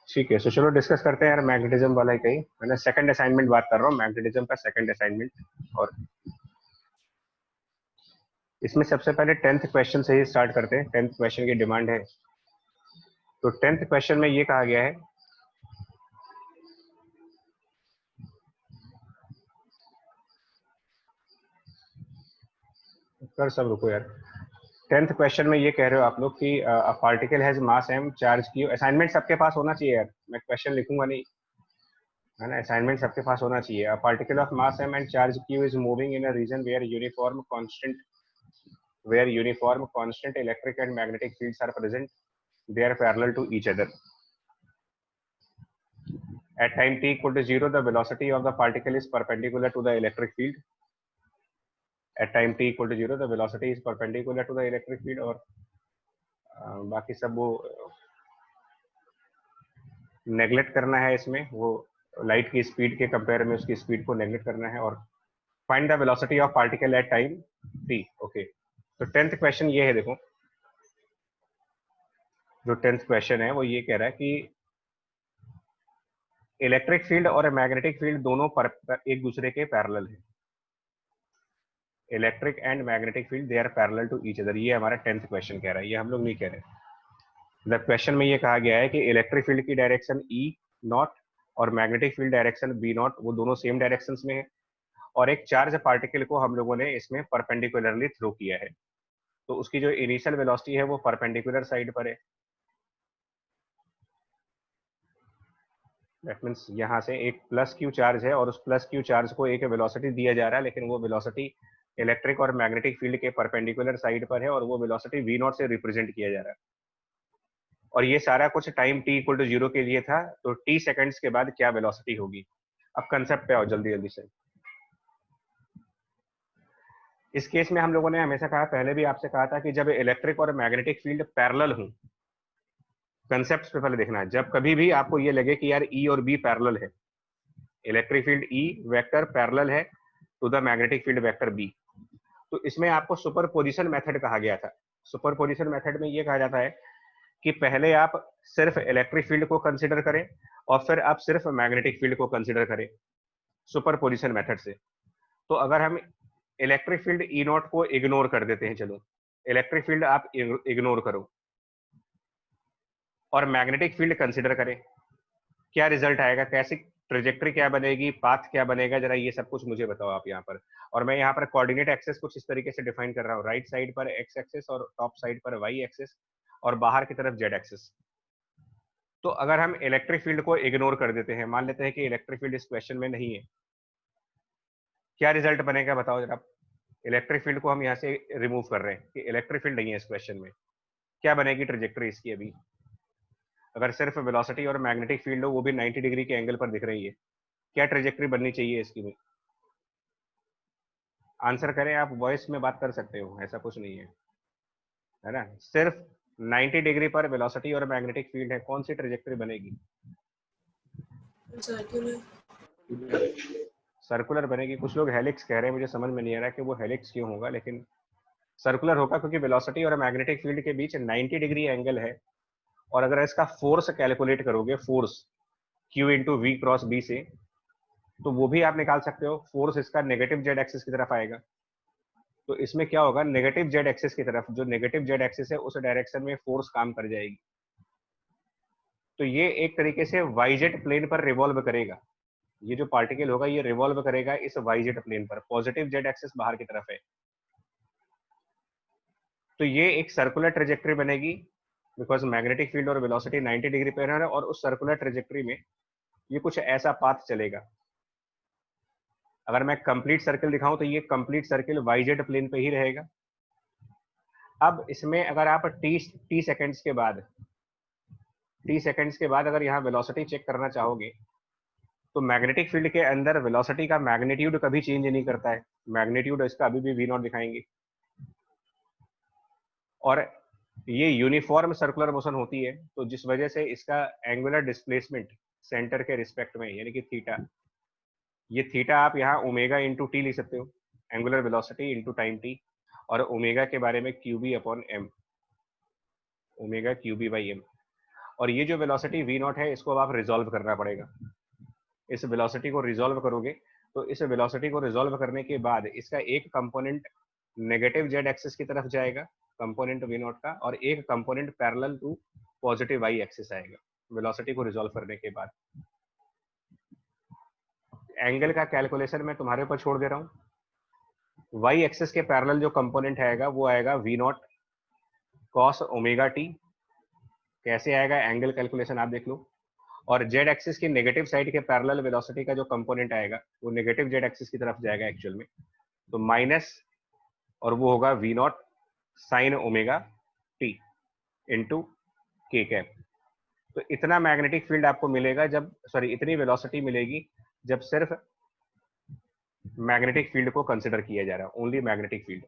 ठीक है, तो चलो डिस्कस करते हैं यार मैग्नेटिज्म वाला ही कहीं। मैंने सेकंड असाइनमेंट बात कर रहा हूँ, मैग्नेटिज्म का सेकंड असाइनमेंट। और इसमें सबसे पहले 10th क्वेश्चन से ही स्टार्ट करते हैं। 10th क्वेश्चन की डिमांड है। तो 10th क्वेश्चन में ये कहा गया है, कर सब रुको यार। 10th क्वेश्चन में ये कह रहे हो आप लोग कि a particle has mass m charge q. Assignment सबके पास होना चाहिए यार, मैं क्वेश्चन लिखूंगा नहीं, है ना। असाइनमेंट सबके पास होना चाहिए। A particle of mass m and charge q is moving in a region where uniform constant electric and magnetic fields are present, they are parallel to each other. At time t equal to 0, the velocity of the particle is perpendicular to the electric field. At time t equal to 0, the velocity is perpendicular to the electric field. और बाकी सब वो neglect करना है इसमें, वो light की speed के कंपेयर में उसकी स्पीड को नेग्लेक्ट करना है। और find the velocity of particle at time t। Okay, तो 10th क्वेश्चन ये है, देखो जो 10th क्वेश्चन है वो ये कह रहा है कि इलेक्ट्रिक फील्ड और मैग्नेटिक फील्ड दोनों एक दूसरे के पैरेलल है। Electric and magnetic field they are parallel to each other, ये हमारा 10th क्वेश्चन कह रहा है, ये हम लोग नहीं कह रहे। द क्वेश्चन में ये कहा गया है कि इलेक्ट्रिक फील्ड की डायरेक्शन ई नॉट और magnetic field direction B naught, वो दोनों सेम डायरेक्शन में है। और एक चार्ज पार्टिकल को हम लोगों ने इसमें परपेंडिकुलरली थ्रो किया है, तो उसकी जो इनिशियल वेलोसिटी है वो परपेंडिकुलर साइड पर है। दैट मीन्स यहाँ से एक प्लस क्यू चार्ज है और उस प्लस क्यू चार्ज को एक वेलोसिटी दिया जा रहा है, लेकिन वो वेलोसिटी इलेक्ट्रिक और मैग्नेटिक फील्ड के परपेंडिकुलर साइड पर है और वो वेलोसिटी वी नॉट से रिप्रेजेंट किया जा रहा है। और ये सारा कुछ टाइम t इक्वल टू 0 के लिए था, तो t सेकंड्स के बाद क्या वेलोसिटी होगी। अब कंसेप्ट पे आओ जल्दी जल्दी से। इस केस में हम लोगों ने हमेशा कहा, पहले भी आपसे कहा था कि जब इलेक्ट्रिक और मैग्नेटिक फील्ड पैरेलल हो, कंसेप्ट पे पहले देखना है, जब कभी भी आपको ये लगे कि यार ई और बी पैरेलल है, electric field E vector parallel है to the magnetic field vector B, तो इसमें आपको सुपरपोजिशन मेथड कहा गया था। सुपरपोजिशन मेथड में ये कहा जाता है कि पहले आप सिर्फ इलेक्ट्रिक फील्ड को कंसिडर करें और फिर आप सिर्फ मैग्नेटिक फील्ड को कंसिडर करें सुपरपोजिशन मेथड से। तो अगर हम इलेक्ट्रिक फील्ड ई नॉट को इग्नोर कर देते हैं, चलो इलेक्ट्रिक फील्ड आप इग्नोर करो और मैग्नेटिक फील्ड कंसिडर करें, क्या रिजल्ट आएगा, कैसी ट्रेजेक्ट्री क्या बनेगी, पाथ क्या बनेगा, जरा ये सब कुछ मुझे बताओ आप यहाँ पर। और मैं यहाँ पर कोऑर्डिनेट एक्सेस कुछ इस तरीके से डिफाइन कर रहा हूँ, राइट साइड पर एक्स एक्सेस और टॉप साइड पर वाई एक्सेस और बाहर की तरफ जेड एक्सेस। तो अगर हम इलेक्ट्रिक फील्ड को इग्नोर कर देते हैं, मान लेते हैं कि इलेक्ट्रिक फील्ड इस क्वेश्चन में नहीं है, क्या रिजल्ट बनेगा बताओ जरा। इलेक्ट्रिक फील्ड को हम यहाँ से रिमूव कर रहे हैं कि इलेक्ट्रिक फील्ड नहीं है इस क्वेश्चन में, क्या बनेगी ट्रेजेक्ट्री इसकी। अभी अगर सिर्फ वेलोसिटी और मैग्नेटिक फील्ड हो, वो भी 90 डिग्री के एंगल पर दिख रही है, क्या ट्रेजेक्ट्री बननी चाहिए इसकी में। आंसर करें, आप वॉइस में बात कर सकते हो, ऐसा कुछ नहीं है ना। सिर्फ 90 डिग्री पर वेलोसिटी और मैग्नेटिक फील्ड है, कौन सी ट्रेजेक्ट्री बनेगी। सर्कुलर बनेगी। कुछ लोग हेलिक्स कह रहे हैं, मुझे समझ में नहीं आ रहा कि वो हेलिक्स क्यों होगा, लेकिन सर्कुलर होगा क्योंकि वेलोसिटी और मैग्नेटिक फील्ड के बीच 90 डिग्री एंगल है। और अगर इसका फोर्स कैलकुलेट करोगे, force Q into v cross B से, तो वो भी आप निकाल सकते हो। फोर्स इसका नेगेटिव जेड एक्सिस की तरफ आएगा, तो इसमें क्या होगा, नेगेटिव जेड एक्सिस की तरफ, जो नेगेटिव जेड एक्सिस है उस डायरेक्शन में फोर्स काम कर जाएगी। तो ये एक तरीके से वाईजेड प्लेन पर रिवॉल्व करेगा। ये जो पार्टिकल होगा ये रिवॉल्व करेगा इस वाईजेड प्लेन पर, पॉजिटिव जेड एक्सिस बाहर की तरफ है। तो ये एक सर्कुलर ट्रेजेक्ट्री बनेगी, बिकॉज मैग्नेटिक फील्ड और वेलोसिटी 90 डिग्री पर है, और उस सर्कुलर ट्रेजेक्ट्री में ये कुछ ऐसा पाथ चलेगा। अगर मैं कंप्लीट सर्कल दिखाऊं तो ये कंप्लीट सर्कल वाईजेड प्लेन पे ही रहेगा। अब इसमें अगर आप टी सेकंड्स के बाद अगर यहाँ वेलोसिटी चेक करना चाहोगे, तो मैग्नेटिक फील्ड के अंदर वेलोसिटी का मैग्नीट्यूड कभी चेंज नहीं करता है, मैग्नीट्यूड इसका अभी भी वी नॉट दिखाएंगे। और ये यूनिफॉर्म सर्कुलर मोशन होती है, तो जिस वजह से इसका एंगुलर डिस्प्लेसमेंट सेंटर के रिस्पेक्ट में, यानी कि थीटा, ये थीटा आप यहाँ ओमेगा इंटू टी लिख सकते हो, angular velocity into time t, और ओमेगा के बारे में q B upon m, omega q B by m. और ये जो वेलोसिटी v नॉट है इसको अब आप रिजॉल्व करना पड़ेगा। इस वेलोसिटी को रिजॉल्व करोगे तो इस वेलोसिटी को रिजॉल्व करने के बाद इसका एक कंपोनेंट नेगेटिव जेड एक्सिस की तरफ जाएगा, कंपोनेंट v नॉट का, और एक component parallel to positive y axis आएगा वेलोसिटी को रिजॉल्व करने के बाद। एंगल का कैलकुलेशन मैं तुम्हारे ऊपर छोड़ दे रहा हूँ। y एक्सिस के पैरेलल जो कंपोनेंट आएगा वो आएगा v not cos omega T. कैसे आएगा एंगल कैलकुलेशन आप देख लो। और जेड एक्सिस की नेगेटिव साइड के पैरेलल वेलोसिटी का जो कंपोनेंट आएगा वो नेगेटिव जेड एक्सिस की तरफ जाएगा एक्चुअल में, तो माइनस, और वो होगा v not sine omega T into के कैप। तो इतना मैग्नेटिक फील्ड आपको मिलेगा जब, सॉरी, इतनी वेलोसिटी मिलेगी जब सिर्फ मैग्नेटिक फील्ड को कंसिडर किया जा रहा है, ओनली मैग्नेटिक फील्ड।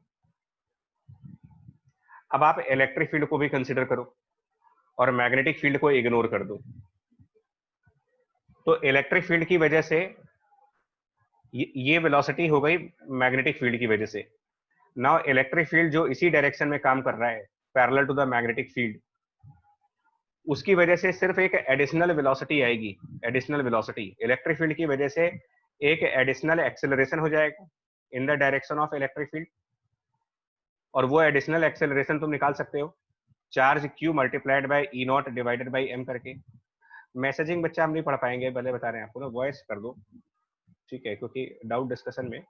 अब आप इलेक्ट्रिक फील्ड को भी कंसिडर करो और मैग्नेटिक फील्ड को इग्नोर कर दो। तो इलेक्ट्रिक फील्ड की वजह से ये वेलोसिटी हो गई मैग्नेटिक फील्ड की वजह से। नाउ इलेक्ट्रिक फील्ड जो इसी डायरेक्शन में काम कर रहा है parallel to the magnetic field, उसकी वजह से सिर्फ एक एडिशनल वेलोसिटी आएगी। एडिशनल वेलोसिटी इलेक्ट्रिक फील्ड की वजह से एक एडिशनल एक्सेलरेशन हो जाएगा in the direction of electric field, और वो एडिशनल एक्सेलरेशन तुम निकाल सकते हो charge q multiplied by E naught divided by m करके। मैसेजिंग बच्चा हम नहीं पढ़ पाएंगे, पहले बता रहे हैं आपको ना, वॉइस कर दो, ठीक है, क्योंकि डाउट डिस्कशन में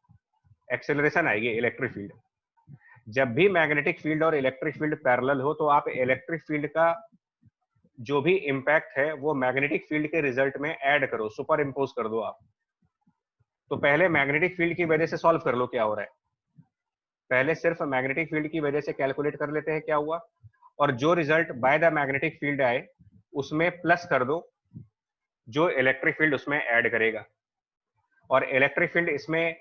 एक्सेलरेशन आएगी इलेक्ट्रिक फील्ड। जब भी मैग्नेटिक फील्ड और इलेक्ट्रिक फील्ड पैरेलल हो तो आप इलेक्ट्रिक फील्ड का जो भी इम्पैक्ट है वो मैग्नेटिक फील्ड के रिजल्ट में ऐड करो, सुपर इम्पोज कर दो आप। तो पहले मैग्नेटिक फील्ड की वजह से सॉल्व कर लो क्या हो रहा है, पहले सिर्फ मैग्नेटिक फील्ड की वजह से कैलकुलेट कर लेते हैं क्या हुआ, और जो result by the magnetic field आए उसमें प्लस कर दो जो इलेक्ट्रिक फील्ड उसमें ऐड करेगा, और इलेक्ट्रिक फील्ड इसमें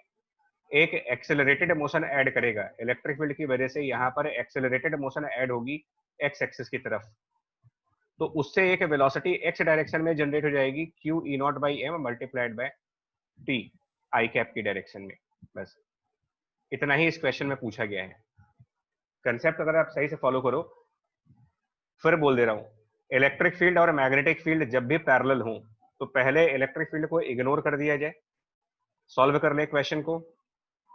एक एक्सेलरेटेड मोशन ऐड करेगा। इलेक्ट्रिक फील्ड की वजह से यहाँ पर एक्सेलरेटेड मोशन ऐड होगी एक्स एक्सिस की तरफ, तो उससे एक वेलोसिटी एक्स डायरेक्शन में जनरेट हो जाएगी q E naught by m multiplied by t i cap की डायरेक्शन में। बस इतना ही इस क्वेश्चन में पूछा गया है। कंसेप्ट अगर आप सही से फॉलो करो, फिर बोल दे रहा हूं, इलेक्ट्रिक फील्ड और मैग्नेटिक फील्ड जब भी पैरेलल हो तो पहले इलेक्ट्रिक फील्ड को इग्नोर कर दिया जाए, सॉल्व कर ले क्वेश्चन को,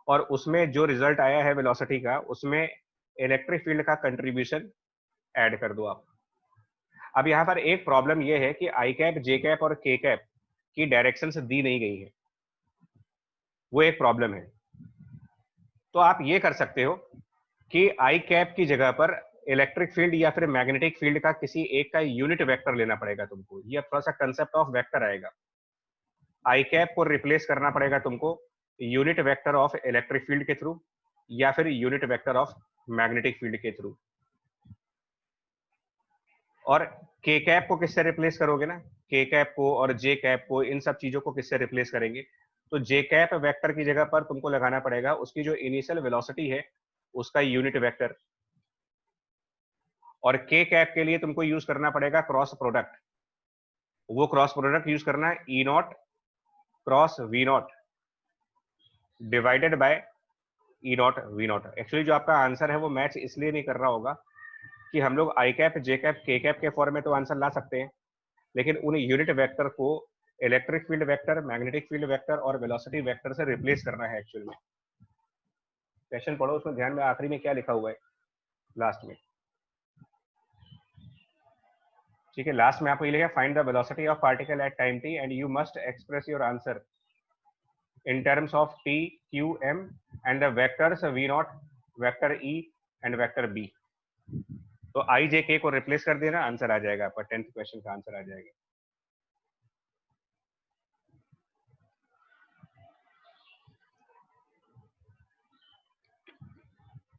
और उसमें जो रिजल्ट आया है वेलोसिटी का उसमें इलेक्ट्रिक फील्ड का कंट्रीब्यूशन ऐड कर दो आप। अब यहाँ पर एक प्रॉब्लम यह है कि आई कैप, जे कैप और के कैप की डायरेक्शंस दी नहीं गई है, वो एक प्रॉब्लम है। तो आप ये कर सकते हो कि आई कैप की जगह पर इलेक्ट्रिक फील्ड या फिर मैग्नेटिक फील्ड का किसी एक का यूनिट वेक्टर लेना पड़ेगा तुमको। ये थोड़ा सा कंसेप्ट ऑफ वेक्टर आएगा। आई कैप को रिप्लेस करना पड़ेगा तुमको unit vector of electric field के थ्रू या फिर unit vector of magnetic field के थ्रू। और के कैप को किससे रिप्लेस करोगे ना, के कैप को और जे कैप को, इन सब चीजों को किससे रिप्लेस करेंगे, तो जे कैप वेक्टर की जगह पर तुमको लगाना पड़ेगा उसकी जो इनिशियल वेलोसिटी है उसका यूनिट वेक्टर, और के कैप के लिए तुमको यूज करना पड़ेगा क्रॉस प्रोडक्ट। वो क्रॉस प्रोडक्ट यूज करना है E not cross V not divided by E not V not. Actually जो आपका आंसर है वो मैच इसलिए नहीं कर रहा होगा कि हम लोग आई कैप, जे कैप, के कैप के फॉर्म में तो आंसर ला सकते हैं, लेकिन उन यूनिट वेक्टर को electric field vector, magnetic field vector और वेलोसिटी वेक्टर से रिप्लेस करना है एक्चुअल में। क्वेश्चन पढ़ो, उसमें ध्यान में आखिरी में क्या लिखा हुआ है, लास्ट में, ठीक है, लास्ट में आपको ये लिखा find the velocity of particle at time T and you must express your answer in terms of t, q, m and the vectors v naught, vector e and vector b। तो i, j, k को replace कर देना, answer आ जाएगा आपका 10th question का answer आ जाएगा।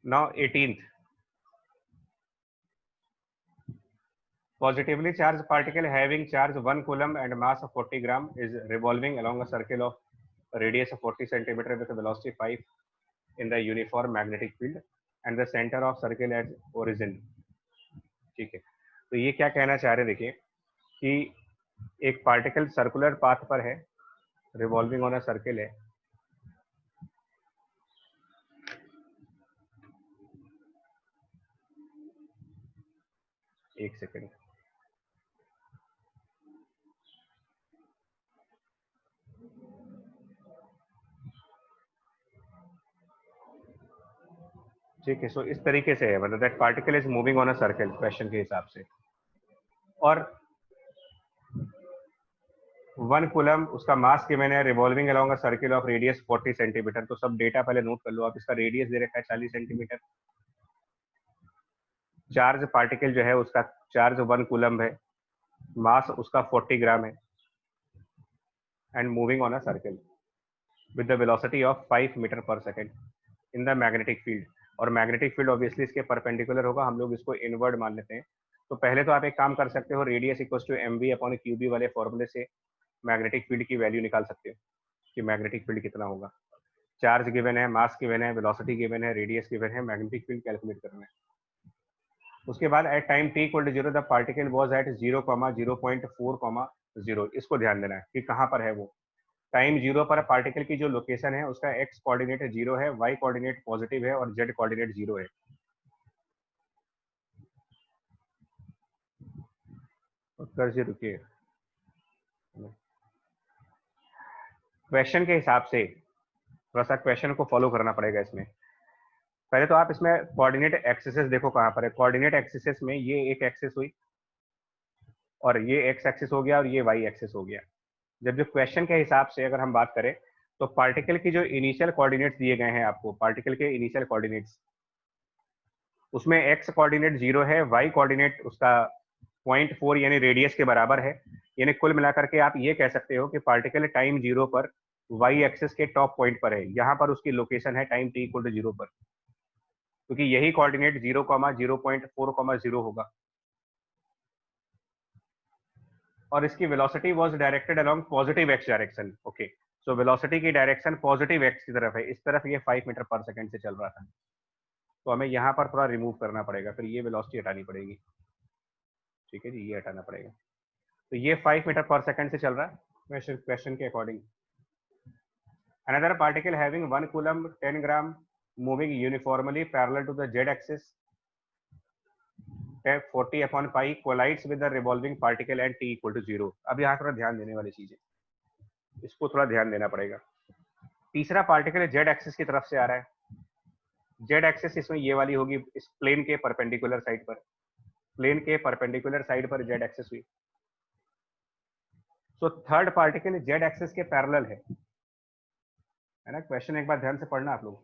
Now 18th, positively charged particle having charge 1 coulomb and mass of 40 gram is revolving along a circle of radius of 40 centimeter with a velocity 5 in the uniform magnetic field and the center of circle at origin। ठीक है, तो ये क्या कहना चाह रहे हैं, देखिए कि एक पार्टिकल सर्कुलर पाथ पर है, रिवॉल्विंग ऑन अ सर्किल है, एक सेकेंड, ठीक है, सो इस तरीके से है, मतलब that particle is moving on a circle question के हिसाब से। और 1 कूलम उसका मास गिवन है, revolving along a circle of radius 40 centimetre. तो सब डेटा पहले नोट कर लो आप। इसका रेडियस दे रखा है 40 सेंटीमीटर। चार्ज पार्टिकल जो है उसका चार्ज 1 कूलम है, मास उसका 40 ग्राम है, and moving on a circle with the velocity of 5 metre per second in the magnetic field. और मैग्नेटिक फील्ड ऑब्वियसली इसके परपेंडिकुलर होगा, हम लोग इसको इनवर्ड मान लेते हैं। तो पहले तो आप एक काम कर सकते हो, radius equal to m v upon q b वाले फॉर्मूले से मैग्नेटिक फील्ड की वैल्यू निकाल सकते हो कि मैग्नेटिक फील्ड कितना होगा। चार्ज गिवन है, मास गिवन है, वेलोसिटी गिवन है, रेडियस गिवन है, मैग्नेटिक फील्ड कैलकुलेट करना है। उसके बाद at time t equal to 0 the particle was at 0,0.4,0। इसको ध्यान देना है कि कहाँ पर है वो। टाइम 0 पर पार्टिकल की जो लोकेशन है उसका x कोऑर्डिनेट 0 है, y कोऑर्डिनेट पॉजिटिव है और z कोऑर्डिनेट 0 है। कर रुकिए, क्वेश्चन के हिसाब से थोड़ा सा क्वेश्चन को फॉलो करना पड़ेगा इसमें। पहले तो आप इसमें कोऑर्डिनेट एक्सिस देखो कहाँ पर है। कोऑर्डिनेट एक्सिस में ये एक एक्सिस हुई और ये एक्स एक्सिस हो गया और ये वाई एक्सिस हो गया। जब जो क्वेश्चन के हिसाब से अगर हम बात करें तो पार्टिकल की जो इनिशियल कोऑर्डिनेट्स दिए गए हैं आपको, पार्टिकल के इनिशियल कोऑर्डिनेट्स, उसमें एक्स कोऑर्डिनेट 0 है, वाई कोऑर्डिनेट उसका 0.4 यानी रेडियस के बराबर है। यानी कुल मिलाकर के आप ये कह सकते हो कि पार्टिकल टाइम 0 पर वाई एक्सिस के टॉप पॉइंट पर है। यहाँ पर उसकी लोकेशन है टाइम t इक्वल टू 0 पर, क्योंकि यही कोऑर्डिनेट 0,0.4,0 होगा। और इसकी velocity was directed along positive x direction. Okay, so velocity की डायरेक्शन पॉजिटिव एक्स की तरफ है, इस तरफ ये 5 मीटर पर सेकंड से चल रहा था। तो हमें यहाँ पर थोड़ा रिमूव करना पड़ेगा, फिर ये वेलोसिटी हटानी पड़ेगी। ठीक है जी, ये हटाना पड़ेगा। तो ये 5 मीटर पर सेकंड से चल रहा है क्वेश्चन के according. Another particle having 1 coulomb 10 gram moving uniformly parallel to the z axis 40 upon pi collides with the revolving particle and t equal to 0। अब यहाँ थोड़ा ध्यान देने वाली चीज है, इसको थोड़ा ध्यान देना पड़ेगा। तीसरा पार्टिकल जेड एक्सिस की तरफ से आ रहा है। जेड एक्सिस इसमें ये वाली होगी, इस प्लेन के परपेंडिकुलर साइड पर, प्लेन के परपेंडिकुलर साइड पर जेड एक्सिस हुई। So third particle Z axis के पैरेलल है ना। क्वेश्चन एक बार ध्यान से पढ़ना आप लोग।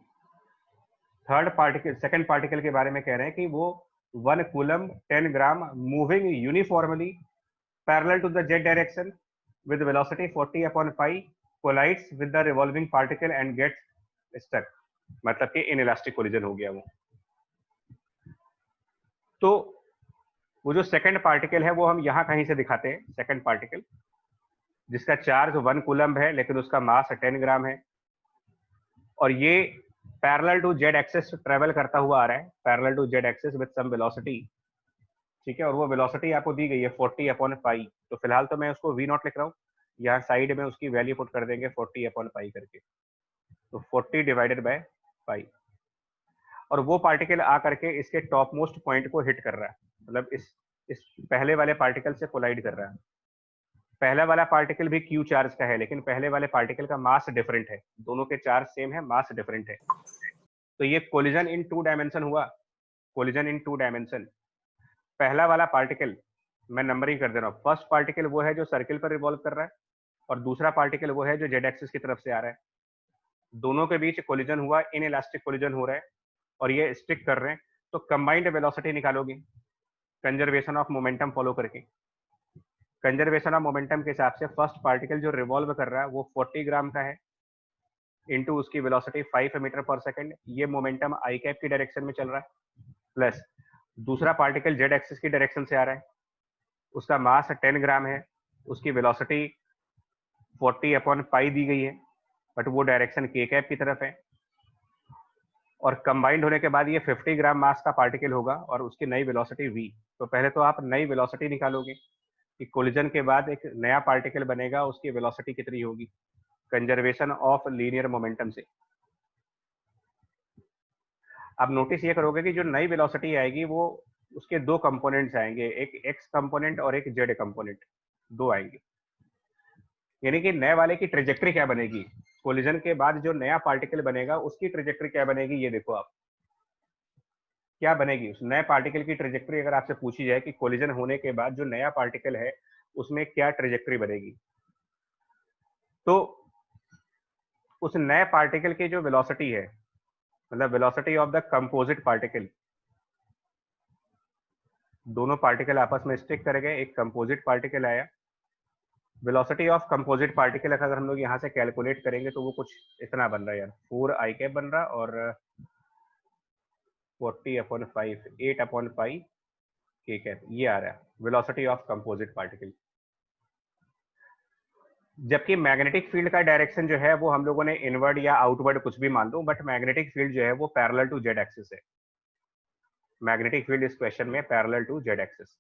थर्ड पार्टिकल, सेकंड पार्टिकल के बारे में कह रहे हैं कि वो 1 coulomb 10 gram moving uniformly parallel to the z direction with velocity 40 upon pi collides with the revolving particle and gets stuck। मतलब कि inelastic collision हो गया वो। तो वो जो सेकंड पार्टिकल है वो हम यहाँ कहीं से दिखाते हैं। सेकंड पार्टिकल जिसका चार्ज 1 कूलम है लेकिन उसका मास 10 ग्राम है, और ये parallel to z axis travel करता हुआ आ रहा है, parallel to z axis with some velocity. ठीक है, और वो वेलोसिटी आपको दी गई है 40 अपॉन पाई। तो फिलहाल तो मैं उसको वी नॉट लिख रहा हूँ, यहाँ साइड में उसकी वैल्यू पुट कर देंगे 40 अपॉन पाई करके। तो 40 डिवाइडेड बाय पाई, और वो पार्टिकल आ करके इसके टॉप मोस्ट पॉइंट को हिट कर रहा है, मतलब इस पहले वाले पार्टिकल से कोलाइड कर रहा है। पहला वाला पार्टिकल भी क्यू चार्ज का है, लेकिन पहले वाले पार्टिकल का मास डिफरेंट है, दोनों के चार्ज सेम है, मास डिफरेंट है। तो ये कोलिजन इन 2 डायमेंशन हुआ, कोलिजन इन 2 डायमेंशन। पहला वाला पार्टिकल मैं नंबरिंग कर दे रहा हूँ। फर्स्ट पार्टिकल वो है जो सर्किल पर रिवॉल्व कर रहा है, और दूसरा पार्टिकल वो है जो जेड एक्सिस की तरफ से आ रहा है। दोनों के बीच कोलिजन हुआ, इन इलास्टिक कोलिजन हो रहा है और ये स्टिक कर रहे हैं। तो कंबाइंड वेलोसिटी निकालोगे कंजर्वेशन ऑफ मोमेंटम फॉलो करके। कंजर्वेशन ऑफ मोमेंटम के हिसाब से फर्स्ट पार्टिकल जो रिवॉल्व कर रहा है वो 40 ग्राम का है, इनटू उसकी वेलोसिटी 5 मीटर पर सेकंड। ये मोमेंटम आई कैप की डायरेक्शन में चल रहा है, प्लस दूसरा पार्टिकल जेड एक्सिस की डायरेक्शन से आ रहा है, उसका मास 10 ग्राम है, उसकी वेलोसिटी 40 अपॉन पाई दी गई है, बट वो डायरेक्शन के कैप की तरफ है। और कंबाइंड होने के बाद ये 50 ग्राम मास का पार्टिकल होगा और उसकी नई वेलोसिटी v। तो पहले तो आप नई वेलोसिटी निकालोगे कि कोलिजन के बाद एक नया पार्टिकल बनेगा, उसकी वेलोसिटी कितनी होगी कंजर्वेशन ऑफ लीनियर मोमेंटम से। अब नोटिस ये करोगे कि जो नई वेलोसिटी आएगी वो उसके 2 कंपोनेंट्स आएंगे, एक एक्स कंपोनेंट और एक जेड कंपोनेंट, 2 आएंगे। यानी कि नए वाले की ट्रेजेक्ट्री क्या बनेगी, कोलिजन के बाद जो नया पार्टिकल बनेगा उसकी ट्रेजेक्ट्री क्या बनेगी, ये देखो आप। क्या बनेगी उस नए पार्टिकल की ट्रेजेक्ट्री अगर आपसे पूछी जाए कि कोलिजन होने के बाद जो नया पार्टिकल है उसमें क्या ट्रेजेक्ट्री बनेगी, तो उस नए पार्टिकल की जो वेलोसिटी है, मतलब velocity of the composite particle, दोनों पार्टिकल आपस में स्टिक कर गए, एक कंपोजिट पार्टिकल आया, वेलोसिटी ऑफ कंपोजिट पार्टिकल अगर हम लोग यहाँ से कैलकुलेट करेंगे तो वो कुछ इतना बन रहा है यार, 4 i कैप बन रहा और 40/5 8/पाई के कैप, ये आ रहा है वेलोसिटी ऑफ कंपोजिट पार्टिकल। जबकि मैग्नेटिक फील्ड का डायरेक्शन जो है वो हम लोगों ने इनवर्ड या आउटवर्ड कुछ भी मान लो, बट मैग्नेटिक फील्ड जो है वो पैरेलल टू जेड एक्सिस है। मैग्नेटिक फील्ड इस क्वेश्चन में पैरेलल टू जेड एक्सिस,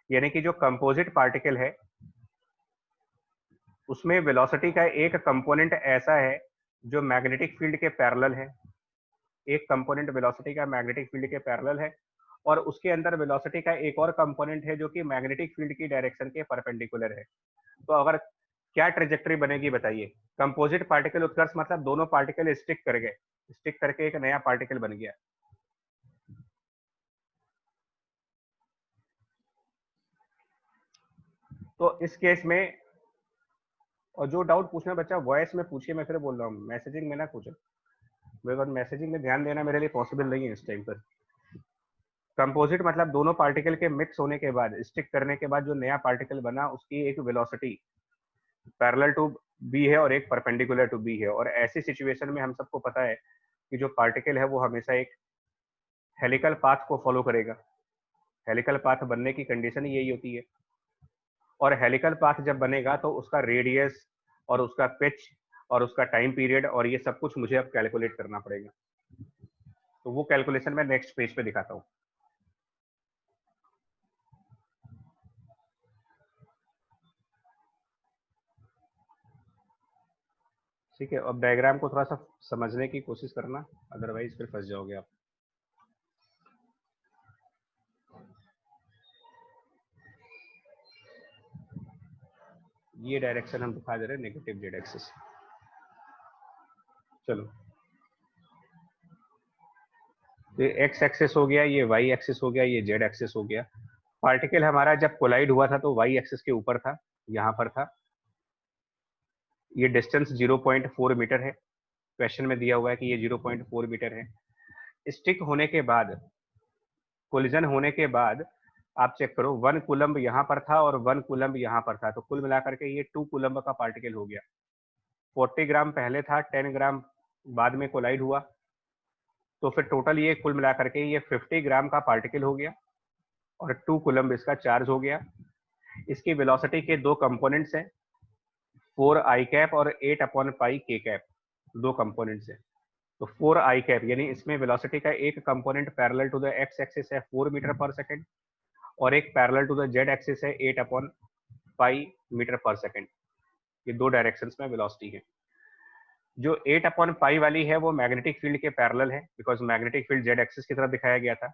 यानी कि जो कंपोजिट पार्टिकल है उसमें वेलोसिटी का एक कंपोनेंट ऐसा है जो मैग्नेटिक फील्ड के पैरेलल है, एक कंपोनेंट वेलोसिटी का मैग्नेटिक फील्ड के पैरेलल है, और उसके अंदर वेलोसिटी का एक और कंपोनेंट है जो कि मैग्नेटिक फील्ड की डायरेक्शन के परपेंडिकुलर है। तो अगर क्या ट्रेजेक्टरी बनेगी बताइए? कंपोजिट पार्टिकल उत्कर्ष मतलब दोनों पार्टिकल स्टिक कर गए, स्टिक करके एक नया पार्टिकल बन गया। तो इस केस में, और जो डाउट पूछना बच्चा वॉइस में पूछिए, मैं फिर बोल रहा हूँ, मैसेजिंग में ना पूछो, बिकॉज मैसेजिंग में ध्यान देना मेरे लिए पॉसिबल नहीं है इस टाइम पर। कंपोजिट मतलब दोनों पार्टिकल के मिक्स होने के बाद, स्टिक करने के बाद जो नया पार्टिकल बना उसकी एक वेलोसिटी पैरेलल टू बी है और एक परपेंडिकुलर टू बी है, और ऐसी सिचुएशन में हम सबको पता है कि जो पार्टिकल है वो हमेशा एक हेलिकल पाथ को फॉलो करेगा। हेलिकल पाथ बनने की कंडीशन यही होती है, और हेलिकल पाथ जब बनेगा तो उसका रेडियस और उसका पिच और उसका टाइम पीरियड और ये सब कुछ मुझे अब कैलकुलेट करना पड़ेगा। तो वो कैलकुलेशन मैं नेक्स्ट पेज पे दिखाता हूँ। ठीक है, अब डायग्राम को थोड़ा सा समझने की कोशिश करना, अदरवाइज फिर फंस जाओगे आप। ये डायरेक्शन हम दिखा दे रहे हैं नेगेटिव जेड एक्सिस। चलो, ये एक्स एक्सिस हो गया, ये वाई एक्सिस हो गया, ये जेड एक्सिस हो गया। पार्टिकल हमारा जब कोलाइड हुआ था तो वाई एक्सिस के ऊपर था, यहाँ पर था। ये डिस्टेंस 0.4 मीटर है, क्वेश्चन में दिया हुआ है कि ये 0.4 मीटर है। स्टिक होने के बाद, कोलिजन होने के बाद आप चेक करो, 1 कूलम्ब यहाँ पर था और 1 कूलम्ब यहाँ पर था, तो कुल मिलाकर के ये 2 कूलम्ब का पार्टिकल हो गया। 40 ग्राम पहले था, 10 ग्राम बाद में कोलाइड हुआ, तो फिर टोटल ये कुल मिलाकर के ये 50 ग्राम का पार्टिकल हो गया और 2 कूलम्ब इसका चार्ज हो गया। इसकी वेलोसिटी के दो कंपोनेंट्स हैं, 4 i कैप और 8/पाई के कैप, दो कंपोनेंट्स हैं। तो 4 i कैप यानी इसमें वेलोसिटी का एक component parallel to the x axis है 4 मीटर पर सेकंड, और एक parallel to the z axis है 8/पाई मीटर पर सेकंड। ये दो डायरेक्शंस में वेलोसिटी है। जो 8/पाई वाली है वो मैग्नेटिक फील्ड के पैरेलल है, because magnetic field Z axis की तरफ दिखाया गया था।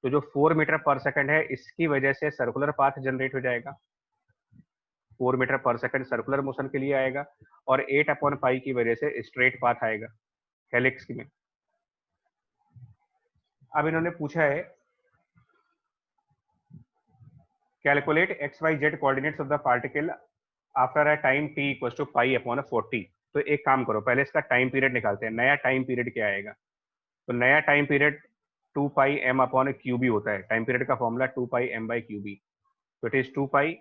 तो जो 4 मीटर पर सेकंड है इसकी वजह से सर्कुलर पाथ जनरेट हो जाएगा, 4 metre per second circular motion के लिए आएगा, और 8/पाई की वजह से स्ट्रेट पाथ आएगा हेलिक्स में। अब इन्होंने पूछा है calculate X Y Z coordinates of the particle after a time t equals to पाई/40। तो एक काम करो, पहले इसका टाइम पीरियड निकालते हैं। नया टाइम पीरियड क्या आएगा? तो नया टाइम पीरियड 2πm/क्यूबी होता है। टाइम पीरियड का फॉर्मूला 2πm/क्यूबी। तो इट इज 2π,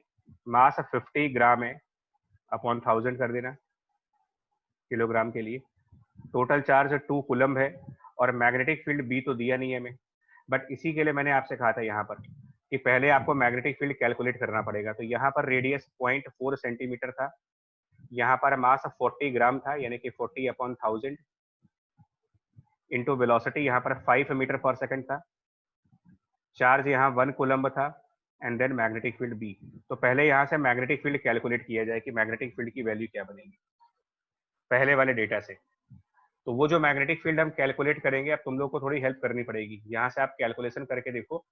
मास 50 ग्राम है, अपॉन 1000 कर देना किलोग्राम के लिए। टोटल चार्ज 2 कूलम्ब है, और मैग्नेटिक फील्ड बी तो दिया नहीं है हमें, बट इसी के लिए मैंने आपसे कहा था यहाँ पर कि पहले आपको मैग्नेटिक फील्ड कैलकुलेट करना पड़ेगा। तो यहाँ पर रेडियस 0.4 सेंटीमीटर था, यहाँ पर मास 40 ग्राम था, यानी कि 40/1000 इंटू वेलोसिटी यहाँ पर 5 मीटर पर सेकंड था, चार्ज यहाँ 1 कूलम्ब था, and then magnetic field b. तो पहले यहाँ से मैग्नेटिक फील्ड कैलकुलेट किया जाए कि मैग्नेटिक फील्ड की वैल्यू क्या बनेगी पहले वाले डेटा से। तो वो जो मैग्नेटिक फील्ड हम कैलकुलेट करेंगे, अब तुम लोग को थोड़ी हेल्प करनी पड़ेगी। यहाँ से आप कैलकुलेशन करके देखो,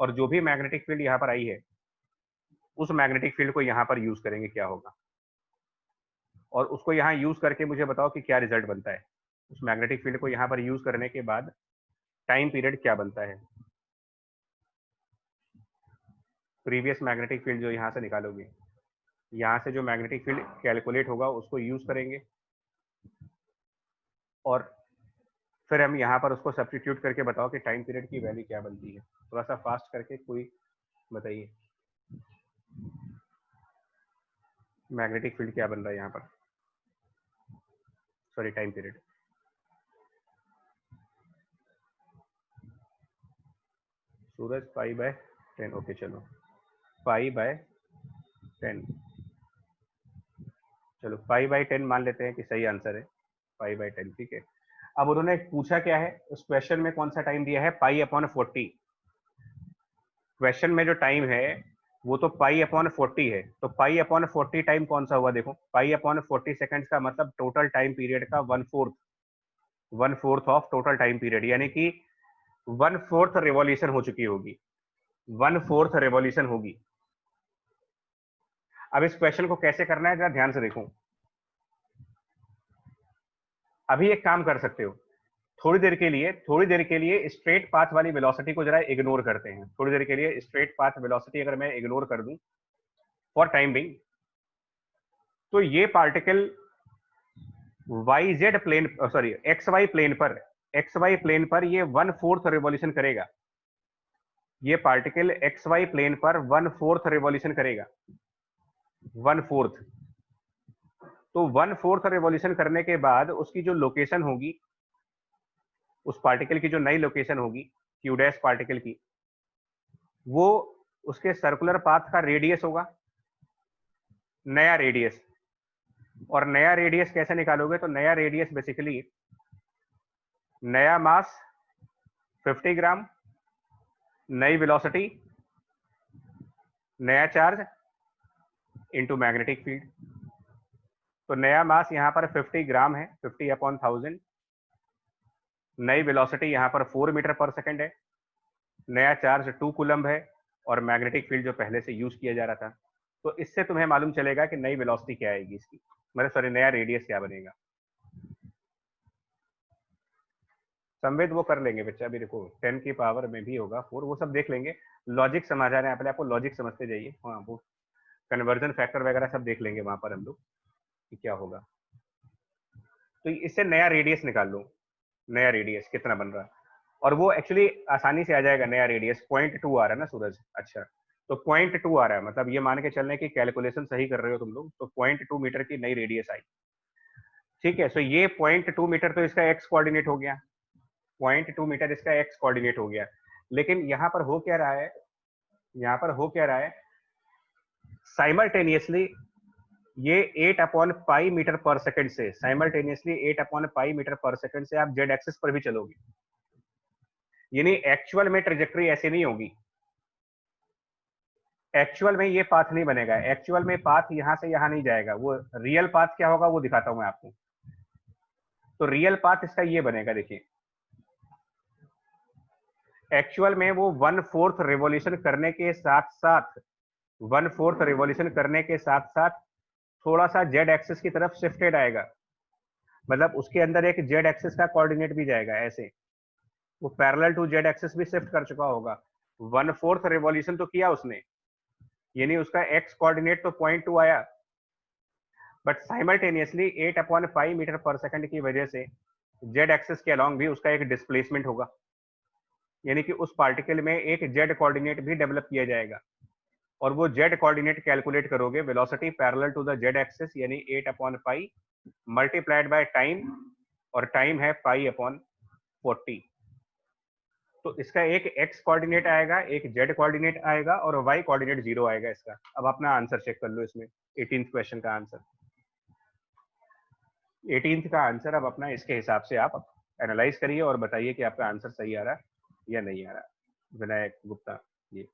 और जो भी मैग्नेटिक फील्ड यहाँ पर आई है उस मैग्नेटिक फील्ड को यहाँ पर यूज करेंगे क्या होगा, और उसको यहाँ यूज करके मुझे बताओ कि क्या रिजल्ट बनता है। उस मैग्नेटिक फील्ड को यहाँ पर यूज करने के बाद टाइम पीरियड क्या बनता है। प्रीवियस मैग्नेटिक फील्ड जो यहाँ से निकालोगे, यहाँ से जो मैग्नेटिक फील्ड कैलकुलेट होगा उसको यूज करेंगे और फिर हम यहाँ पर उसको सब्स्टिट्यूट करके बताओ कि टाइम पीरियड की वैल्यू क्या बनती है। थोड़ा सा फास्ट करके कोई बताइए, मैग्नेटिक फील्ड क्या बन रहा है यहाँ पर, सॉरी टाइम पीरियड। सूरज π/10, ओके चलो π/10, चलो π/10 मान लेते हैं कि सही आंसर है, π/10, ठीक है। अब उन्होंने पूछा क्या है उस क्वेश्चन में, कौन सा टाइम दिया है, π/40। क्वेश्चन में जो टाइम है वो तो π/40 है, तो π/40 टाइम कौन सा हुआ, देखो π/40 सेकंड्स का मतलब टोटल टाइम पीरियड का 1/4 ऑफ टोटल टाइम पीरियड, यानी कि 1/4 रिवॉल्यूशन हो चुकी होगी, 1/4 रिवॉल्यूशन होगी। अब इस क्वेश्चन को कैसे करना है जरा ध्यान से देखो। अभी एक काम कर सकते हो, थोड़ी देर के लिए स्ट्रेट पाथ वाली वेलोसिटी को जरा इग्नोर करते हैं। थोड़ी देर के लिए स्ट्रेट पाथ वेलोसिटी अगर मैं इग्नोर कर दूं फॉर टाइम बिंग, तो ये particle YZ plane, sorry XY plane पर ये 1/4 रिवॉल्यूशन करेगा। ये पार्टिकल XY प्लेन पर 1/4 रिवॉल्यूशन करेगा, 1/4। तो 1/4 रिवॉल्यूशन करने के बाद उसकी जो लोकेशन होगी, उस पार्टिकल की जो नई लोकेशन होगी क्यू डैश पार्टिकल की, वो उसके सर्कुलर पाथ का रेडियस होगा, नया रेडियस। और नया रेडियस कैसे निकालोगे, तो नया रेडियस बेसिकली नया मास 50 ग्राम, नई वेलोसिटी, नया चार्ज इनटू मैग्नेटिक फील्ड। तो नया मास यहाँ पर 50 ग्राम है, 50/1000, नई वेलोसिटी यहाँ पर 4 मीटर पर सेकंड है, नया चार्ज 2 कूलम्ब है, और मैग्नेटिक फील्ड जो पहले से यूज किया जा रहा था। तो इससे तुम्हें मालूम चलेगा कि नई वेलोसिटी क्या आएगी इसकी, मतलब सॉरी नया रेडियस क्या बनेगा। संवेद वो कर लेंगे बच्चा, अभी देखो 10 की पावर में भी होगा 4, वो सब देख लेंगे। लॉजिक समझ आ रहे हैं, पहले आपको लॉजिक समझते जाइए। हाँ, वो कन्वर्जन फैक्टर वगैरह सब देख लेंगे वहां पर हम लोग कि क्या होगा। तो इससे नया रेडियस निकाल लो, नया रेडियस कितना बन रहा है, और वो एक्चुअली आसानी से आ जाएगा। नया रेडियस 0.2 आ रहा है ना सूरज, अच्छा तो 0.2 आ रहा है, मतलब ये मान के चलने की कैलकुलेशन सही कर रहे हो तुम लोग, तो 0.2 मीटर की नई रेडियस आई, ठीक है। सो ये 0.2 मीटर तो इसका एक्स कोऑर्डिनेट हो गया, 0.2 मीटर इसका एक्स कोऑर्डिनेट हो गया। लेकिन यहाँ पर हो क्या रहा है, यहाँ पर हो क्या रहा है, साइमल्टेनियसली ये 8/पाई मीटर पर सेकंड से, साइमल्टेनियसली 8/पाई मीटर पर सेकंड से आप जेड एक्सिस पर भी चलोगे, यानी एक्चुअल में ट्रेजेक्टरी ऐसे नहीं होगी, एक्चुअल में ये पाथ नहीं बनेगा, एक्चुअल में पाथ यहां से यहां नहीं जाएगा। वो रियल पाथ क्या होगा वो दिखाता हूं मैं आपको। तो रियल पाथ इसका ये बनेगा, देखिए एक्चुअल में वो 1/4 रिवॉल्यूशन करने के साथ साथ, 1/4 रिवॉल्यूशन करने के साथ साथ थोड़ा सा जेड एक्सिस की तरफ शिफ्टेड आएगा, मतलब उसके अंदर एक जेड एक्सिस का कोऑर्डिनेट भी जाएगा, ऐसे वो पैरेलल टू जेड एक्सिस भी शिफ्ट कर चुका होगा। 1/4 रिवॉल्यूशन तो किया उसने, यानी उसका एक्स कोऑर्डिनेट तो 0.2 आया, but simultaneously 8/पाई metre per second की वजह से जेड एक्सिस के अलोंग भी उसका एक डिस्प्लेसमेंट होगा, यानी कि उस पार्टिकल में एक जेड कोऑर्डिनेट भी डेवलप किया जाएगा। और वो जेड कोऑर्डिनेट कैलकुलेट करोगे, velocity parallel to the z axis, यानी 8/पाई मल्टीप्लाइड बाय टाइम, और टाइम है π/40। तो इसका एक एक्स कोऑर्डिनेट आएगा, एक जेड कोऑर्डिनेट आएगा, और वाई कोऑर्डिनेट 0 आएगा इसका। अब अपना आंसर चेक कर लो इसमें, 18th क्वेश्चन का आंसर, 18th का आंसर अब अपना इसके हिसाब से आप एनालाइज करिए और बताइए कि आपका आंसर सही आ रहा है या नहीं आ रहा। विनायक गुप्ता जी,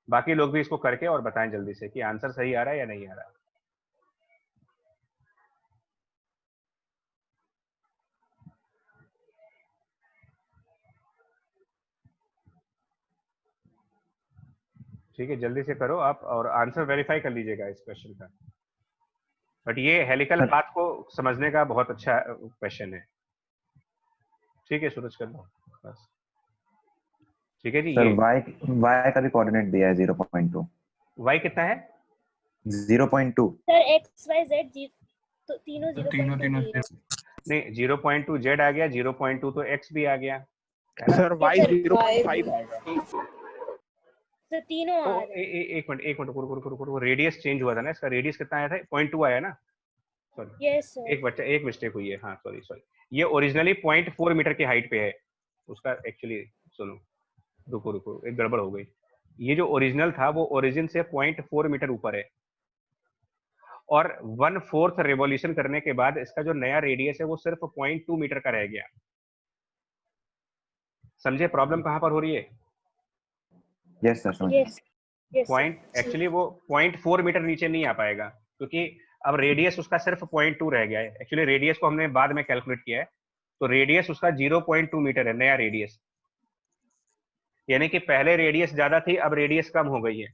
बाकी लोग भी इसको करके और बताएं जल्दी से कि आंसर सही आ रहा है या नहीं आ रहा। ठीक है, जल्दी से करो आप और आंसर वेरीफाई कर लीजिएगा इस क्वेश्चन का। बट ये हेलिकल सर पाथ को समझने का बहुत अच्छा क्वेश्चन है। ठीक है सूरज, कर लो बस। ठीक है जी। सर ये y का भी कोऑर्डिनेट दिया है 0.2। y कितना है? 0.2। सर एक्स वाई जेड तो तीनों 0.2 दिए हैं। नहीं 0.2 z आ गया, 0.2 तो x भी आ गया है ना। सर y सर 0.5 आएगा। तो तीनों तो आ रहे हैं। एक मिनट रुको, रेडियस चेंज हुआ था ना इसका। रेडियस कितना आया था? 0.2 आया ना। Sorry, yes sir. एक मिस्टेक हुई है। हाँ सॉरी, ये ओरिजिनली 0.4 मीटर की हाइट पे है उसका एक्चुअली। सुनो, रुको, एक गड़बड़ हो गई। ये जो ओरिजिनल था वो ओरिजिन से 0.4 मीटर ऊपर है, और 1/4 रेवोल्यूशन करने के बाद इसका जो नया रेडियस है वो सिर्फ 0.2 मीटर का रह गया। समझे प्रॉब्लम कहां पर हो रही है? यस सर, समझ यस यस पॉइंट एक्चुअली वो 0.4 मीटर नीचे नहीं आ पाएगा, क्योंकि अब रेडियस उसका सिर्फ 0.2 रह गया है। एक्चुअली रेडियस को हमने बाद में कैलकुलेट किया है, तो रेडियस उसका 0.2 मीटर है, नया रेडियस। यानी कि पहले रेडियस ज्यादा थी, अब रेडियस कम हो गई है।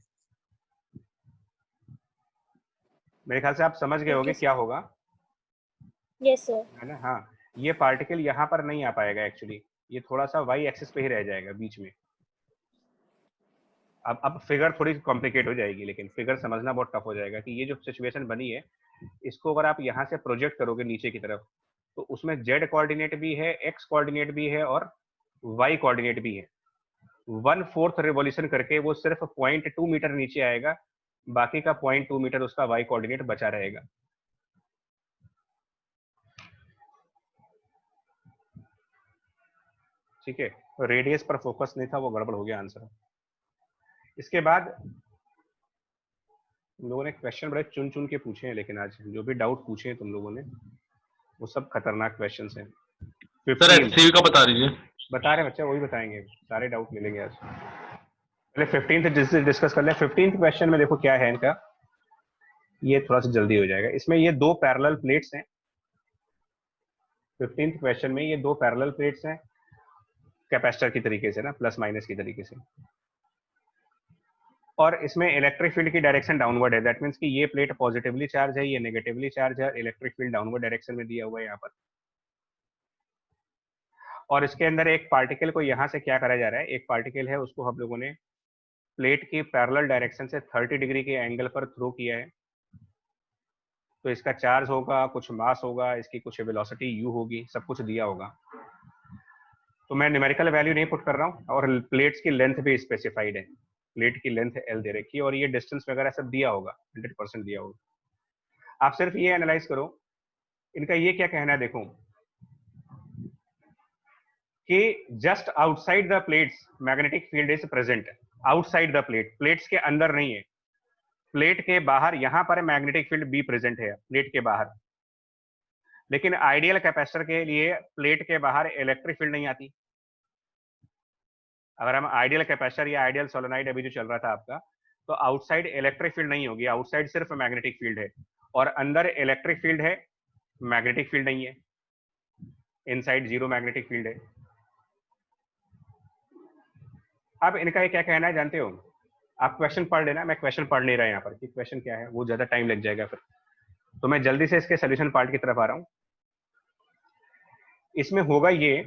मेरे ख्याल से आप समझ गए होंगे क्या होगा, यस सर। है ना। हाँ, ये पार्टिकल यहाँ पर नहीं आ पाएगा एक्चुअली, ये थोड़ा सा वाई एक्सिस पे ही रह जाएगा बीच में। अब फिगर थोड़ी कॉम्प्लिकेट हो जाएगी, लेकिन फिगर समझना बहुत टफ हो जाएगा कि ये जो सिचुएशन बनी है, इसको अगर आप यहाँ से प्रोजेक्ट करोगे नीचे की तरफ, तो उसमें जेड कोऑर्डिनेट भी है, एक्स कोऑर्डिनेट भी है, और वाई कोऑर्डिनेट भी है। 1/4 रिवॉल्यूशन करके वो सिर्फ 0.2 मीटर नीचे आएगा, बाकी का 0.2 मीटर उसका वाई कोऑर्डिनेट बचा रहेगा। ठीक है, रेडियस पर फोकस नहीं था, वो गड़बड़ हो गया आंसर। इसके बाद तुम लोगों ने क्वेश्चन बड़े चुन चुन के पूछे हैं, लेकिन आज जो भी डाउट पूछे हैं तुम लोगों ने वो सब खतरनाक क्वेश्चंस हैं। सर एचसीवी का बता दीजिए। बता रहे बच्चे, वही बताएंगे, सारे डाउट मिलेंगे आज। पहले 15th डिस्कस कर लें। 15th क्वेश्चन में देखो क्या है इनका, ये थोड़ा सा जल्दी हो जाएगा। इसमें ये दो पैरेलल प्लेट्स हैं। 15th क्वेश्चन में ये दो पैरेलल प्लेट्स हैं कैपेसिटर की तरीके से ना, प्लस माइनस की तरीके से, और इसमें इलेक्ट्रिक फील्ड की डायरेक्शन डाउनवर्ड है। दैट मीन्स कि ये प्लेट पॉजिटिवली चार्ज है, ये नेगेटिवली चार्ज है, इलेक्ट्रिक फील्ड डाउनवर्ड डायरेक्शन में दिया हुआ है यहाँ पर। और इसके अंदर एक पार्टिकल को यहाँ से क्या करा जा रहा है, एक पार्टिकल है उसको हम लोगों ने प्लेट की पैरेलल डायरेक्शन से 30 डिग्री के एंगल पर थ्रो किया है। तो इसका चार्ज होगा, कुछ मास होगा, इसकी कुछ वेलोसिटी u होगी, सब कुछ दिया होगा। तो मैं न्यूमेरिकल वैल्यू नहीं पुट कर रहा हूँ, और प्लेट्स की लेंथ भी स्पेसिफाइड है, प्लेट की लेंथ L दे रखी है, और ये डिस्टेंस वगैरह सब दिया होगा, 100% दिया होगा। आप सिर्फ ये एनालाइज करो, इनका ये क्या कहना है, देखो कि just outside the plates magnetic field is present. Outside the plate, plates के अंदर नहीं है, प्लेट के बाहर यहां पर मैग्नेटिक फील्ड भी प्रेजेंट है, प्लेट के बाहर। लेकिन आइडियल कैपेसिटर के लिए प्लेट के बाहर इलेक्ट्रिक फील्ड नहीं आती। अगर हम आइडियल कैपेसिटर या आइडियल सोलेनॉइड अभी जो चल रहा था आपका, तो आउटसाइड इलेक्ट्रिक फील्ड नहीं होगी, आउटसाइड सिर्फ मैग्नेटिक फील्ड है, और अंदर इलेक्ट्रिक फील्ड है, मैग्नेटिक फील्ड नहीं है। इनसाइड जीरो मैग्नेटिक फील्ड है। अब इनका ये क्या कहना है जानते हो? आप क्वेश्चन पढ़ लेना, मैं क्वेश्चन पढ़ नहीं रहा यहाँ पर कि क्वेश्चन क्या है, वो ज्यादा टाइम लग जाएगा फिर। तो मैं जल्दी से इसके सोल्यूशन पार्ट की तरफ आ रहा हूँ। इसमें होगा ये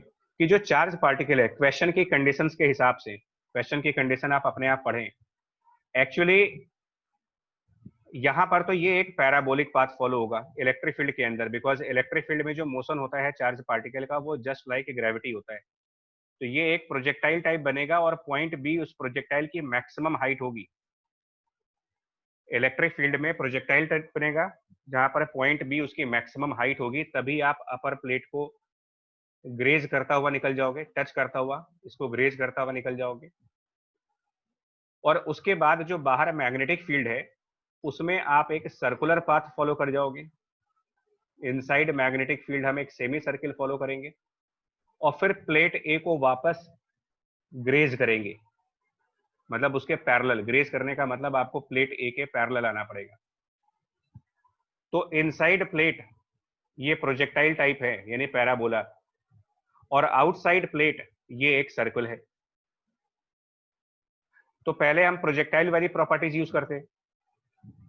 कि जो चार्ज पार्टिकल है, क्वेश्चन की कंडीशंस के हिसाब से, क्वेश्चन की कंडीशन आप अपने आप पढ़ें। एक्चुअली यहाँ पर तो ये एक पैराबोलिक पाथ फॉलो होगा इलेक्ट्रिक फील्ड के अंदर, बिकॉज इलेक्ट्रिक फील्ड में जो मोशन होता है चार्ज पार्टिकल का, वो जस्ट लाइक ग्रेविटी होता है। तो ये एक प्रोजेक्टाइल टाइप बनेगा, और पॉइंट बी उस प्रोजेक्टाइल की मैक्सिमम हाइट होगी। इलेक्ट्रिक फील्ड में प्रोजेक्टाइल टाइप बनेगा जहां पर पॉइंट बी उसकी मैक्सिमम हाइट होगी, तभी आप अपर प्लेट को ग्रेज करता हुआ निकल जाओगे, टच करता हुआ, इसको ग्रेज करता हुआ निकल जाओगे। और उसके बाद जो बाहर मैग्नेटिक फील्ड है उसमें आप एक सर्कुलर पाथ फॉलो कर जाओगे। इनसाइड मैग्नेटिक फील्ड हम एक सेमी सर्किल फॉलो करेंगे, और फिर प्लेट ए को वापस ग्रेज करेंगे, मतलब उसके पैरेलल। ग्रेज करने का मतलब आपको प्लेट ए के पैरेलल आना पड़ेगा। तो इनसाइड प्लेट ये प्रोजेक्टाइल टाइप है, यानी पैराबोला, और आउटसाइड प्लेट ये एक सर्कल है। तो पहले हम प्रोजेक्टाइल वाली प्रॉपर्टीज यूज करते हैं।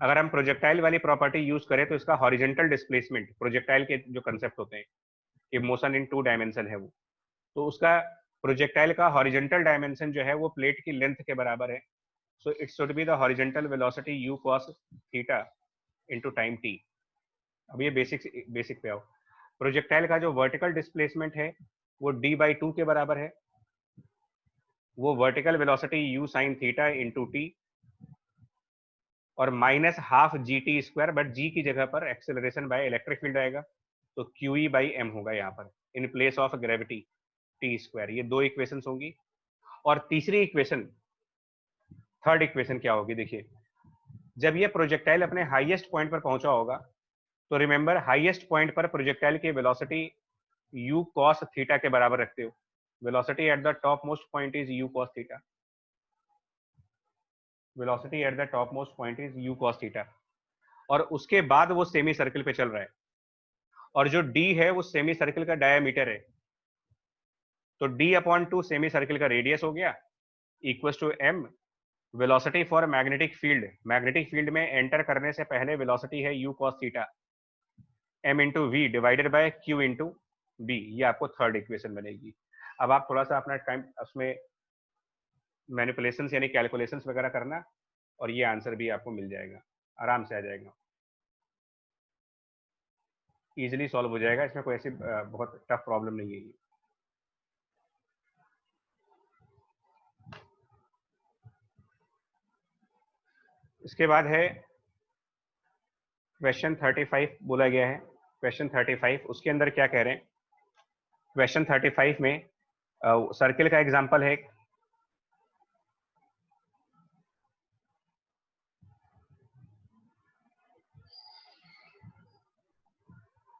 अगर हम प्रोजेक्टाइल वाली प्रॉपर्टी यूज करें तो इसका हॉरिजॉन्टल डिस्प्लेसमेंट, प्रोजेक्टाइल के जो कंसेप्ट होते हैं कि मोशन इन 2 डायमेंशन है वो, तो उसका प्रोजेक्टाइल का हॉरिजॉन्टल डायमेंशन जो है वो प्लेट की लेंथ के बराबर है, so it should be the horizontal velocity u cos theta into time t। अब ये बेसिक पे आओ। प्रोजेक्टाइल का जो वर्टिकल डिस्प्लेसमेंट है वो d/2 के बराबर है, वो vertical velocity u sin theta into t और -12 gt स्क्वायर, बट g की जगह पर एक्सेलरेशन बाय इलेक्ट्रिक फील्ड आएगा, तो QE/m होगा यहाँ पर in place of gravity t square. ये दो इक्वेशंस होंगी। और तीसरी इक्वेशन, थर्ड इक्वेशन क्या होगी, देखिए जब ये प्रोजेक्टाइल अपने हाईएस्ट पॉइंट पर पहुंचा होगा तो रिमेंबर हाईएस्ट पॉइंट पर प्रोजेक्टाइल की वेलोसिटी u cos थीटा के बराबर रखते हो। Velocity at the top most point is u cos theta, velocity at the top most point is u cos theta. और उसके बाद वो सेमी सर्कल पे चल रहा है, और जो d है वो सेमी सर्कल का डायमीटर है, तो d/2 सेमी सर्कल का रेडियस हो गया equal to m velocity for magnetic field. Magnetic field में एंटर करने से पहले वेलोसिटी है u cos theta m into v divided by q into b. ये आपको थर्ड इक्वेशन बनेगी। अब आप थोड़ा सा अपना टाइम उसमें मैनिपुलेशंस यानी कैलकुलेशंस वगैरह करना, और ये आंसर भी आपको मिल जाएगा, आराम से आ जाएगा, इजीली सॉल्व हो जाएगा। इसमें कोई ऐसी बहुत टफ प्रॉब्लम नहीं है ये। इसके बाद है क्वेश्चन 35 बोला गया है। क्वेश्चन 35 उसके अंदर क्या कह रहे हैं, क्वेश्चन 35 में सर्किल का एग्जांपल है,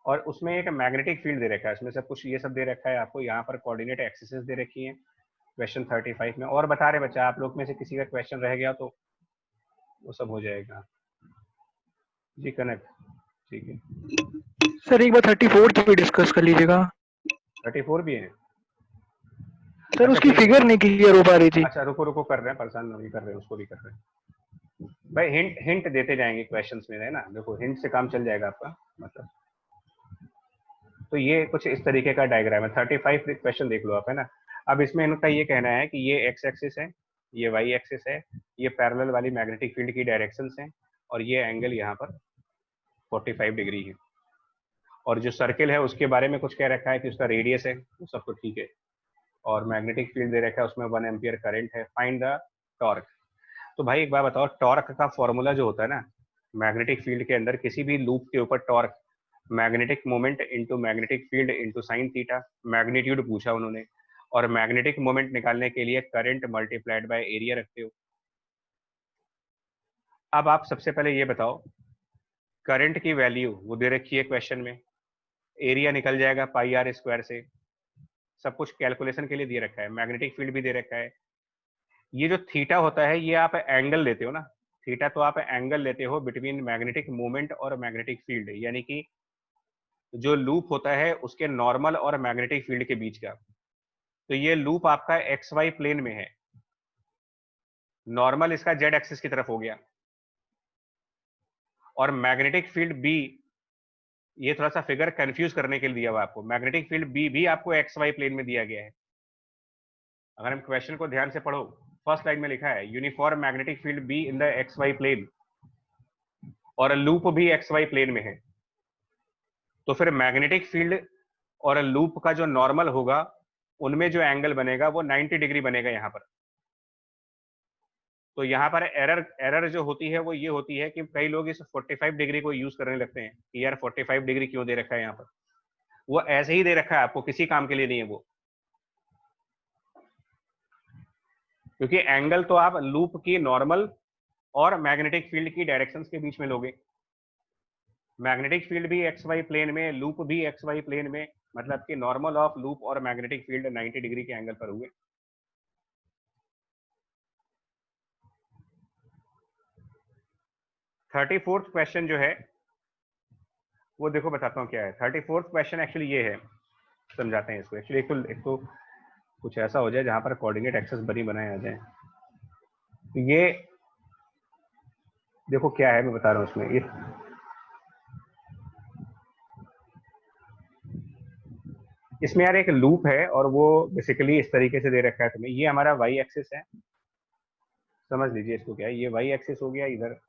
और उसमें एक मैग्नेटिक फील्ड दे रखा है, इसमें सब कुछ ये सब दे रखा है आपको, यहाँ पर कोऑर्डिनेट एक्सिस दे रखी है क्वेश्चन 35 में। और बता रहे बच्चा, आप लोग में से किसी का क्वेश्चन रह गया तो वो सब हो जाएगा जी। कनेक्ट, ठीक है सर एक बार 34th भी डिस्कस कर लीजिएगा। 34 भी है सर, अच्छा, उसकी ठीक है। फिगर नहीं क्लियर हो पा रही थी। अच्छा रुको रुको, कर रहे हैं, परेशान नहीं कर रहे हैं, उसको भी कर रहे हैं भाई। हिंट हिंट देते जाएंगे क्वेश्चंस में, है ना, देखो हिंट से काम चल जाएगा आपका मतलब। तो ये कुछ इस तरीके का डायग्राम है। 35 क्वेश्चन देख लो आप, है ना। अब इसमें इनका ये कहना है कि ये एक्स एक्सिस है, ये वाई एक्सिस है, ये पैरेलल वाली मैग्नेटिक फील्ड की डायरेक्शंस हैं, और ये एंगल यहाँ पर 45 डिग्री है। और जो सर्किल है उसके बारे में कुछ कह रखा है कि उसका रेडियस है, वो सब तो ठीक है, और मैग्नेटिक फील्ड दे रखा है, उसमें 1 एम्पियर करंट है। Find the torque. तो भाई एक बार बताओ, टॉर्क का फॉर्मूला जो होता है ना मैग्नेटिक फील्ड के अंदर, किसी भी लूप के ऊपर torque magnetic moment into magnetic field into sine theta, magnitude पूछा उन्होंने, और मैग्नेटिक मोमेंट निकालने के लिए करंट मल्टीप्लाइड बाय एरिया रखते हो। अब आप सबसे पहले ये बताओ, करंट की वैल्यू वो दे रखी है क्वेश्चन में, एरिया निकल जाएगा पाई आर स्क्वायर से, सब कुछ कैलकुलेशन के लिए दे रखा है, मैग्नेटिक फील्ड भी दे रखा है। ये जो थीटा होता है ये आप एंगल लेते हो ना, थीटा तो आप एंगल लेते हो बिटवीन मैग्नेटिक मोमेंट और मैग्नेटिक फील्ड, यानी कि जो लूप होता है उसके नॉर्मल और मैग्नेटिक फील्ड के बीच का। तो ये लूप आपका एक्स वाई प्लेन में है, नॉर्मल इसका जेड एक्सिस की तरफ हो गया, और मैग्नेटिक फील्ड बी, ये थोड़ा सा फिगर कंफ्यूज करने के लिए दिया हुआ आपको, मैग्नेटिक फील्ड बी भी आपको एक्स वाई प्लेन में दिया गया है। अगर हम क्वेश्चन को ध्यान से पढ़ो, फर्स्ट लाइन में लिखा है uniform magnetic field b in the x y plane, और लूप भी एक्स वाई प्लेन में है। तो फिर मैग्नेटिक फील्ड और लूप का जो नॉर्मल होगा उनमें जो एंगल बनेगा वो 90 डिग्री बनेगा यहाँ पर। तो यहाँ पर एरर जो होती है वो ये होती है कि कई लोग इस 45 डिग्री को यूज करने लगते हैं कि यार 45 डिग्री क्यों दे रखा है यहाँ पर, वो ऐसे ही दे रखा है आपको, किसी काम के लिए नहीं है वो, क्योंकि एंगल तो आप लूप की नॉर्मल और मैग्नेटिक फील्ड की डायरेक्शंस के बीच में लोगे। मैग्नेटिक फील्ड भी एक्स वाई प्लेन में, लूप भी एक्स वाई प्लेन में, मतलब कि नॉर्मल ऑफ लूप और मैग्नेटिक फील्ड 90 डिग्री के एंगल पर हुए। थर्टी फोर्थ क्वेश्चन जो है वो देखो बताता हूँ क्या है। 34th क्वेश्चन एक्चुअली ये है, समझाते हैं इसको। एक्चुअली एक तो कुछ ऐसा हो जाए जहां पर कोऑर्डिनेट एक्सेस बनी बनाए आ जाए। तो ये देखो क्या है, मैं बता रहा हूँ इसमें। इसमें यार एक लूप है और वो बेसिकली इस तरीके से दे रखा है तुम्हें। ये हमारा वाई एक्सिस है, समझ लीजिए इसको क्या है, ये वाई एक्सिस हो गया, इधर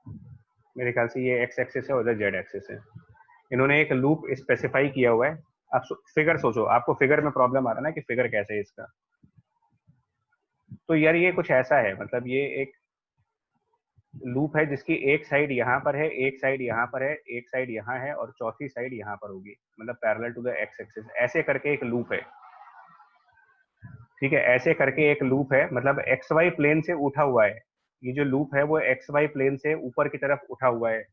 मेरे ख्याल से ये एक्स एक्सिस है और इधर जेड एक्सिस है। इन्होंने एक लूप स्पेसिफाई किया हुआ है। आप फिगर सोचो, आपको फिगर में प्रॉब्लम आ रहा है ना कि फिगर कैसे है इसका, तो यार ये कुछ ऐसा है, मतलब ये एक लूप है जिसकी एक साइड यहाँ पर है, एक साइड यहाँ पर है, एक साइड यहाँ है और चौथी साइड यहाँ पर होगी, मतलब parallel to the x axis, ऐसे करके एक लूप है। ठीक है, ऐसे करके एक लूप है, मतलब एक्स वाई प्लेन से उठा हुआ है। ये जो लूप है वो एक्स वाई प्लेन से ऊपर की तरफ उठा हुआ है।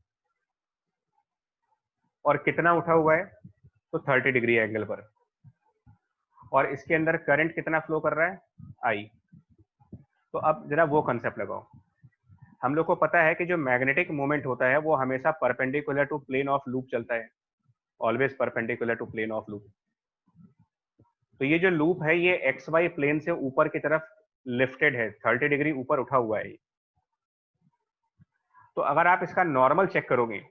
और कितना उठा हुआ है? तो 30 डिग्री एंगल पर। और इसके अंदर करंट कितना फ्लो कर रहा है? आई। तो अब जरा वो कंसेप्ट लगाओ। हम लोग को पता है कि जो मैग्नेटिक मोमेंट होता है वो हमेशा perpendicular to plane of loop चलता है, always perpendicular to plane of loop. तो ये जो लूप है ये एक्स वाई प्लेन से ऊपर की तरफ लिफ्टेड है, 30 डिग्री ऊपर उठा हुआ है। तो अगर आप इसका नॉर्मल चेक करोगे,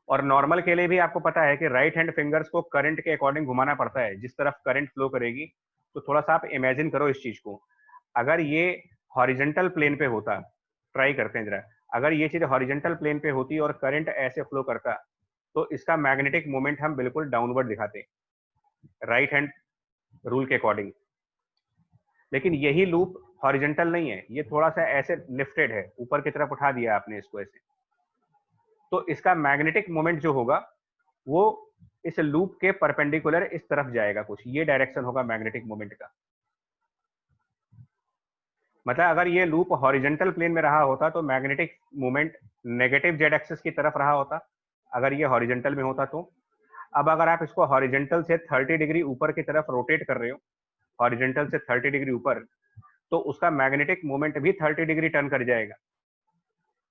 और नॉर्मल के लिए भी आपको पता है कि राइट हैंड फिंगर्स को करंट के अकॉर्डिंग घुमाना पड़ता है, जिस तरफ करंट फ्लो करेगी। तो थोड़ा सा आप इमेजिन करो इस चीज को, अगर ये हॉरिजेंटल प्लेन पे होता, ट्राई करते हैं जरा, अगर ये चीज हॉरिजेंटल प्लेन पे होती और करंट ऐसे फ्लो करता, तो इसका मैग्नेटिक मोमेंट हम बिल्कुल डाउनवर्ड दिखाते, राइट हैंड रूल के अकॉर्डिंग। लेकिन यही लूप हॉरिजेंटल नहीं है, ये थोड़ा सा ऐसे लिफ्टेड है, ऊपर की तरफ उठा दिया आपने इसको ऐसे। तो इसका मैग्नेटिक मोमेंट जो होगा वो इस लूप के परपेंडिकुलर इस तरफ जाएगा, कुछ ये डायरेक्शन होगा मैग्नेटिक मोमेंट का। मतलब अगर ये लूप हॉरिजेंटल प्लेन में रहा होता तो magnetic moment negative Z axis की तरफ रहा होता, अगर ये हॉरिजेंटल में होता तो। अब अगर आप इसको हॉरिजेंटल से 30 डिग्री ऊपर की तरफ रोटेट कर रहे हो, हॉरिजेंटल से 30 डिग्री ऊपर, तो उसका मैग्नेटिक मोमेंट भी 30 डिग्री टर्न कर जाएगा।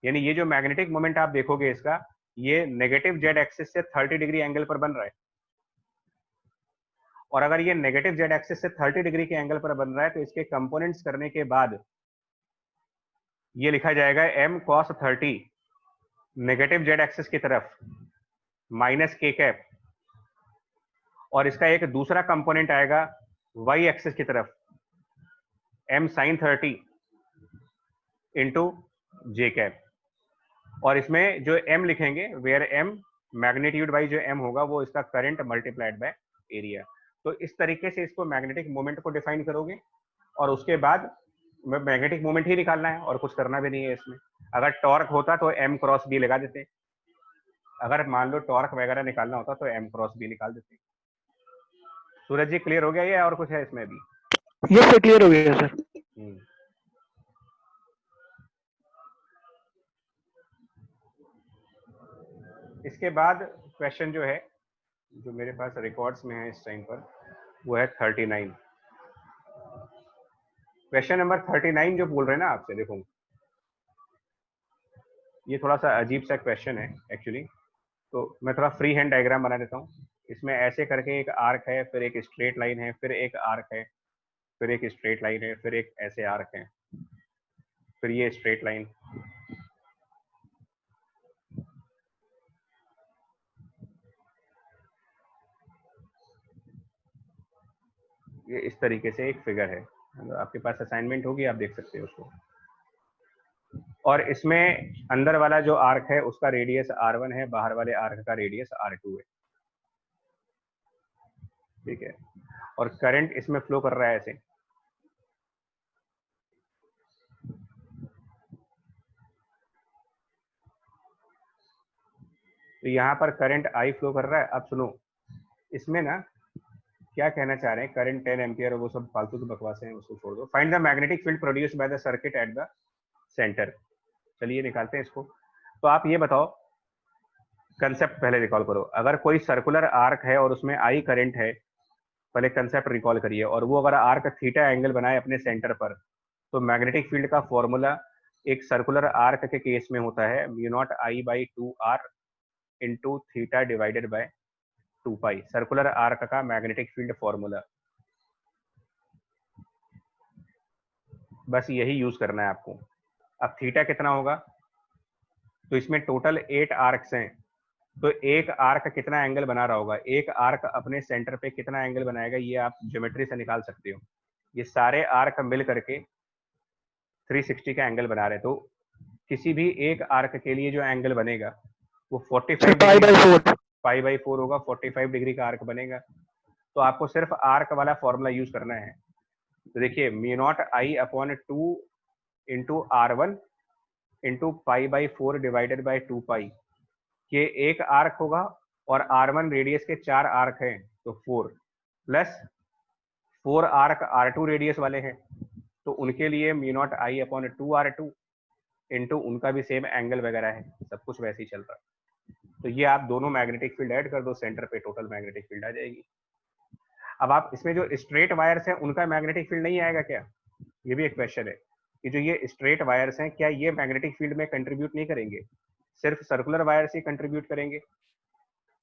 यानी ये जो मैग्नेटिक मोमेंट आप देखोगे इसका, ये नेगेटिव जेड एक्सिस से 30 डिग्री एंगल पर बन रहा है। और अगर ये नेगेटिव जेड एक्सिस से 30 डिग्री के एंगल पर बन रहा है तो इसके कंपोनेंट्स करने के बाद ये लिखा जाएगा m cos 30 negative Z axis की तरफ माइनस के कैप, और इसका एक दूसरा कंपोनेंट आएगा y एक्सिस की तरफ m sin 30 इंटू जे कैप। और इसमें जो m लिखेंगे, वेयर m मैग्नीट्यूड बाई जो m होगा वो इसका करंट मल्टीप्लाइड बाय एरिया। तो इस तरीके से इसको मैग्नेटिक मोमेंट को डिफाइन करोगे, और उसके बाद मैग्नेटिक मोमेंट ही निकालना है और कुछ करना भी नहीं है इसमें। अगर टॉर्क होता तो m क्रॉस b लगा देते, अगर मान लो टॉर्क वगैरह निकालना होता तो m क्रॉस b निकाल देते। सूरज जी क्लियर हो गया ये, और कुछ है इसमें भी? यस सर, क्लियर हो गया सर। इसके बाद क्वेश्चन जो है, जो मेरे पास रिकॉर्ड्स में है इस टाइम पर, वो है 39। क्वेश्चन नंबर 39 जो बोल रहे हैं ना आपसे, देखो ये थोड़ा सा अजीब सा क्वेश्चन है एक्चुअली। तो मैं थोड़ा फ्री हैंड डायग्राम बना देता हूँ। इसमें ऐसे करके एक आर्क है, फिर एक स्ट्रेट लाइन है, फिर एक आर्क है, फिर एक स्ट्रेट लाइन है, फिर एक ऐसे आर्क है, फिर ये स्ट्रेट लाइन। ये इस तरीके से एक फिगर है, आपके पास असाइनमेंट होगी, आप देख सकते हो उसको। और इसमें अंदर वाला जो आर्क है उसका रेडियस r1 है, बाहर वाले आर्क का रेडियस r2 है। ठीक है, और करंट इसमें फ्लो कर रहा है ऐसे। तो यहाँ पर करंट I फ्लो कर रहा है। अब सुनो, इसमें ना क्या कहना चाह रहे हैं, करंट 10 एम्पियर, वो सब फालतू की बकवास है, उसको छोड़ दो। Find the magnetic field produced by the circuit at the centre. चलिए निकालते हैं इसको। तो आप ये बताओ, कंसेप्ट पहले रिकॉल करो। अगर कोई सर्कुलर आर्क है और उसमें I करंट है, पहले कंसेप्ट रिकॉल करिए, और वो अगर आर्क थीटा एंगल बनाए अपने सेंटर पर, तो मैग्नेटिक फील्ड का फॉर्मूला एक सर्कुलर आर्क के केस में होता है μ0I/2r into theta divided by 2 pi, circular arc का मैग्नेटिक फील्ड फॉर्मूला। बस यही यूज करना है आपको। अब थीटा कितना होगा, तो इसमें टोटल 8 आर्क्स हैं, तो एक आर्क कितना एंगल बना रहा होगा, एक आर्क अपने सेंटर पे कितना एंगल बनाएगा, ये आप ज्योमेट्री से निकाल सकते हो। ये सारे आर्क मिल करके 360 का एंगल बना रहे, तो किसी भी एक आर्क के लिए जो एंगल बनेगा वो 45 डिग्री पाई बाई 4 होगा, 45 डिग्री का आर्क बनेगा। तो आपको सिर्फ आर्क वाला फॉर्मूला यूज करना है। तो देखिए mu naught I upon 2 into R1 into pi by 4 divided by 2 पाई, ये एक आर्क होगा और R1 रेडियस के 4 आर्क हैं तो 4 प्लस 4 आर्क R2 रेडियस वाले हैं तो उनके लिए म्यू नॉट आई अपॉन 2R2 इंटू उनका भी सेम एंगल वगैरह है, सब कुछ वैसे ही चल रहा है। तो ये आप दोनों मैग्नेटिक फील्ड ऐड कर दो, सेंटर पे टोटल मैग्नेटिक फील्ड आ जाएगी। अब आप इसमें जो स्ट्रेट वायर्स हैं उनका मैग्नेटिक फील्ड नहीं आएगा क्या, ये भी एक क्वेश्चन है कि जो ये स्ट्रेट वायर्स हैं क्या ये मैग्नेटिक फील्ड में कंट्रीब्यूट नहीं करेंगे, सिर्फ सर्कुलर वायर्स ही कंट्रीब्यूट करेंगे।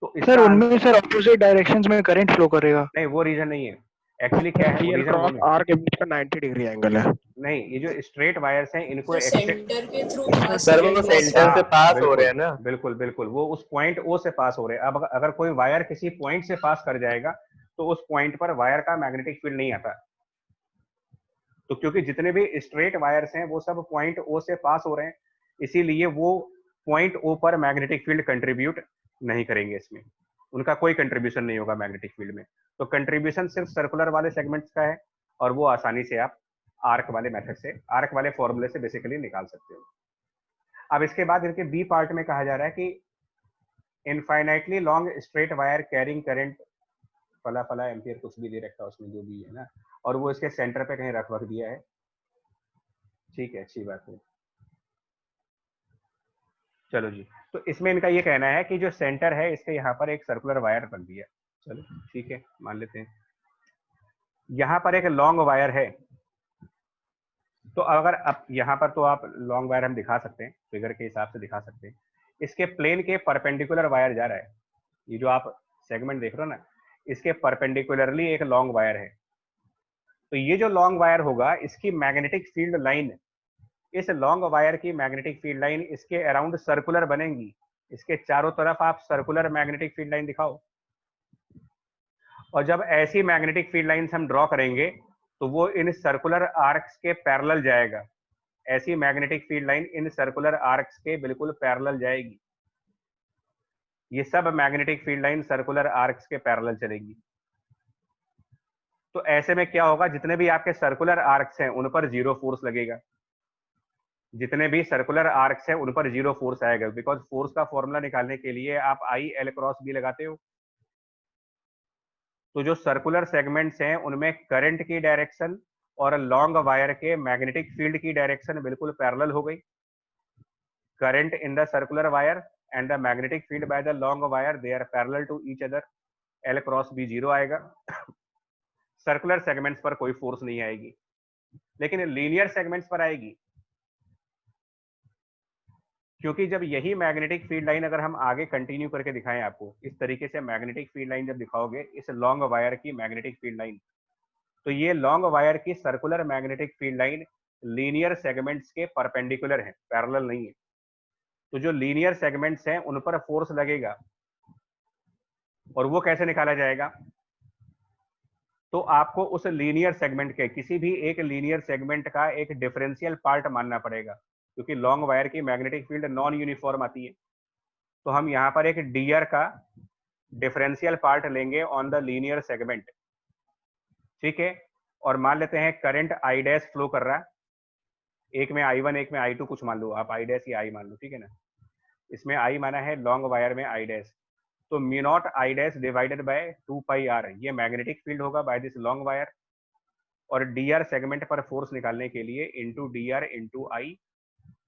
तो सर उनमें सर ऑपोजिट डायरेक्शंस में करंट फ्लो करेगा। नहीं वो रीजन नहीं है, एक्चुअली क्या है वो रीजन आर के बीच का 90 डिग्री एंगल है। नहीं, ये जो स्ट्रेट वायर्स हैं इनको सेंटर के थ्रू सर वो सेंटर से पास हो रहे हैं ना। बिल्कुल बिल्कुल, वो उस पॉइंट ओ से पास हो रहे हैं। अब अगर कोई वायर किसी पॉइंट से पास कर जाएगा तो उस पॉइंट पर वायर का मैग्नेटिक फील्ड नहीं आता। तो क्योंकि जितने भी स्ट्रेट वायर्स हैं वो सब पॉइंट ओ से पास हो रहे हैं, इसीलिए वो पॉइंट ओ पर मैग्नेटिक फील्ड कंट्रीब्यूट नहीं करेंगे, इसमें उनका कोई कंट्रीब्यूशन नहीं होगा मैग्नेटिक फील्ड में। तो कंट्रीब्यूशन सिर्फ सर्कुलर वाले सेगमेंट्स का है और वो आसानी से आप आर्क वाले मेथड से, आर्क वाले फॉर्मूले से बेसिकली निकाल सकते हो। अब इसके बाद इनके बी पार्ट में कहा जा रहा है कि infinitely long straight wire carrying current फला फला एम्पियर, कुछ भी दे रखा है उसमें जो भी है ना, और वो इसके सेंटर पे कहीं रख वख दिया है। ठीक है, अच्छी बात है। चलो जी, तो इसमें इनका ये कहना है कि जो सेंटर है इसके यहाँ पर एक सर्कुलर वायर रख दिया। चलो ठीक है, मान लेते हैं। यहाँ पर एक लॉन्ग वायर है, तो अगर अब यहाँ पर तो आप लॉन्ग वायर हम दिखा सकते हैं, फिगर के हिसाब से दिखा सकते हैं। इसके प्लेन के परपेंडिकुलर वायर जा रहा है, ये जो आप सेगमेंट देख रहे हो ना, इसके परपेंडिकुलरली एक लॉन्ग वायर है। तो ये जो लॉन्ग वायर होगा इसकी मैग्नेटिक फील्ड लाइन, इस लॉन्ग वायर की मैग्नेटिक फील्ड लाइन इसके अराउंड सर्कुलर बनेगी। इसके चारों तरफ आप सर्कुलर मैग्नेटिक फील्ड लाइन दिखाओ, और जब ऐसी मैग्नेटिक फील्ड लाइंस हम ड्रॉ करेंगे तो वो इन सर्कुलर आर्क्स के पैरेलल जाएगा। ऐसी magnetic field line in circular arcs के बिल्कुल पैरेलल जाएगी। ये सब magnetic field line circular arcs के पैरेलल चलेगी। तो ऐसे में क्या होगा, जितने भी आपके सर्कुलर आर्क्स हैं उन पर जीरो फोर्स लगेगा। जितने भी सर्कुलर आर्क्स हैं उन पर जीरो फोर्स आएगा, बिकॉज फोर्स का फॉर्मूला निकालने के लिए आप आई एल क्रॉस बी लगाते हो। तो जो सर्कुलर सेगमेंट्स हैं उनमें करंट की डायरेक्शन और लॉन्ग वायर के मैग्नेटिक फील्ड की डायरेक्शन बिल्कुल पैरेलल हो गई। Current in the circular wire and the magnetic field by the long wire they are parallel to each other. L cross b zero आएगा। Circular segments पर कोई force नहीं आएगी, लेकिन लीनियर सेगमेंट्स पर आएगी, क्योंकि जब यही मैग्नेटिक फील्ड लाइन अगर हम आगे कंटिन्यू करके दिखाएं आपको, इस तरीके से मैग्नेटिक फील्ड लाइन जब दिखाओगे, इस लॉन्ग वायर की मैग्नेटिक फील्ड लाइन, तो ये लॉन्ग वायर की circular magnetic field line linear segments के परपेंडिकुलर है, पैरेलल नहीं है। तो जो लीनियर सेगमेंट्स हैं उन पर फोर्स लगेगा, और वो कैसे निकाला जाएगा, तो आपको उस लीनियर सेगमेंट के किसी भी एक लीनियर सेगमेंट का एक डिफरेंशियल पार्ट मानना पड़ेगा, क्योंकि लॉन्ग वायर की मैग्नेटिक फील्ड नॉन यूनिफॉर्म आती है। तो हम यहाँ पर एक डीआर का डिफरेंशियल पार्ट लेंगे ऑन द लीनियर सेगमेंट, ठीक है। और मान लेते हैं करंट आई डैश फ्लो कर रहा है, एक में I1 एक में I2 कुछ मान लो आप, आई डैश या आई मान लो, ठीक है ना। इसमें आई माना है लॉन्ग वायर में आई डैश, तो mu naught i dash divided by 2 pi r, ये मैग्नेटिक फील्ड होगा बाय दिस लॉन्ग वायर। और डीआर सेगमेंट पर फोर्स निकालने के लिए इंटू डीआर इंटू आई,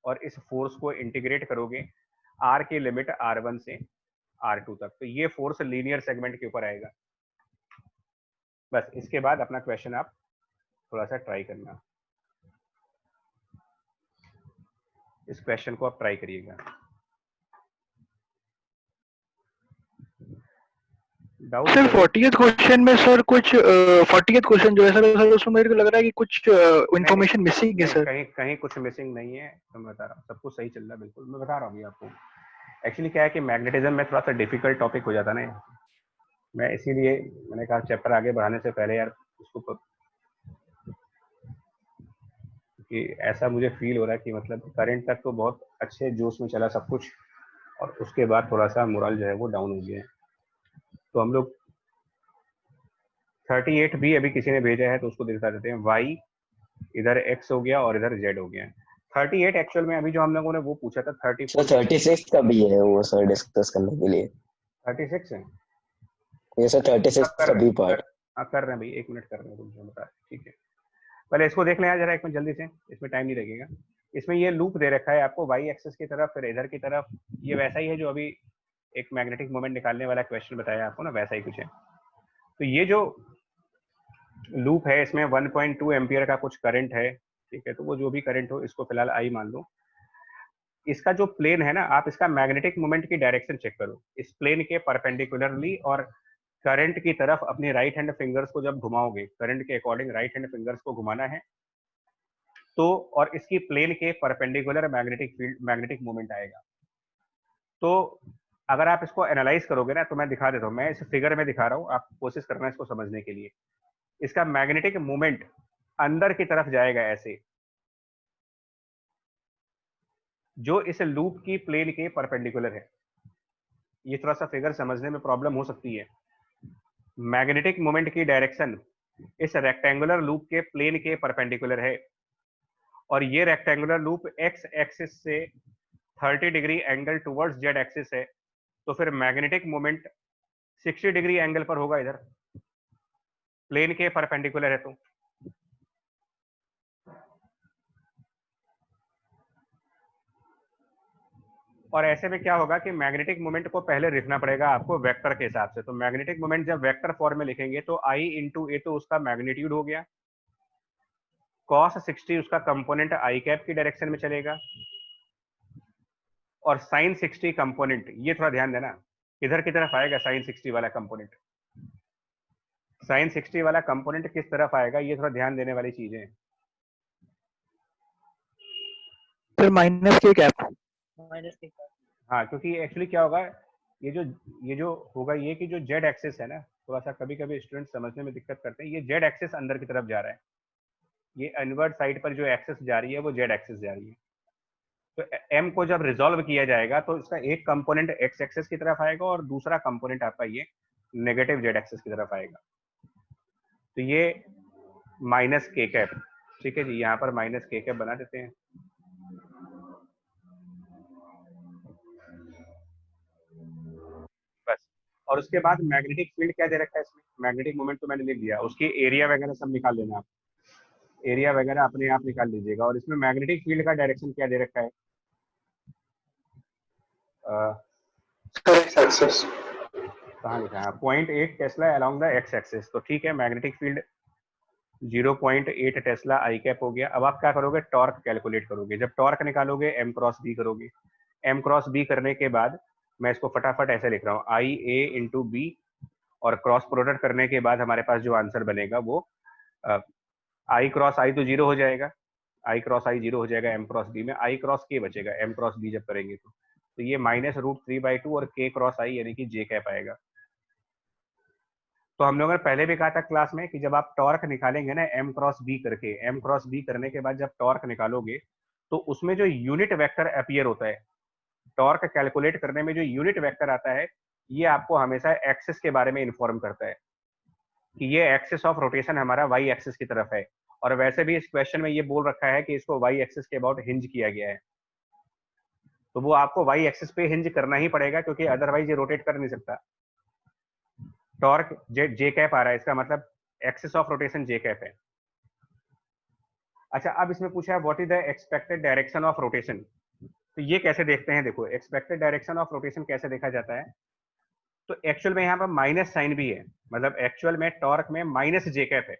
और इस फोर्स को इंटीग्रेट करोगे आर की लिमिट R1 से R2 तक, तो ये फोर्स लीनियर सेगमेंट के ऊपर आएगा। बस इसके बाद अपना क्वेश्चन आप थोड़ा सा ट्राई करना, इस क्वेश्चन को आप ट्राई करिएगा। सर 40th क्वेश्चन में सर कुछ 40th क्वेश्चन जो है सर उसमें मेरे को लग रहा है कि कुछ इंफॉर्मेशन मिसिंग है सर। कहीं कहीं कुछ मिसिंग नहीं है, तो मैं बता रहा हूँ सब कुछ सही चल रहा है, बिल्कुल मैं बता रहा हूँ अभी आपको। एक्चुअली क्या है कि मैग्नेटिज्म में थोड़ा सा डिफिकल्ट टॉपिक हो जाता ना, मैं इसीलिए मैंने कहा चैप्टर आगे बढ़ाने से पहले यार उसको, कि ऐसा मुझे फील हो रहा है कि मतलब करंट तक तो बहुत अच्छे जोश में चला सब कुछ, और उसके बाद थोड़ा सा मोरल जो है वो डाउन हो गया है। तो हम लोग 38 भी अभी किसी ने भेजा है तो उसको दिखा देते हैं। y इधर x हो गया और इधर z हो गया। 38 एक्चुअल में अभी जो हम लोगों ने वो पूछा था 34 सर 36 का भी है वो सर डिस्कस करने के लिए। 36 है ये सर 36 का भी पार्ट। कर रहे हैं भाई, 1 मिनट कर रहे हैं, रुक जाओ बता, ठीक है। पहले इसको देख लें यार जरा एक मिनट जल्दी से, इसमें टाइम नहीं लगेगा। इसमें ये लूप दे रखा है आपको y एक्सिस की तरफ, फिर इधर की तरफ, ये वैसा ही है जो अभी एक मैग्नेटिक मोमेंट निकालने वाला क्वेश्चन बताया आपको ना, वैसा ही कुछ है। तो ये जो लूप है इसमें 1.2 एम्पियर का कुछ करंट है, ठीक है। तो वो जो भी करंट हो इसको फिलहाल आई मान लो। इसका जो प्लेन है ना, आप इसका मैग्नेटिक मोमेंट की डायरेक्शन चेक करो, इस प्लेन के परपेंडिकुलरली, और करंट की तरफ अपनी राइट हैंड फिंगर्स को जब घुमाओगे, करंट के अकॉर्डिंग राइट हैंड फिंगर्स को घुमाना है, तो और इसकी प्लेन के perpendicular magnetic field, magnetic moment आएगा। तो अगर आप इसको एनालाइज करोगे ना, तो मैं दिखा देता हूँ, मैं इस फिगर में दिखा रहा हूँ, आप कोशिश करना इसको समझने के लिए। इसका मैग्नेटिक मोमेंट अंदर की तरफ जाएगा ऐसे, जो इस लूप की प्लेन के परपेंडिकुलर है। ये थोड़ा सा फिगर समझने में प्रॉब्लम हो सकती है। मैग्नेटिक मोमेंट की डायरेक्शन इस रेक्टेंगुलर लूप के प्लेन के परपेंडिकुलर है, और ये रेक्टेंगुलर लूप एक्स एक्सिस से 30 degree angle towards Z axis है, तो फिर मैग्नेटिक मोमेंट 60 डिग्री एंगल पर होगा, इधर प्लेन के परपेंडिकुलर है। तो और ऐसे में क्या होगा कि मैग्नेटिक मोमेंट को पहले लिखना पड़ेगा आपको वेक्टर के हिसाब से। तो मैग्नेटिक मोमेंट जब वेक्टर फॉर्म में लिखेंगे तो I इंटू ए, तो उसका मैग्नीट्यूड हो गया, cos 60 उसका कंपोनेंट आई कैप की डायरेक्शन में चलेगा, और sin 60 कंपोनेंट, ये थोड़ा ध्यान देना, किधर की तरफ आएगा sin 60 वाला कंपोनेंट, sin 60 वाला कंपोनेंट किस तरफ आएगा, ये थोड़ा ध्यान देने वाली चीजें हैं। सर माइनस के कैप। हाँ, क्योंकि एक्चुअली क्या होगा, ये जो होगा ये कि जो जेड एक्सिस है ना, थोड़ा सा कभी कभी स्टूडेंट समझने में दिक्कत करते हैं। ये जेड एक्सिस अंदर की तरफ जा रहा है, ये इनवर्ट साइड पर जो एक्सिस जा रही है वो जेड एक्सिस जा रही है। तो एम को जब रिजॉल्व किया जाएगा तो इसका एक कंपोनेंट एक्स एक्सिस की तरफ आएगा और दूसरा कंपोनेंट आपका ये नेगेटिव जेड एक्सिस की तरफ आएगा। तो ये माइनस के कैप, ठीक है जी, यहाँ पर माइनस के कैप बना देते हैं। बस, और उसके बाद मैग्नेटिक फील्ड क्या दे रखा है इसमें, मैग्नेटिक मोमेंट तो मैंने लिख दिया, उसकी एरिया वगैरह सब निकाल लेना आप, एरिया वगैरह अपने आप निकाल लीजिएगा। और इसमें मैग्नेटिक फील्ड का डायरेक्शन क्या दे रखा है, कहाँ लिखा है, 0.8 Tesla along the x axis. तो ठीक है, मैग्नेटिक फील्ड 0.8 टेस्ला आई कैप हो गया। अब आप क्या करोगे, टॉर्क कैलकुलेट करोगे। जब टॉर्क निकालोगे एम क्रॉस बी करोगे, एम क्रॉस बी करने के बाद मैं इसको फटाफट ऐसे लिख रहा हूँ, आई ए इंटू बी, और क्रॉस प्रोडक्ट करने के बाद हमारे पास जो आंसर बनेगा वो आई क्रॉस आई तो 0 हो जाएगा, आई क्रॉस आई 0 हो जाएगा, एम क्रॉस बी में आई क्रॉस के बचेगा, एम क्रॉस बी जब करेंगे तो ये -√3/2 और के क्रॉस आई यानी कि जे कैप आएगा। तो हम लोगों ने पहले भी कहा था क्लास में कि जब आप टॉर्क निकालेंगे ना एम क्रॉस बी करके, एम क्रॉस बी करने के बाद जब टॉर्क निकालोगे तो उसमें जो यूनिट वेक्टर अपीयर होता है, टॉर्क कैलकुलेट करने में जो यूनिट वेक्टर आता है, ये आपको हमेशा एक्सिस के बारे में इन्फॉर्म करता है कि ये एक्सिस ऑफ रोटेशन हमारा वाई एक्सिस की तरफ है। और वैसे भी इस क्वेश्चन में ये बोल रखा है कि इसको वाई एक्सिस के अबाउट हिंज किया गया है, तो वो आपको वाई एक्सिस पे हिंज करना ही पड़ेगा, क्योंकि अदरवाइज ये रोटेट कर नहीं सकता। टॉर्क जे कैप आ रहा है, इसका मतलब axis of rotation J cap है। अच्छा, अब इसमें पूछा है what is the expected direction of rotation. तो ये कैसे देखते हैं, देखो एक्सपेक्टेड डायरेक्शन ऑफ रोटेशन कैसे देखा जाता है। तो एक्चुअल में यहाँ पर माइनस साइन भी है, मतलब एक्चुअल में टॉर्क में माइनस जे कैप है,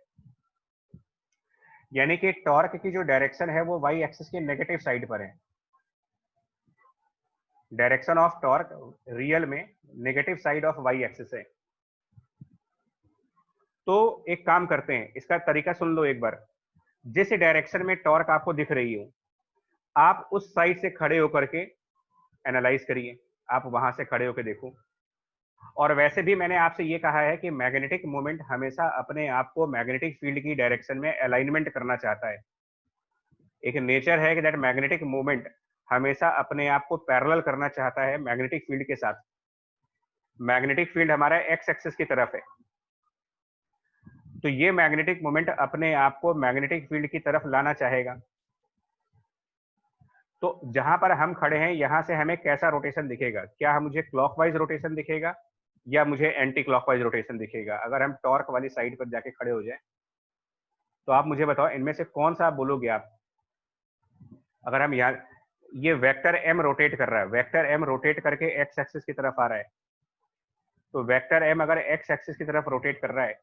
यानी कि टॉर्क की जो डायरेक्शन है वो वाई एक्सिस के नेगेटिव साइड पर है। डायरेक्शन ऑफ टॉर्क रियल में negative side of y axis है। तो एक काम करते हैं, इसका तरीका सुन लो एक बार। जिस डायरेक्शन में टॉर्क आपको दिख रही हो, आप उस साइड से खड़े होकर के एनालाइज करिए। आप वहां से खड़े होकर देखो। और वैसे भी मैंने आपसे ये कहा है कि मैग्नेटिक मोमेंट हमेशा अपने आप को मैग्नेटिक फील्ड की डायरेक्शन में अलाइनमेंट करना चाहता है। एक नेचर है कि दैट मैग्नेटिक मोमेंट हमेशा अपने आप को पैरेलल करना चाहता है मैग्नेटिक फील्ड के साथ। मैग्नेटिक फील्ड हमारा एक्स एक्सिस की तरफ है, तो ये मैग्नेटिक मोमेंट अपने आप को मैग्नेटिक फील्ड की तरफ लाना चाहेगा। तो जहां पर हम खड़े हैं यहां से हमें कैसा रोटेशन दिखेगा? क्या मुझे क्लॉकवाइज रोटेशन दिखेगा या मुझे एंटी क्लॉकवाइज रोटेशन दिखेगा? अगर हम टॉर्क वाली साइड पर जाके खड़े हो जाए तो आप मुझे बताओ इनमें से कौन सा आप बोलोगे आप? अगर हम यहाँ, ये वेक्टर एम रोटेट कर रहा है, वेक्टर एम रोटेट करके एक्स एक्सिस की तरफ आ रहा है, तो वेक्टर एम अगर एक्स एक्सिस की तरफ रोटेट कर रहा है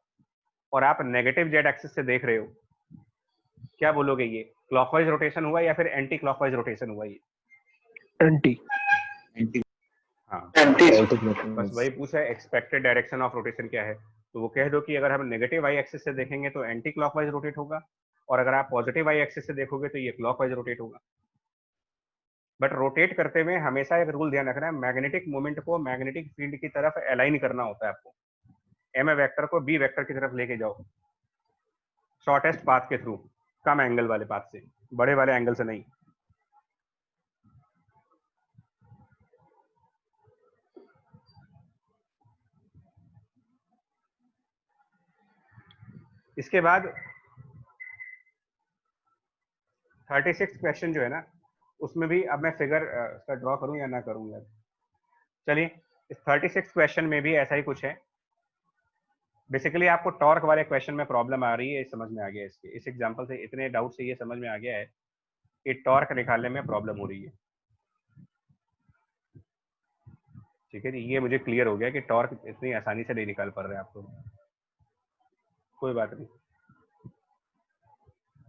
और आप नेगेटिव जेड एक्सिस से देख रहे हो, क्या बोलोगे? ये क्लॉकवाइज रोटेशन हुआ या फिर एंटी क्लॉकवाइज रोटेशन हुआ? ये एंटी। हाँ, Anti-clockwise. बस वही पूछा है एक्सपेक्टेड डायरेक्शन ऑफ रोटेशन क्या है, तो वो कह दो कि अगर हम नेगेटिव वाई एक्सिस से देखेंगे तो एंटी क्लॉकवाइज रोटेट होगा, और अगर आप पॉजिटिव वाई एक्सिस से देखोगे तो ये क्लॉकवाइज रोटेट होगा। बट रोटेट करते हुए हमेशा एक रूल ध्यान रखना है, मैग्नेटिक मोमेंट को मैग्नेटिक फील्ड की तरफ अलाइन करना होता है आपको। एम वेक्टर को बी वेक्टर की तरफ लेके जाओ शॉर्टेस्ट पाथ के थ्रू, कम एंगल वाले पाथ से, बड़े वाले एंगल से नहीं। इसके बाद 36 क्वेश्चन जो है ना, उसमें भी अब मैं फिगर इसका ड्रॉ करूं या ना करूं यार? चलिए, इस 36 क्वेश्चन में भी ऐसा ही कुछ है। बेसिकली आपको टॉर्क वाले क्वेश्चन में प्रॉब्लम आ रही है, समझ में आ गया इसके, इस एग्जांपल से इतने डाउट से ये समझ में आ गया है कि टॉर्क निकालने में प्रॉब्लम हो रही है। ठीक है जी, ये मुझे क्लियर हो गया कि टॉर्क इतनी आसानी से नहीं निकाल पा रहे आप लोग, कोई बात नहीं।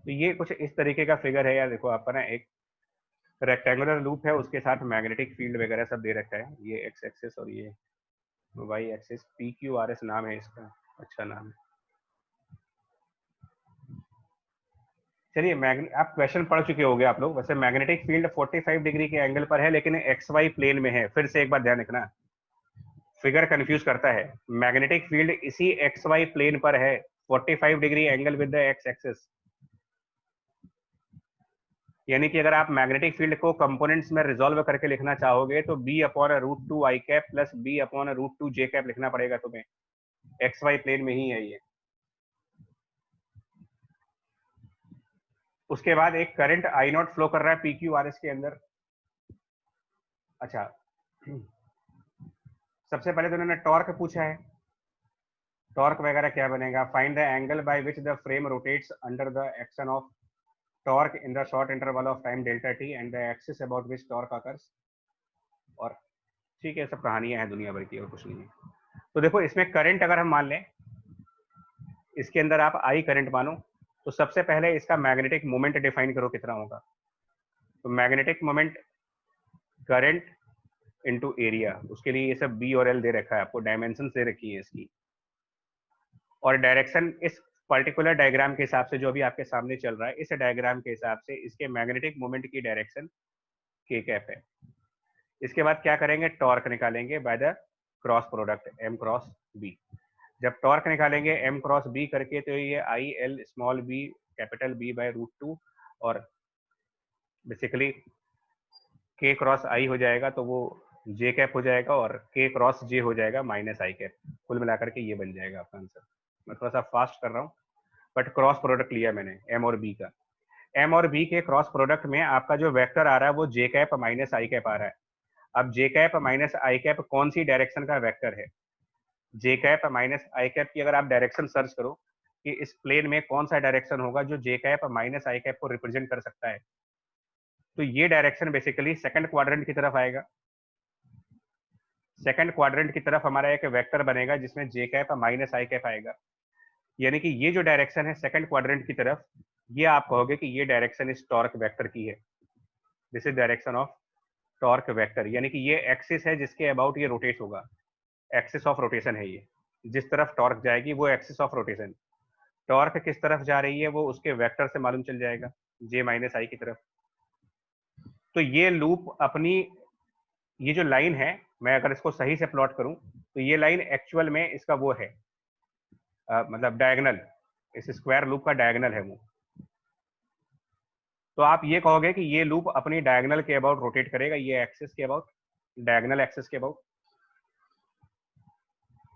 तो ये कुछ इस तरीके का फिगर है यार, देखो आपका ना एक रेक्टेंगुलर लूप है, उसके साथ मैग्नेटिक फील्ड वगैरह सब दे रखा है, ये एक्स एक्सिस और ये वाई एक्सिस, PQRS नाम है इसका, अच्छा नाम है। चलिए, आप क्वेश्चन पढ़ चुके होंगे आप लोग वैसे। मैग्नेटिक फील्ड 45 डिग्री के एंगल पर है लेकिन XY प्लेन में है। फिर से एक बार ध्यान रखना, फिगर कंफ्यूज करता है। मैग्नेटिक फील्ड इसी XY प्लेन पर है, 45 degree angle with the x axis. यानी कि अगर आप मैग्नेटिक फील्ड को कंपोनेंट्स में रिजॉल्व करके लिखना चाहोगे तो B/√2 i cap plus B/√2 j cap लिखना पड़ेगा तुम्हें, XY प्लेन में ही है ये। उसके बाद एक करंट I0 फ्लो कर रहा है PQRS के अंदर। अच्छा, सबसे पहले तो उन्होंने टॉर्क पूछा है, टॉर्क वगैरह क्या बनेगा? Find the angle by which the frame rotates under the action of torque in the short interval of time delta T and the axis about which torque occurs. और ठीक है, सब कहानियां हैं दुनिया भर की और कुछ नहीं है। तो देखो, इसमें करंट अगर हम मान लें, इसके अंदर आप आई करंट मानो, तो सबसे पहले इसका मैग्नेटिक मोमेंट डिफाइन करो कितना होगा। तो magnetic moment current into area, उसके लिए ये सब B और L दे रखा है आपको, डायमेंशन दे रखी है इसकी, और डायरेक्शन इस पर्टिकुलर डायग्राम के हिसाब से जो अभी आपके सामने चल रहा है, इस डायग्राम के हिसाब से इसके मैग्नेटिक मोमेंट की डायरेक्शन K कैप है। इसके बाद क्या करेंगे? टॉर्क निकालेंगे by the cross product M cross B। जब टॉर्क निकालेंगे M क्रॉस B करके, तो ये IL small b capital B/√2 और बेसिकली K क्रॉस I हो जाएगा, तो वो J कैप हो जाएगा, और K क्रॉस J हो जाएगा माइनस I कैप। कुल मिलाकर के ये बन जाएगा आपका आंसर। मैं थोड़ा सा फास्ट कर रहा हूँ, बट क्रॉस प्रोडक्ट लिया मैंने M और B का। M और B के क्रॉस प्रोडक्ट में आपका जो वेक्टर आ रहा है वो J cap minus I cap आ रहा है। अब J cap minus I cap कौन सी डायरेक्शन का वेक्टर है? J cap minus I cap की अगर आप डायरेक्शन सर्च करो कि इस प्लेन में कौन सा डायरेक्शन होगा जो J cap minus I cap को रिप्रेजेंट कर सकता है, तो ये डायरेक्शन बेसिकली सेकंड क्वाड्रेंट की तरफ आएगा। सेकंड क्वाड्रेंट की तरफ हमारा एक वेक्टर बनेगा जिसमें J cap minus I cap आएगा। यानी कि ये जो डायरेक्शन है सेकंड क्वाड्रेंट की तरफ, ये आप कहोगे कि ये डायरेक्शन इस टॉर्क वेक्टर की है। This is direction of torque vector, यानी कि ये एक्सिस है जिसके अबाउट ये रोटेट होगा, एक्सिस ऑफ रोटेशन है ये। जिस तरफ टॉर्क जाएगी वो एक्सिस ऑफ रोटेशन, टॉर्क किस तरफ जा रही है वो उसके वेक्टर से मालूम चल जाएगा, J माइनस I की तरफ। तो ये लूप अपनी ये जो लाइन है, मैं अगर इसको सही से प्लॉट करूं तो ये लाइन एक्चुअल में इसका वो है, मतलब डायगोनल, इस स्क्वायर लूप का डायगोनल है वो। तो आप ये कहोगे कि ये लूप अपनी डायगोनल के अबाउट रोटेट करेगा, ये एक्सिस के अबाउट, डायगोनल एक्सिस के अबाउट।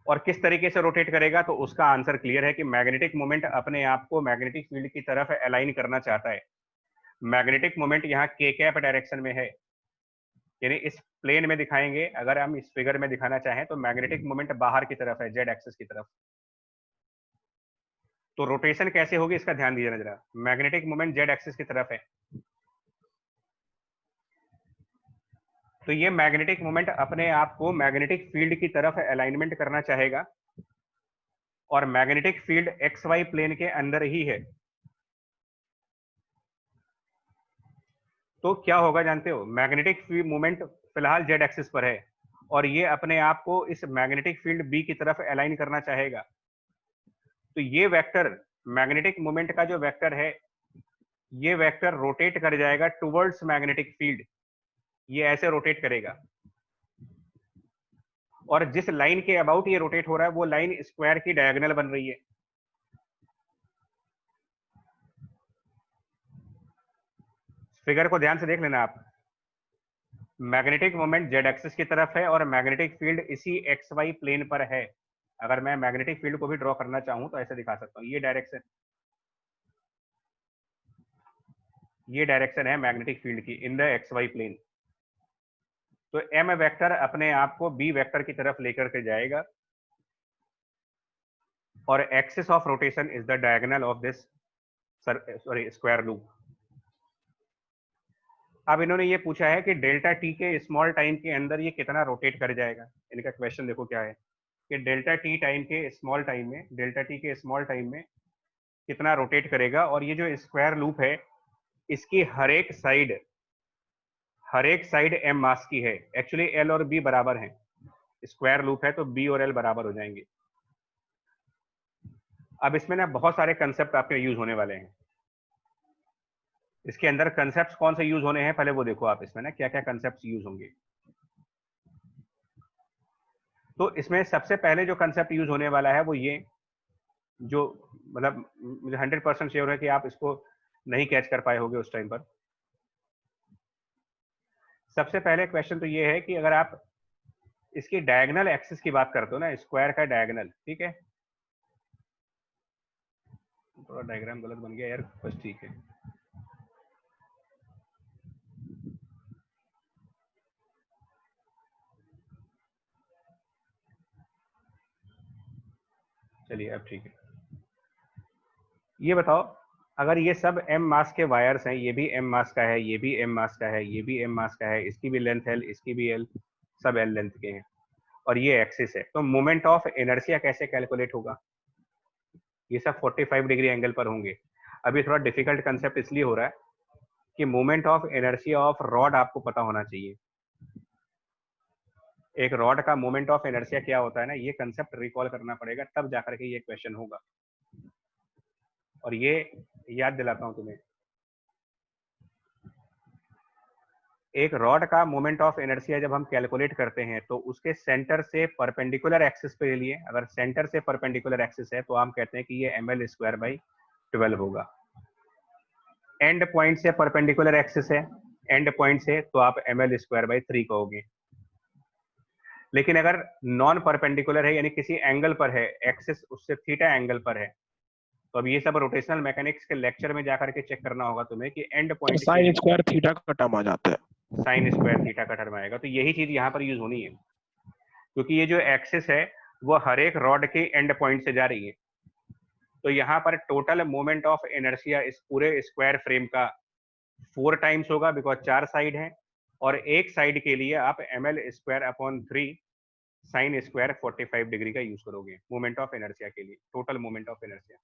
और किस तरीके से रोटेट करेगा, तो उसका आंसर क्लियर है कि मैग्नेटिक मोमेंट अपने आप को मैग्नेटिक फील्ड की तरफ अलाइन करना चाहता है। मैग्नेटिक मोमेंट यहाँ के कैप डायरेक्शन में है, यानी इस प्लेन में दिखाएंगे, अगर हम इस फिगर में दिखाना चाहें तो मैग्नेटिक मोमेंट बाहर की तरफ है, जेड एक्सिस की तरफ। तो रोटेशन कैसे होगी इसका ध्यान दीजिए जरा, मैग्नेटिक मोमेंट जेड एक्सिस की तरफ है, तो ये मैग्नेटिक मोमेंट अपने आप को मैग्नेटिक फील्ड की तरफ अलाइनमेंट करना चाहेगा, और magnetic field x y plane के अंदर ही है। तो क्या होगा जानते हो, मैग्नेटिक मोमेंट फिलहाल जेड एक्सिस पर है और ये अपने आप को इस मैग्नेटिक फील्ड बी की तरफ अलाइन करना चाहेगा। तो ये वेक्टर, मैग्नेटिक मोमेंट का जो वेक्टर है, ये वेक्टर रोटेट कर जाएगा टुवर्ड्स मैग्नेटिक फील्ड, ये ऐसे रोटेट करेगा। और जिस लाइन के अबाउट ये रोटेट हो रहा है वो लाइन स्क्वायर की डायगोनल बन रही है। फिगर को ध्यान से देख लेना आप, मैग्नेटिक मोमेंट जेड एक्सिस की तरफ है और मैग्नेटिक फील्ड इसी एक्स वाई प्लेन पर है। अगर मैं मैग्नेटिक फील्ड को भी ड्रॉ करना चाहूं तो ऐसे दिखा सकता हूं, ये डायरेक्शन है मैग्नेटिक फील्ड की in the x y plane. तो एम वेक्टर अपने आप को बी वेक्टर की तरफ लेकर के जाएगा और axis of rotation is the diagonal of this square loop. अब इन्होंने ये पूछा है कि डेल्टा टी के स्मॉल टाइम के अंदर ये कितना रोटेट कर जाएगा। इनका क्वेश्चन देखो क्या है कि डेल्टा टी के स्मॉल टाइम में कितना रोटेट करेगा। और ये जो स्क्वायर लूप है इसकी हर एक साइड एम मास की है। एक्चुअली एल और बी बराबर हैं, स्क्वायर लूप है तो बी और एल बराबर हो जाएंगे। अब इसमें ना बहुत सारे कंसेप्ट आपके यूज होने वाले हैं। इसके अंदर कंसेप्ट्स कौन से यूज होने हैं पहले वो देखो आप, इसमें ना क्या क्या कंसेप्ट्स यूज होंगे। तो इसमें सबसे पहले जो कंसेप्ट यूज होने वाला है वो ये, जो मतलब मुझे 100% श्योर है कि आप इसको नहीं कैच कर पाए होंगे उस टाइम पर। सबसे पहले क्वेश्चन तो ये है कि अगर आप इसकी डायगोनल एक्सिस की बात करते हो ना, स्क्वायर का डायगोनल, ठीक है, थोड़ा डायग्राम गलत बन गया यार, बस ठीक है। चलिए अब ठीक है। ये बताओ, अगर ये सब एम मास के वायर्स हैं, ये भी एम मास का है, ये भी एम मास का है, ये भी एम मास का है, इसकी भी लेंथ एल, इसकी भी एल, सब एल लेंथ के हैं, और ये एक्सिस है, तो मोमेंट ऑफ इनर्शिया कैसे कैलकुलेट होगा। ये सब 45 डिग्री एंगल पर होंगे। अभी थोड़ा डिफिकल्ट कंसेप्ट इसलिए हो रहा है कि moment of inertia of rod आपको पता होना चाहिए। एक रॉड का मोमेंट ऑफ इनर्शिया क्या होता है ना, ये कंसेप्ट रिकॉल करना पड़ेगा, तब जाकर के ये क्वेश्चन होगा। और ये याद दिलाता हूं तुम्हें, एक रॉड का मोमेंट ऑफ इनर्शिया जब हम कैलकुलेट करते हैं तो उसके सेंटर से परपेंडिकुलर एक्सिस पे लिए, अगर सेंटर से परपेंडिकुलर एक्सिस है तो हम कहते हैं कि ये ml²/12 होगा। एंड पॉइंट से परपेंडिकुलर एक्सिस है, एंड पॉइंट से, तो आप ml²/3 कहोगे। लेकिन अगर नॉन परपेंडिकुलर है, यानी किसी एंगल पर है, एक्सिस उससे थीटा एंगल पर है, तो अब ये सब रोटेशनल मैकेनिक्स के लेक्चर में जाकर के चेक करना होगा तुम्हें कि and point sine square theta का टर्म आ जाता है, साइन स्क्वायर थीटा का टर्म आएगा। तो यही चीज यहाँ पर यूज होनी है, क्योंकि ये जो एक्सिस है वो हर एक रॉड के एंड पॉइंट से जा रही है। तो यहाँ पर टोटल मोमेंट ऑफ इनर्शिया इस पूरे स्क्वायर फ्रेम का 4 टाइम्स होगा, बिकॉज 4 साइड है, और एक साइड के लिए आप ml²/3 साइन स्क्वायर 45 डिग्री का यूज करोगे मोमेंट ऑफ इनर्शिया के लिए, टोटल मोमेंट ऑफ इनर्शिया।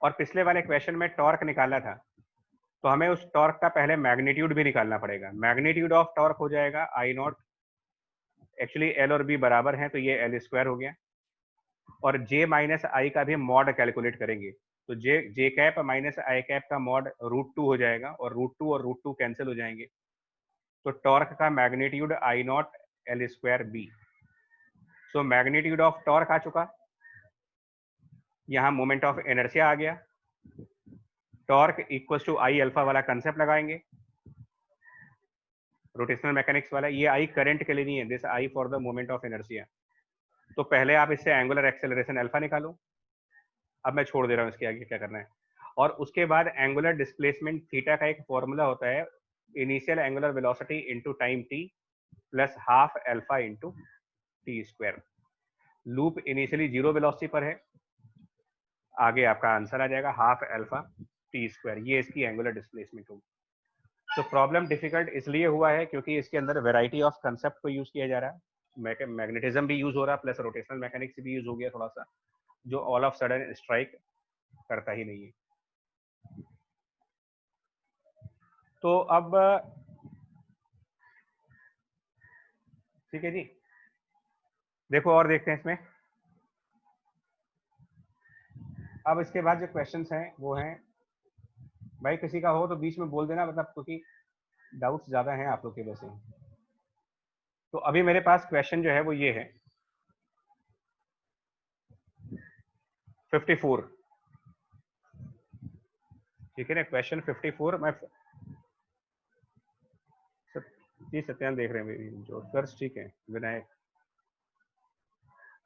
और पिछले वाले क्वेश्चन में टॉर्क निकाला था, तो हमें उस टॉर्क का पहले मैग्नीट्यूड भी निकालना पड़ेगा। मैग्नीट्यूड ऑफ टॉर्क हो जाएगा I0, एक्चुअली एल और बी बराबर हैं तो ये L² हो गया, और J माइनस I का भी मॉड कैलकुलेट करेंगे, तो J cap minus I cap का मॉड √2 हो जाएगा, और √2 और √2 कैंसिल हो जाएंगे, तो टॉर्क का magnitude I not L square B. So magnitude of torque आ चुका, यहाँ मोमेंट ऑफ इनर्शिया आ गया, torque equal to I alpha वाला कंसेप्ट लगाएंगे रोटेशनल मैकेनिक्स वाला। ये आई करंट के लिए नहीं है, this I for the moment of inertia. तो पहले आप इससे एंगुलर एक्सेलरेशन अल्फा निकालो, अब मैं छोड़ दे रहा हूँ इसके आगे क्या करना है। और उसके बाद एंगुलर डिस्प्लेसमेंट थीटा का एक फॉर्मूला होता है, initial angular velocity into time T plus half alpha into T square. Loop initially 0 velocity पर है, आगे आपका आंसर आ जाएगा हाफ अल्फा टी स्क्वायर। ये इसकी एंगुलर डिस्प्लेसमेंट होगी। तो प्रॉब्लम डिफिकल्ट इसलिए हुआ है क्योंकि इसके अंदर वैरायटी ऑफ कंसेप्ट को यूज किया जा रहा है, मैग्नेटिज्म भी यूज हो रहा है प्लस रोटेशनल मैकेनिक्स भी यूज हो गया थोड़ा सा, जो ऑल ऑफ सडन स्ट्राइक करता ही नहीं है। तो अब ठीक है जी, देखो और देखते हैं इसमें। अब इसके बाद जो क्वेश्चंस हैं वो हैं, भाई किसी का हो तो बीच में बोल देना, मतलब क्योंकि डाउट्स ज्यादा हैं आप लोग के वैसे। तो अभी मेरे पास क्वेश्चन जो है वो ये है 54, ठीक है ना, क्वेश्चन 54। मैं सत्यान देख रहे हैं मेरी जो कर्स, ठीक है विनायक,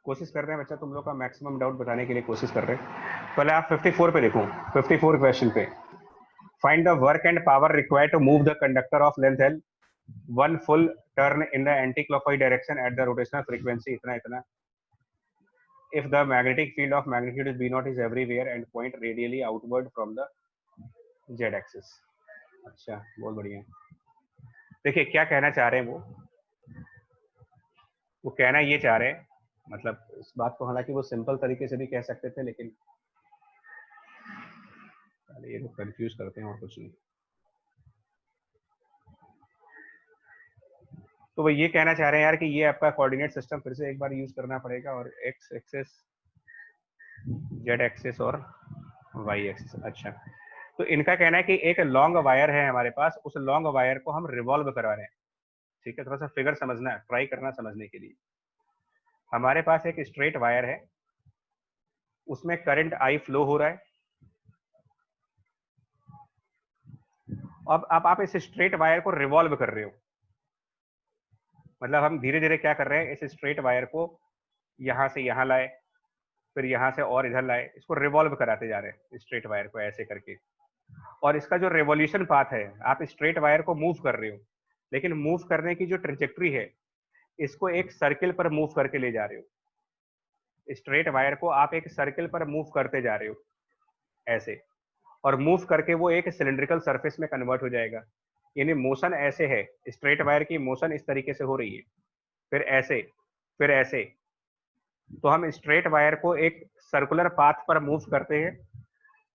कोशिश कर रहे हैं बच्चा तुम लोग का मैक्सिमम डाउट बताने के लिए कोशिश कर रहे हैं। पहले आप 54 पे देखो, 54 क्वेश्चन पे, find the work and power required to move the conductor of length l one full turn in the anticlockwise direction at the rotational frequency इतना इतना, if the magnetic field of magnitude is b0 is everywhere and point radially outward from the z axis। अच्छा बहुत बढ़िया। देखिए क्या कहना चाह रहे हैं वो कहना ये चाह रहे हैं, मतलब इस बात को हालांकि वो सिंपल तरीके से भी कह सकते थे, लेकिन ये लोग कंफ्यूज करते हैं और कुछ नहीं। तो वो ये कहना चाह रहे हैं यार कि ये आपका कोऑर्डिनेट सिस्टम फिर से एक बार यूज करना पड़ेगा, और एक्स एक्सिस, जेड एक्सिस और वाई एक्सिस। अच्छा, तो इनका कहना है कि एक लॉन्ग वायर है हमारे पास, उस लॉन्ग वायर को हम रिवॉल्व करवा रहे हैं। ठीक है, थोड़ा सा फिगर समझना है, ट्राई करना समझने के लिए। हमारे पास एक स्ट्रेट वायर है, उसमें करंट आई फ्लो हो रहा है। अब आप इस स्ट्रेट वायर को रिवॉल्व कर रहे हो, मतलब हम धीरे धीरे क्या कर रहे हैं, इस स्ट्रेट वायर को यहां से यहां लाए, फिर यहां से और इधर लाए, इसको रिवॉल्व कराते जा रहे हैं स्ट्रेट वायर को ऐसे करके। और इसका जो रेवोल्यूशन पाथ है, आप स्ट्रेट वायर को मूव कर रहे हो, लेकिन मूव करने की जो ट्रेजेक्टरी है, इसको एक सर्किल पर मूव करके ले जा रहे हो। स्ट्रेट वायर को आप एक सर्किल पर मूव करते जा रहे हो ऐसे, और मूव करके वो एक सिलिंड्रिकल सरफेस में कन्वर्ट हो जाएगा। यानी मोशन ऐसे है, स्ट्रेट वायर की मोशन इस तरीके से हो रही है, फिर ऐसे, फिर ऐसे। तो हम स्ट्रेट वायर को एक सर्कुलर पाथ पर मूव करते हैं,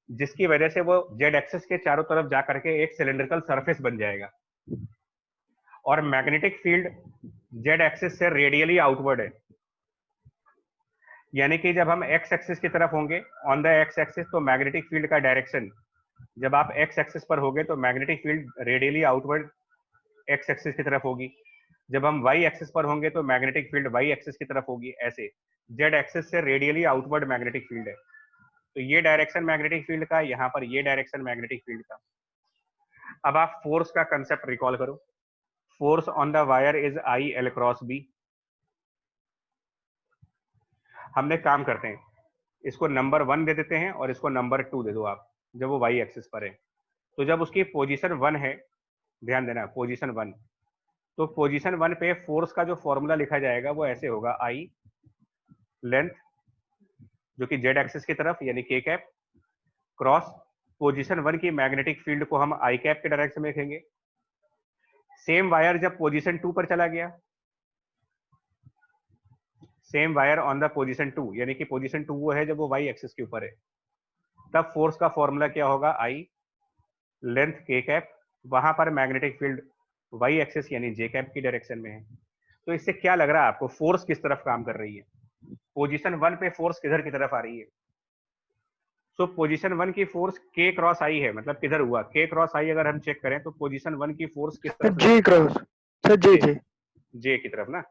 जिसकी वजह से वो जेड एक्सिस के चारों तरफ जा करके एक सिलिंड्रिकल सरफेस बन जाएगा। और मैग्नेटिक फील्ड जेड एक्सिस से रेडियली आउटवर्ड है, यानी कि जब हम एक्स एक्सिस की तरफ होंगे ऑन द एक्स एक्सिस, तो मैग्नेटिक फील्ड का डायरेक्शन, जब आप एक्स एक्सिस पर होगे तो magnetic field radially outward x axis की तरफ होगी। जब हम वाई एक्सिस पर होंगे तो मैग्नेटिक फील्ड वाई एक्सिस की तरफ होगी। ऐसे जेड एक्सिस से रेडियली आउटवर्ड मैग्नेटिक फील्ड है, तो ये डायरेक्शन मैग्नेटिक फील्ड का, यहाँ पर ये डायरेक्शन मैग्नेटिक फील्ड का। अब आप फोर्स का कंसेप्ट रिकॉल करो, force on the wire is i l cross b. हमने काम करते हैं, इसको नंबर 1 दे देते हैं और इसको नंबर 2 दे दो आप, जब वो वाई एक्सिस पर है। तो जब उसकी पोजीशन 1 है, ध्यान देना पोजीशन 1, तो पोजीशन 1 पे फोर्स का जो फॉर्मूला लिखा जाएगा वो ऐसे होगा, आई लेंथ जो कि जेड एक्सिस की तरफ यानी के कैप, क्रॉस पोजीशन 1 की मैग्नेटिक फील्ड को हम आई कैप के डायरेक्शन में लिखेंगे। सेम वायर जब पोजीशन 2 पर चला गया, same wire on the position 2, यानी कि पोजीशन 2 वो है जब वो वाई एक्सिस के ऊपर है, तब फोर्स का फॉर्मूला क्या होगा, आई लेंथ के कैप, वहां पर मैग्नेटिक फील्ड वाई एक्सिस यानी जे कैप की डायरेक्शन में है। तो इससे क्या लग रहा है आपको, फोर्स किस तरफ काम कर रही है? पोजीशन 1 पे फोर्स किधर की तरफ आ रही है? सो पोजीशन 1 की फोर्स k क्रॉस आई है, मतलब किधर हुआ k क्रॉस आई, अगर हम चेक करें तो पोजीशन 1 की फोर्स किस तरफ जे क्रॉस सर, जे जे जे की तरफ ना,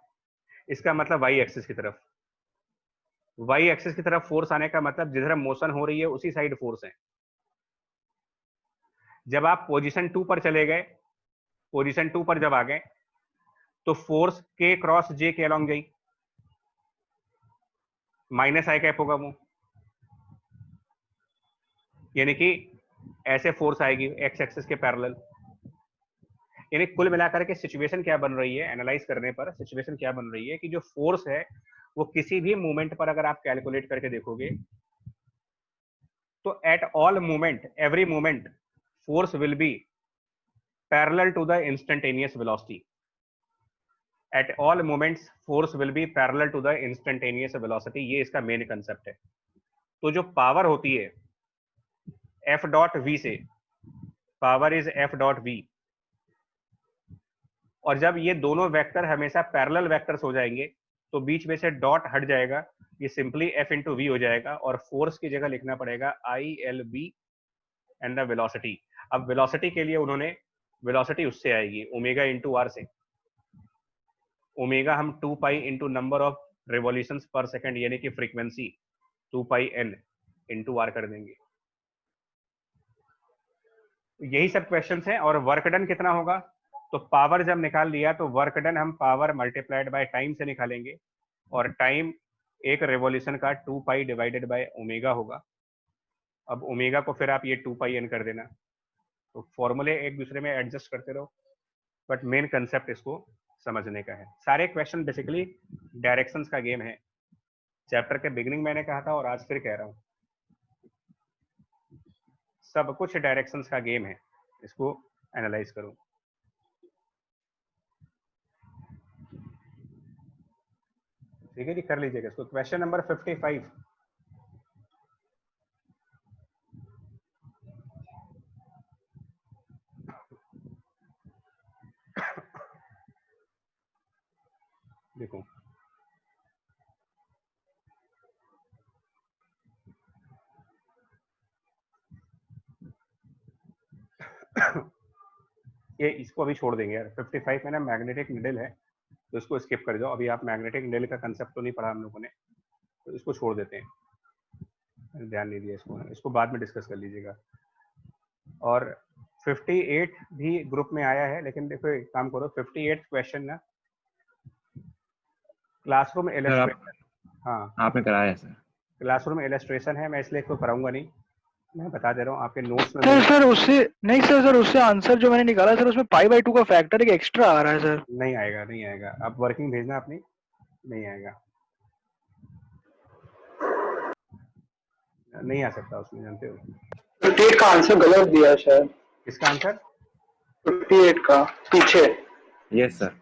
इसका मतलब y एक्सिस की तरफ। y एक्सिस की तरफ फोर्स आने का मतलब जिधर मोशन हो रही है उसी साइड फोर्स है। जब आप पोजीशन 2 पर चले गए, पोजीशन 2 पर जब आ गए तो फोर्स k क्रॉस j के अलॉन्ग गई, माइनस आई कैप होगा वो, यानी कि ऐसे फोर्स आएगी एक्स एक्सिस के पैरेलल। यानी कुल मिलाकर के सिचुएशन क्या बन रही है, एनालाइज करने पर सिचुएशन क्या बन रही है कि जो फोर्स है वो किसी भी मूवमेंट पर अगर आप कैलकुलेट करके देखोगे तो at all movement, every movement, force will be parallel to the instantaneous velocity. At all moments force will be parallel to the instantaneous velocity, ये इसका मेन कंसेप्ट है। तो जो पावर होती है एफ डॉट वी से, power is f dot v, और जब ये दोनों वेक्टर हमेशा पैरेलल वेक्टर्स हो जाएंगे तो बीच में से डॉट हट जाएगा, ये सिंपली एफ इंटू वी हो जाएगा, और फोर्स की जगह लिखना पड़ेगा i l b and the velocity. अब वेलोसिटी के लिए उन्होंने, वेलोसिटी उससे आएगी ओमेगा इंटू आर से। ओमेगा हम 2 pi into number of revolutions per second यानी कि frequency 2 pi n into r कर देंगे। यही सब क्वेश्चंस हैं। और वर्क डन कितना होगा, तो पावर जब निकाल लिया तो वर्क डन हम पावर मल्टीप्लाइड बाय टाइम से निकालेंगे, और टाइम एक रेवोल्यूशन का 2 पाई डिवाइडेड बाय ओमेगा होगा। अब ओमेगा को फिर आप ये 2 पाई एन कर देना, तो फॉर्मूले एक दूसरे में एडजस्ट करते रहो, बट मेन कंसेप्ट इसको समझने का है। सारे क्वेश्चन बेसिकली डायरेक्शंस का गेम है। चैप्टर के बिगिनिंग मैंने कहा था और आज फिर कह रहा हूँ, सब कुछ डायरेक्शंस का गेम है, इसको एनालाइज करो। ठीक है जी, कर लीजिएगा इसको। क्वेश्चन नंबर 55, देखो ये इसको अभी छोड़ देंगे यार। 55 में ना मैग्नेटिक निडल है, तो इसको स्किप कर जाओ। अभी आप मैग्नेटिक निडल का कंसेप्ट तो नहीं पढ़ा हम लोगों ने, तो इसको छोड़ देते हैं, ध्यान नहीं दिया इसको, इसको बाद में डिस्कस कर लीजिएगा। और 58 भी ग्रुप में आया है, लेकिन देखो एक काम करो, 58 क्वेश्चन ना क्लासरूम इलस्ट्रेशन, हाँ आपने कराया है सर। क्लासरूम इलस्ट्रेशन है, मैं इसलिए इसको कराऊंगा नहीं, मैं बता दे रहा हूँ आपके नोट्स में। सर उससे नहीं सर उससे आंसर जो मैंने निकाला सर उसमें पाई बाई 2 का फैक्टर एक एक्स्ट्रा आ रहा है सर। नहीं आएगा, नहीं आएगा, आप वर्किंग भेजना अपनी, नहीं आएगा, नहीं आ सकता उसमें, जानते हो। 58 का आंसर गलत दिया शायद। किसका आंसर? 58 का पीछे। Yes sir.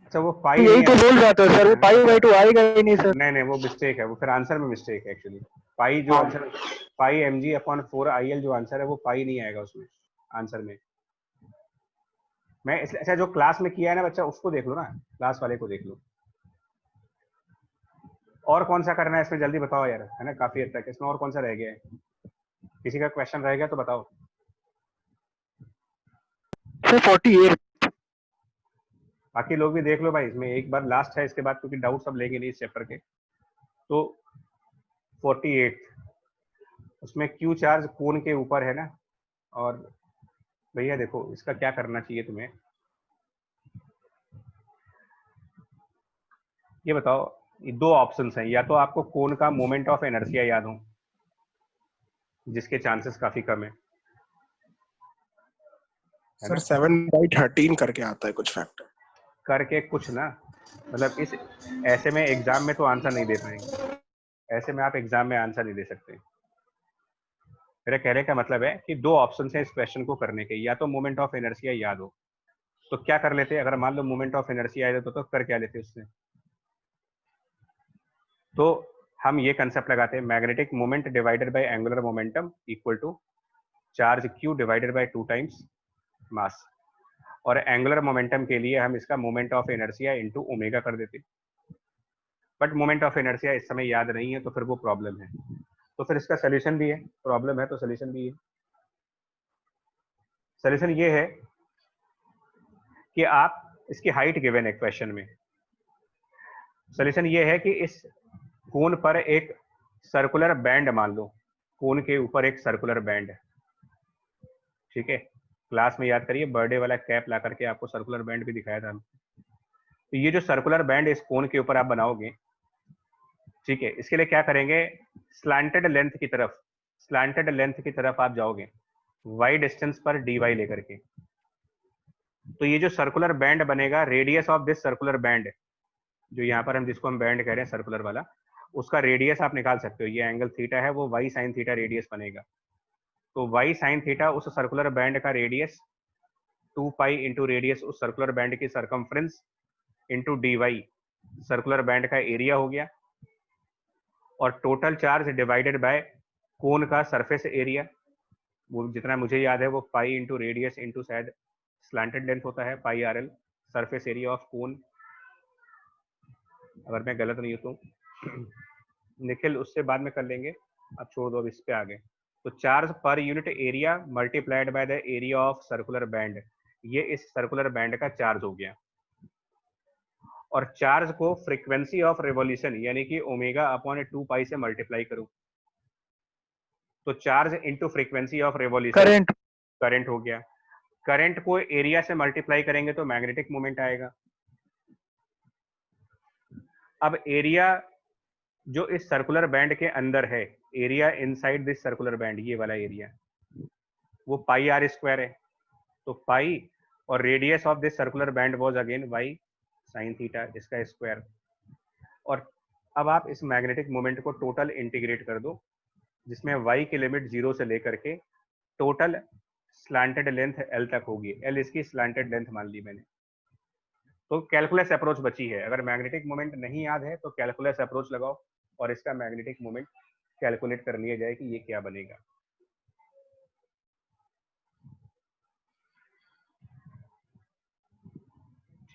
अच्छा वो पाई यही तो बोल रहा था सर, वो पाई बाई 2 आएगा ही नहीं सर। नहीं वो मिस्टेक है, वो फिर आंसर में मिस्टेक है एक्चुअली। पाई जो आंसर, पाई mg अपॉन 4il जो आंसर है वो पाई नहीं आएगा उसमें आंसर में। मैं इसलिए, अच्छा जो क्लास में किया है ना बच्चा उसको देख लो ना, क्लास वाले को देख लो। और कौन सा करना है इसमें जल्दी बताओ यार, है ना, काफी हद तक इसमें और कौन सा रह गया है? किसी का क्वेश्चन रह गया तो बताओ। सर 48। बाकी लोग भी देख लो भाई, इसमें एक बार लास्ट है, इसके बाद क्योंकि डाउट सब लेंगे नहीं इस चैप्टर के। तो 48 उसमें क्यू चार्ज कोन के ऊपर है ना, और भैया देखो इसका क्या करना चाहिए तुम्हें, ये बताओ। ये दो ऑप्शंस हैं, या तो आपको कोन का मोमेंट ऑफ इनर्शिया याद हो, जिसके चांसेस काफी कम है सर 7/13 करके आता है कुछ फैक्टर करके कुछ ना, मतलब इस ऐसे में एग्जाम में तो आंसर नहीं दे पाएंगे, ऐसे में आप एग्जाम में आंसर नहीं दे सकते। मेरे कहने का मतलब है कि दो ऑप्शन है इस क्वेश्चन को करने के, या तो मोमेंट ऑफ इनर्शिया याद हो तो क्या कर लेते, अगर मान लो मोमेंट ऑफ इनर्शिया याद हो तो कर क्या लेते उससे, तो हम ये कंसेप्ट लगाते हैं, magnetic moment divided by angular momentum equal to charge q divided by 2 times mass, और एंगुलर मोमेंटम के लिए हम इसका moment of inertia into omega कर देते। बट मोमेंट ऑफ इनर्शिया इस समय याद नहीं है तो फिर वो प्रॉब्लम है। तो फिर इसका सोल्यूशन भी है, प्रॉब्लम है तो सोल्यूशन भी है। सोल्यूशन ये है कि आप इसकी हाइट गिवन है क्वेश्चन में। सोल्यूशन ये है कि इस कोन पर एक सर्कुलर बैंड मान लो, कोन के ऊपर एक सर्कुलर बैंड है, ठीक है। क्लास में याद करिए बर्थडे वाला कैप ला करके आपको सर्कुलर बैंड भी दिखाया था। तो ये जो सर्कुलर बैंड इस कोन के ऊपर आप बनाओगे, ठीक है, इसके लिए क्या करेंगे, स्लैंटेड लेंथ की तरफ, स्लैंटेड लेंथ की तरफ आप जाओगे y डिस्टेंस पर dy लेकर के। तो ये जो सर्कुलर बैंड बनेगा, radius of this circular band, जो यहाँ पर हम जिसको हम बैंड कह रहे हैं सर्कुलर वाला, उसका रेडियस आप निकाल सकते हो। ये एंगल थीटा है, वो y साइन थीटा रेडियस बनेगा। तो y साइन थीटा उस सर्कुलर बैंड का रेडियस 2 पाई इंटू रेडियस उस सर्कुलर बैंड की circumference into dy circular band का एरिया हो गया, और total charge divided by cone का सरफेस एरिया, वो जितना मुझे याद है वो पाई इंटू रेडियस इंटू शायद स्लैंटेड लेंथ होता है, pi R L surface area of cone, अगर मैं गलत नहीं हूँ तो। निखिल उससे बाद में कर लेंगे, अब छोड़ दो, अब इस पे आ गए। तो charge per unit area multiplied by the area of circular band, ये इस सर्कुलर बैंड का चार्ज हो गया। और चार्ज को फ्रीक्वेंसी ऑफ रिवॉल्यूशन यानी कि ओमेगा अपॉन 2 पाई से मल्टीप्लाई करूं, तो charge into frequency of revolution current हो गया। करंट को एरिया से मल्टीप्लाई करेंगे तो मैग्नेटिक मोमेंट आएगा। अब एरिया जो इस सर्कुलर बैंड के अंदर है, area inside this circular band, ये वाला एरिया, वो पाई आर स्क्वायर है। तो पाई और radius of this circular band was again y sine theta, इसका स्क्वायर। और अब आप इस मैग्नेटिक मोमेंट को टोटल इंटीग्रेट कर दो, जिसमें y की लिमिट 0 से लेकर के टोटल स्लैंटेड लेंथ l तक होगी। l इसकी स्लैंटेड लेंथ मान ली मैंने। तो कैलकुलस अप्रोच बची है। अगर मैग्नेटिक मोमेंट नहीं याद है तो कैलकुलस अप्रोच लगाओ और इसका मैग्नेटिक मोमेंट कैलकुलेट कर लिया जाए कि ये क्या बनेगा।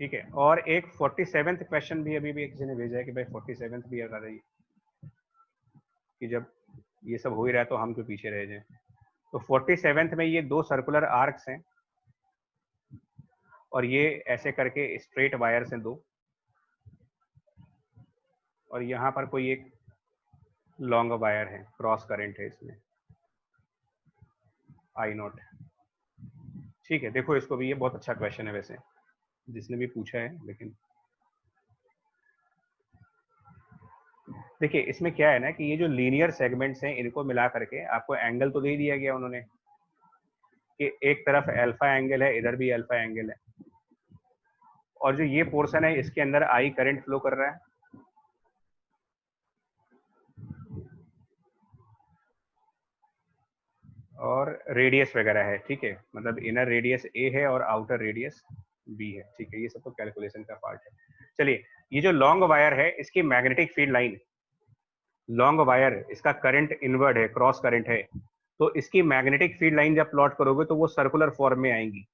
ठीक है। और एक 47th क्वेश्चन भी अभी भी किसी ने भेजा है कि भाई 47th भी आ रही है, कि जब ये सब हो ही रहा है तो हम क्यों पीछे रह जाएं। तो 47th में ये दो सर्कुलर आर्क्स हैं और ये ऐसे करके स्ट्रेट वायर्स हैं दो, और यहाँ पर कोई एक लॉन्ग वायर है, क्रॉस करंट है इसमें I0। ठीक है, देखो इसको भी, ये बहुत अच्छा क्वेश्चन है वैसे जिसने भी पूछा है। लेकिन देखिए इसमें क्या है ना कि ये जो लीनियर सेगमेंट्स हैं इनको मिला करके आपको एंगल तो दे दिया गया उन्होंने कि एक तरफ अल्फा एंगल है, इधर भी अल्फा एंगल है, और जो ये पोर्शन है इसके अंदर आई करंट फ्लो कर रहा है, और रेडियस वगैरह है। ठीक है, मतलब इनर रेडियस ए है और आउटर रेडियस बी है। ठीक है, ये सब तो कैलकुलेशन का पार्ट है। चलिए, ये जो लॉन्ग वायर है इसकी magnetic field line, long wire इसका करंट इनवर्ड है, क्रॉस करंट है, तो इसकी मैग्नेटिक फील्ड लाइन जब प्लॉट करोगे तो वो सर्कुलर फॉर्म में आएंगी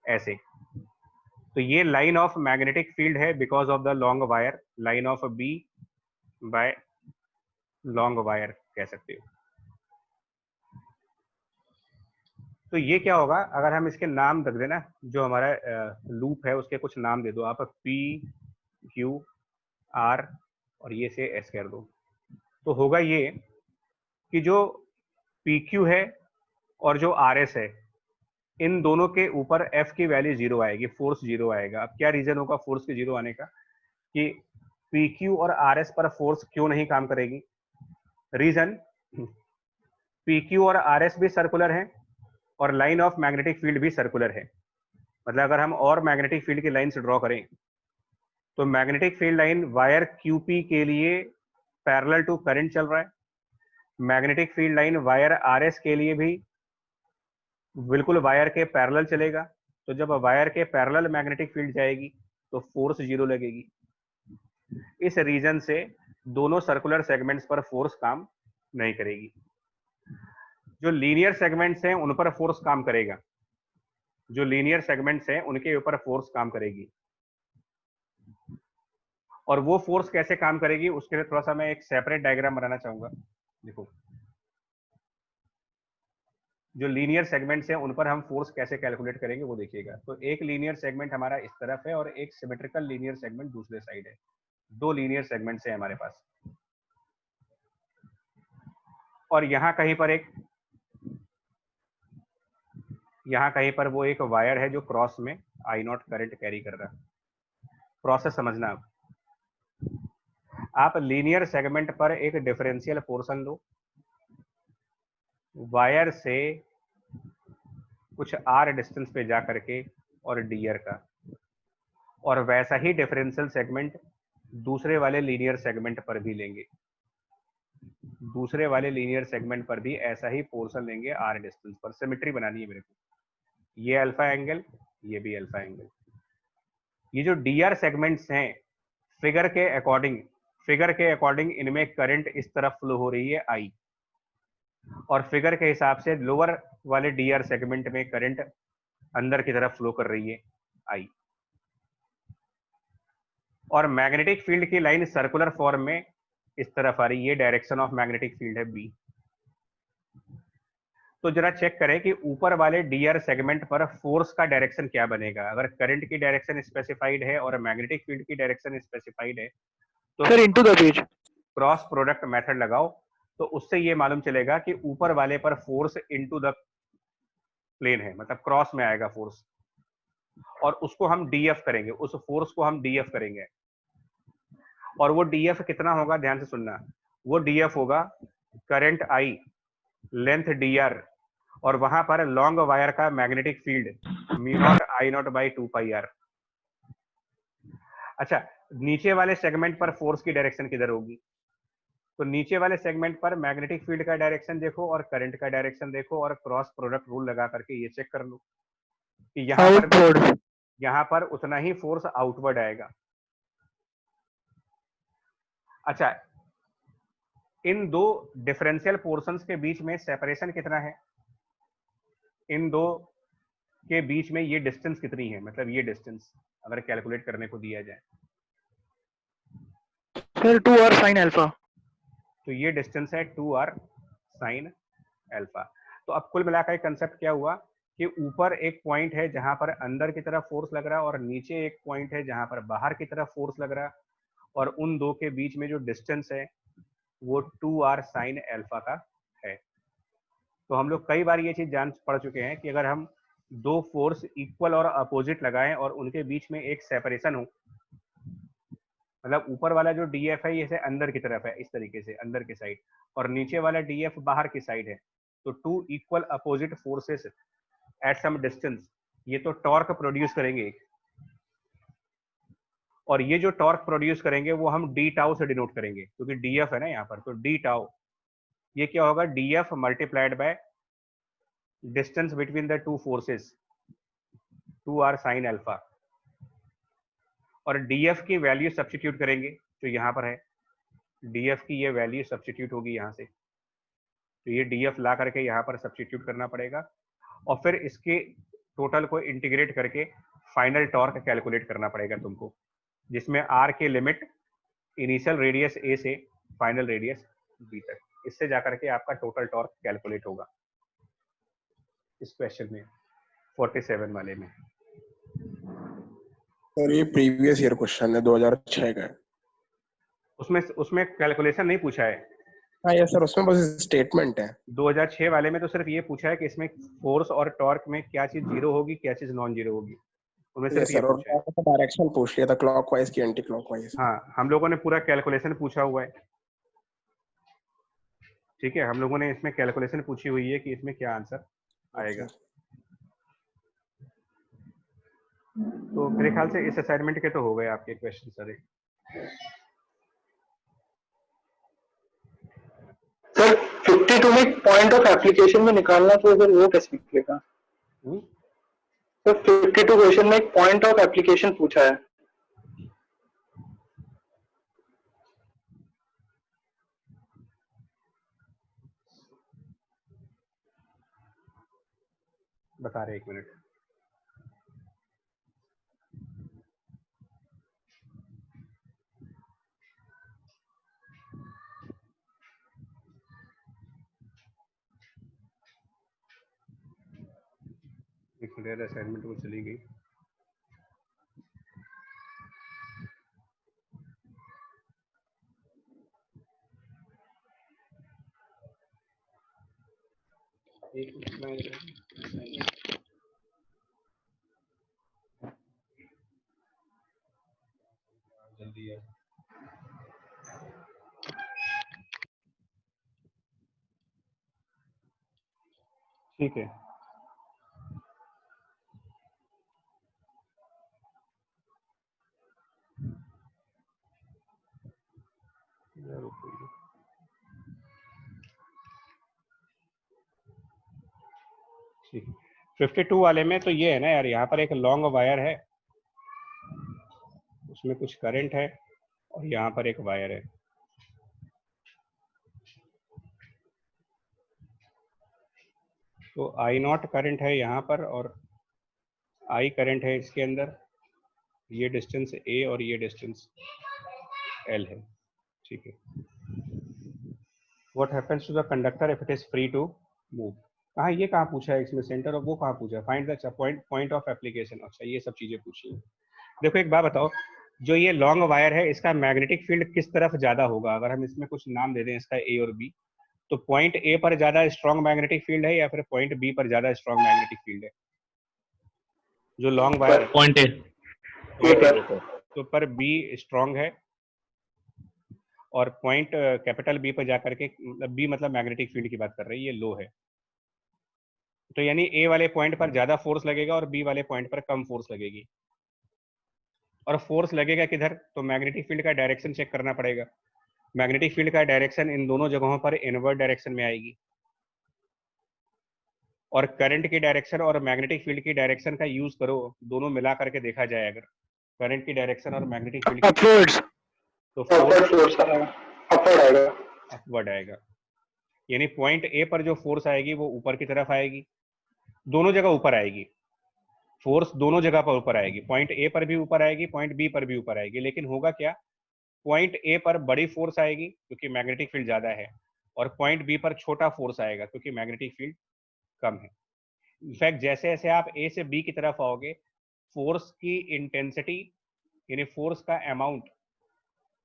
ऐसे। तो ये लाइन ऑफ मैग्नेटिक फील्ड है because of the long wire, line of b by long wire कह सकते हो। तो ये क्या होगा, अगर हम इसके नाम रख देना, जो हमारा लूप है उसके कुछ नाम दे दो आप, पी क्यू आर और ये से एस कर दो, तो होगा ये कि जो पी क्यू है और जो आर एस है, इन दोनों के ऊपर एफ की वैल्यू 0 आएगी, फोर्स 0 आएगा। अब क्या रीजन होगा फोर्स के 0 आने का, कि पी क्यू और आर एस पर फोर्स क्यों नहीं काम करेगी। रीजन, पी क्यू और आर एस भी सर्कुलर है और लाइन ऑफ मैग्नेटिक फील्ड भी सर्कुलर है। मतलब अगर हम और मैग्नेटिक फील्ड की लाइन से ड्रॉ करें तो magnetic field line wire qp के लिए पैरेलल टू करंट चल रहा है, magnetic field line wire rs के लिए भी बिल्कुल वायर के पैरेलल चलेगा। तो जब वायर के पैरेलल मैग्नेटिक फील्ड जाएगी तो फोर्स 0 लगेगी। इस रीजन से दोनों सर्कुलर सेगमेंट्स पर फोर्स काम नहीं करेगी। जो लीनियर सेगमेंट्स हैं उन पर फोर्स काम करेगा, जो लीनियर सेगमेंट्स हैं उनके ऊपर फोर्स काम करेगी। और वो फोर्स कैसे काम करेगी उसके लिए थोड़ा सा मैं एक सेपरेट डायग्राम बनाना चाहूंगा। देखो, जो लीनियर सेगमेंट्स हैं उन पर हम फोर्स कैसे कैलकुलेट करेंगे वो देखिएगा। तो एक लीनियर सेगमेंट हमारा इस तरफ है और एक सिमेट्रिकल लीनियर सेगमेंट दूसरे साइड है। दो लीनियर सेगमेंट्स हैं हमारे पास, और यहाँ कहीं पर वो एक वायर है जो क्रॉस में आई नॉट करंट कैरी कर रहा है। प्रोसेस समझना आप लीनियर सेगमेंट पर एक डिफरेंशियल पोर्शन लो, वायर से कुछ आर डिस्टेंस पे जा करके और डीआर का, और वैसा ही डिफरेंशियल सेगमेंट दूसरे वाले लीनियर सेगमेंट पर भी लेंगे। दूसरे वाले लीनियर सेगमेंट पर भी ऐसा ही पोर्शन लेंगे आर डिस्टेंस पर। सिमेट्री बनानी है मेरे को। ये अल्फा एंगल, ये भी अल्फा एंगल। ये जो डीआर सेगमेंट्स हैं, फिगर के अकॉर्डिंग इनमें करंट इस तरफ फ्लो हो रही है आई, और फिगर के हिसाब से लोअर वाले डीआर सेगमेंट में करंट अंदर की तरफ फ्लो कर रही है आई। और मैग्नेटिक फील्ड की लाइन सर्कुलर फॉर्म में इस तरफ आ रही है। ये डायरेक्शन ऑफ मैग्नेटिक फील्ड है बी। तो जरा चेक करें कि ऊपर वाले डीआर सेगमेंट पर फोर्स का डायरेक्शन क्या बनेगा। अगर करंट की डायरेक्शन स्पेसिफाइड है और मैग्नेटिक फील्ड की डायरेक्शन स्पेसिफाइड है तो sir into the page cross product method लगाओ, तो उससे ये मालूम चलेगा कि ऊपर वाले पर फोर्स इनटू द प्लेन है, मतलब क्रॉस में आएगा फोर्स, और उसको हम डीएफ करेंगे, उस फोर्स को हम डीएफ करेंगे। और वो डीएफ कितना होगा, ध्यान से सुनना। वो डीएफ होगा करंट आई, लेंथ डीआर, और वहां पर लॉन्ग वायर का magnetic field mu naught I not by 2πr। अच्छा, नीचे वाले सेगमेंट पर फोर्स की डायरेक्शन किधर होगी? तो नीचे वाले सेगमेंट पर मैग्नेटिक फील्ड का डायरेक्शन देखो और करंट का डायरेक्शन देखो, और क्रॉस प्रोडक्ट रूल लगा करके ये चेक कर लो कि यहाँ पर उतना ही फोर्स आउटवर्ड आएगा। अच्छा, इन दो डिफरेंशियल पोर्शंस के बीच में सेपरेशन कितना है? इन दो के बीच में ये डिस्टेंस कितनी है, मतलब ये डिस्टेंस अगर कैलकुलेट करने को दिया जाए सर 2r sin अल्फा। तो ये डिस्टेंस है 2r sin अल्फा। तो अब कुल मिलाकर कंसेप्ट क्या हुआ कि ऊपर एक पॉइंट है जहां पर अंदर की तरफ फोर्स लग रहा है और नीचे एक पॉइंट है जहां पर बाहर की तरफ फोर्स लग रहा है, और उन दो के बीच में जो डिस्टेंस है वो 2r sin अल्फा का है। तो हम लोग कई बार ये चीज जान पड़ चुके हैं कि अगर हम दो फोर्स इक्वल और अपोजिट लगाएं और उनके बीच में एक सेपरेशन हो, मतलब ऊपर वाला जो डीएफ है ये से अंदर की तरफ है, इस तरीके से अंदर की साइड, और नीचे वाला डीएफ बाहर की साइड है, तो two equal opposite forces at some distance ये तो टॉर्क प्रोड्यूस करेंगे, और ये जो टॉर्क प्रोड्यूस करेंगे वो हम डी टाउ से डिनोट करेंगे, क्योंकि डीएफ है ना यहाँ पर। तो डी टाउ ये क्या होगा, DF multiplied by distance between the two forces 2r sin alpha, और डीएफ की वैल्यू सब्स्टिट्यूट करेंगे जो यहाँ पर है। डीएफ की ये वैल्यू सब्स्टिट्यूट होगी यहाँ से, तो ये डीएफ ला करके यहाँ पर सब्स्टिट्यूट करना पड़ेगा, और फिर इसके टोटल को इंटीग्रेट करके फाइनल टॉर्क कैलकुलेट करना पड़ेगा तुमको, जिसमें आर के लिमिट इनिशियल रेडियस ए से फाइनल रेडियस बी तक, इससे जाकर के आपका टोटल टॉर्क कैलकुलेट होगा इस क्वेश्चन में 47 वाले में। और ये प्रीवियस ईयर क्वेश्चन है, 2006 का है। उसमें कैलकुलेशन नहीं पूछा है। हाँ ये सर, उसमें बस स्टेटमेंट है। 2006 वाले में तो सिर्फ ये पूछा है कि इसमें फोर्स और टॉर्क में क्या चीज जीरो होगी, क्या चीज नॉन जीरो होगी, उनमें सिर्फ ये पूछा है। डायरेक्शन पूछ लिया था, क्लॉकवाइज की एंटी क्लॉकवाइज। हाँ, हम लोगों ने पूरा कैलकुलेशन पूछा हुआ है, ठीक है, हम लोगों ने इसमें कैलकुलेशन पूछी हुई है कि इसमें क्या आंसर आएगा। तो मेरे ख्याल से इस असाइनमेंट के तो हो गए आपके क्वेश्चन सारे। सर 52 में पॉइंट ऑफ एप्लीकेशन में निकालना, तो सर वो कैसे निकलेगा? सर 52 क्वेश्चन में एक पॉइंट ऑफ एप्लीकेशन पूछा है। बता रहे, एक मिनट। क्लियर असाइनमेंट वो चली गई। जल्दी है। ठीक है, ठीक। 52 वाले में तो ये है ना यार, यहाँ पर एक लॉन्ग वायर है, उसमें कुछ करंट है और यहाँ पर एक वायर है। तो आई नॉट करंट है यहाँ पर और आई करंट है इसके अंदर। ये डिस्टेंस ए और ये डिस्टेंस एल है। ठीक है। What happens to the conductor if it is free to move? कहाँ, ये कहाँ पूछा है इसमें सेंटर ऑफ, वो कहाँ पूछा है find the point of application. अच्छा, ये सब चीजें पूछी है। देखो एक बात बताओ, जो ये लॉन्ग वायर है इसका मैग्नेटिक फील्ड किस तरफ ज्यादा होगा? अगर हम इसमें कुछ नाम दे दें इसका ए और बी, तो पॉइंट ए पर ज्यादा स्ट्रॉन्ग मैग्नेटिक फील्ड है या फिर पॉइंट बी पर ज्यादा स्ट्रॉन्ग मैग्नेटिक फील्ड है? जो लॉन्ग वायर पॉइंट ए तो पर बी स्ट्रॉन्ग है और पॉइंट कैपिटल बी पर जाकर के, बी मतलब मैग्नेटिक फील्ड की बात कर रही है, ये लो है। तो यानी ए वाले पॉइंट पर ज्यादा फोर्स लगेगा और बी वाले पॉइंट पर कम फोर्स लगेगी। और फोर्स लगेगा किधर? तो मैग्नेटिक फील्ड का डायरेक्शन चेक करना पड़ेगा। मैग्नेटिक फील्ड का डायरेक्शन इन दोनों जगहों पर इनवर्ड डायरेक्शन में आएगी और करंट की डायरेक्शन और मैग्नेटिक फील्ड की डायरेक्शन का यूज करो, दोनों मिला करके देखा जाए अगर करंट की डायरेक्शन और मैग्नेटिक फील्ड की, अपवर्ड्स, तो फोर्स अपवर्ड आएगा। अपवर्ड आएगा। यानी पॉइंट ए पर जो फोर्स आएगी वो ऊपर की तरफ आएगी, दोनों जगह ऊपर आएगी। फोर्स दोनों जगह पर ऊपर आएगी, पॉइंट ए पर भी ऊपर आएगी, पॉइंट बी पर भी ऊपर आएगी। लेकिन होगा क्या, पॉइंट ए पर बड़ी फोर्स आएगी क्योंकि मैग्नेटिक फील्ड ज्यादा है और पॉइंट बी पर छोटा फोर्स आएगा क्योंकि मैग्नेटिक फील्ड कम है। इनफैक्ट जैसे जैसे आप ए से बी की तरफ आओगे, फोर्स की इंटेंसिटी यानी फोर्स का अमाउंट,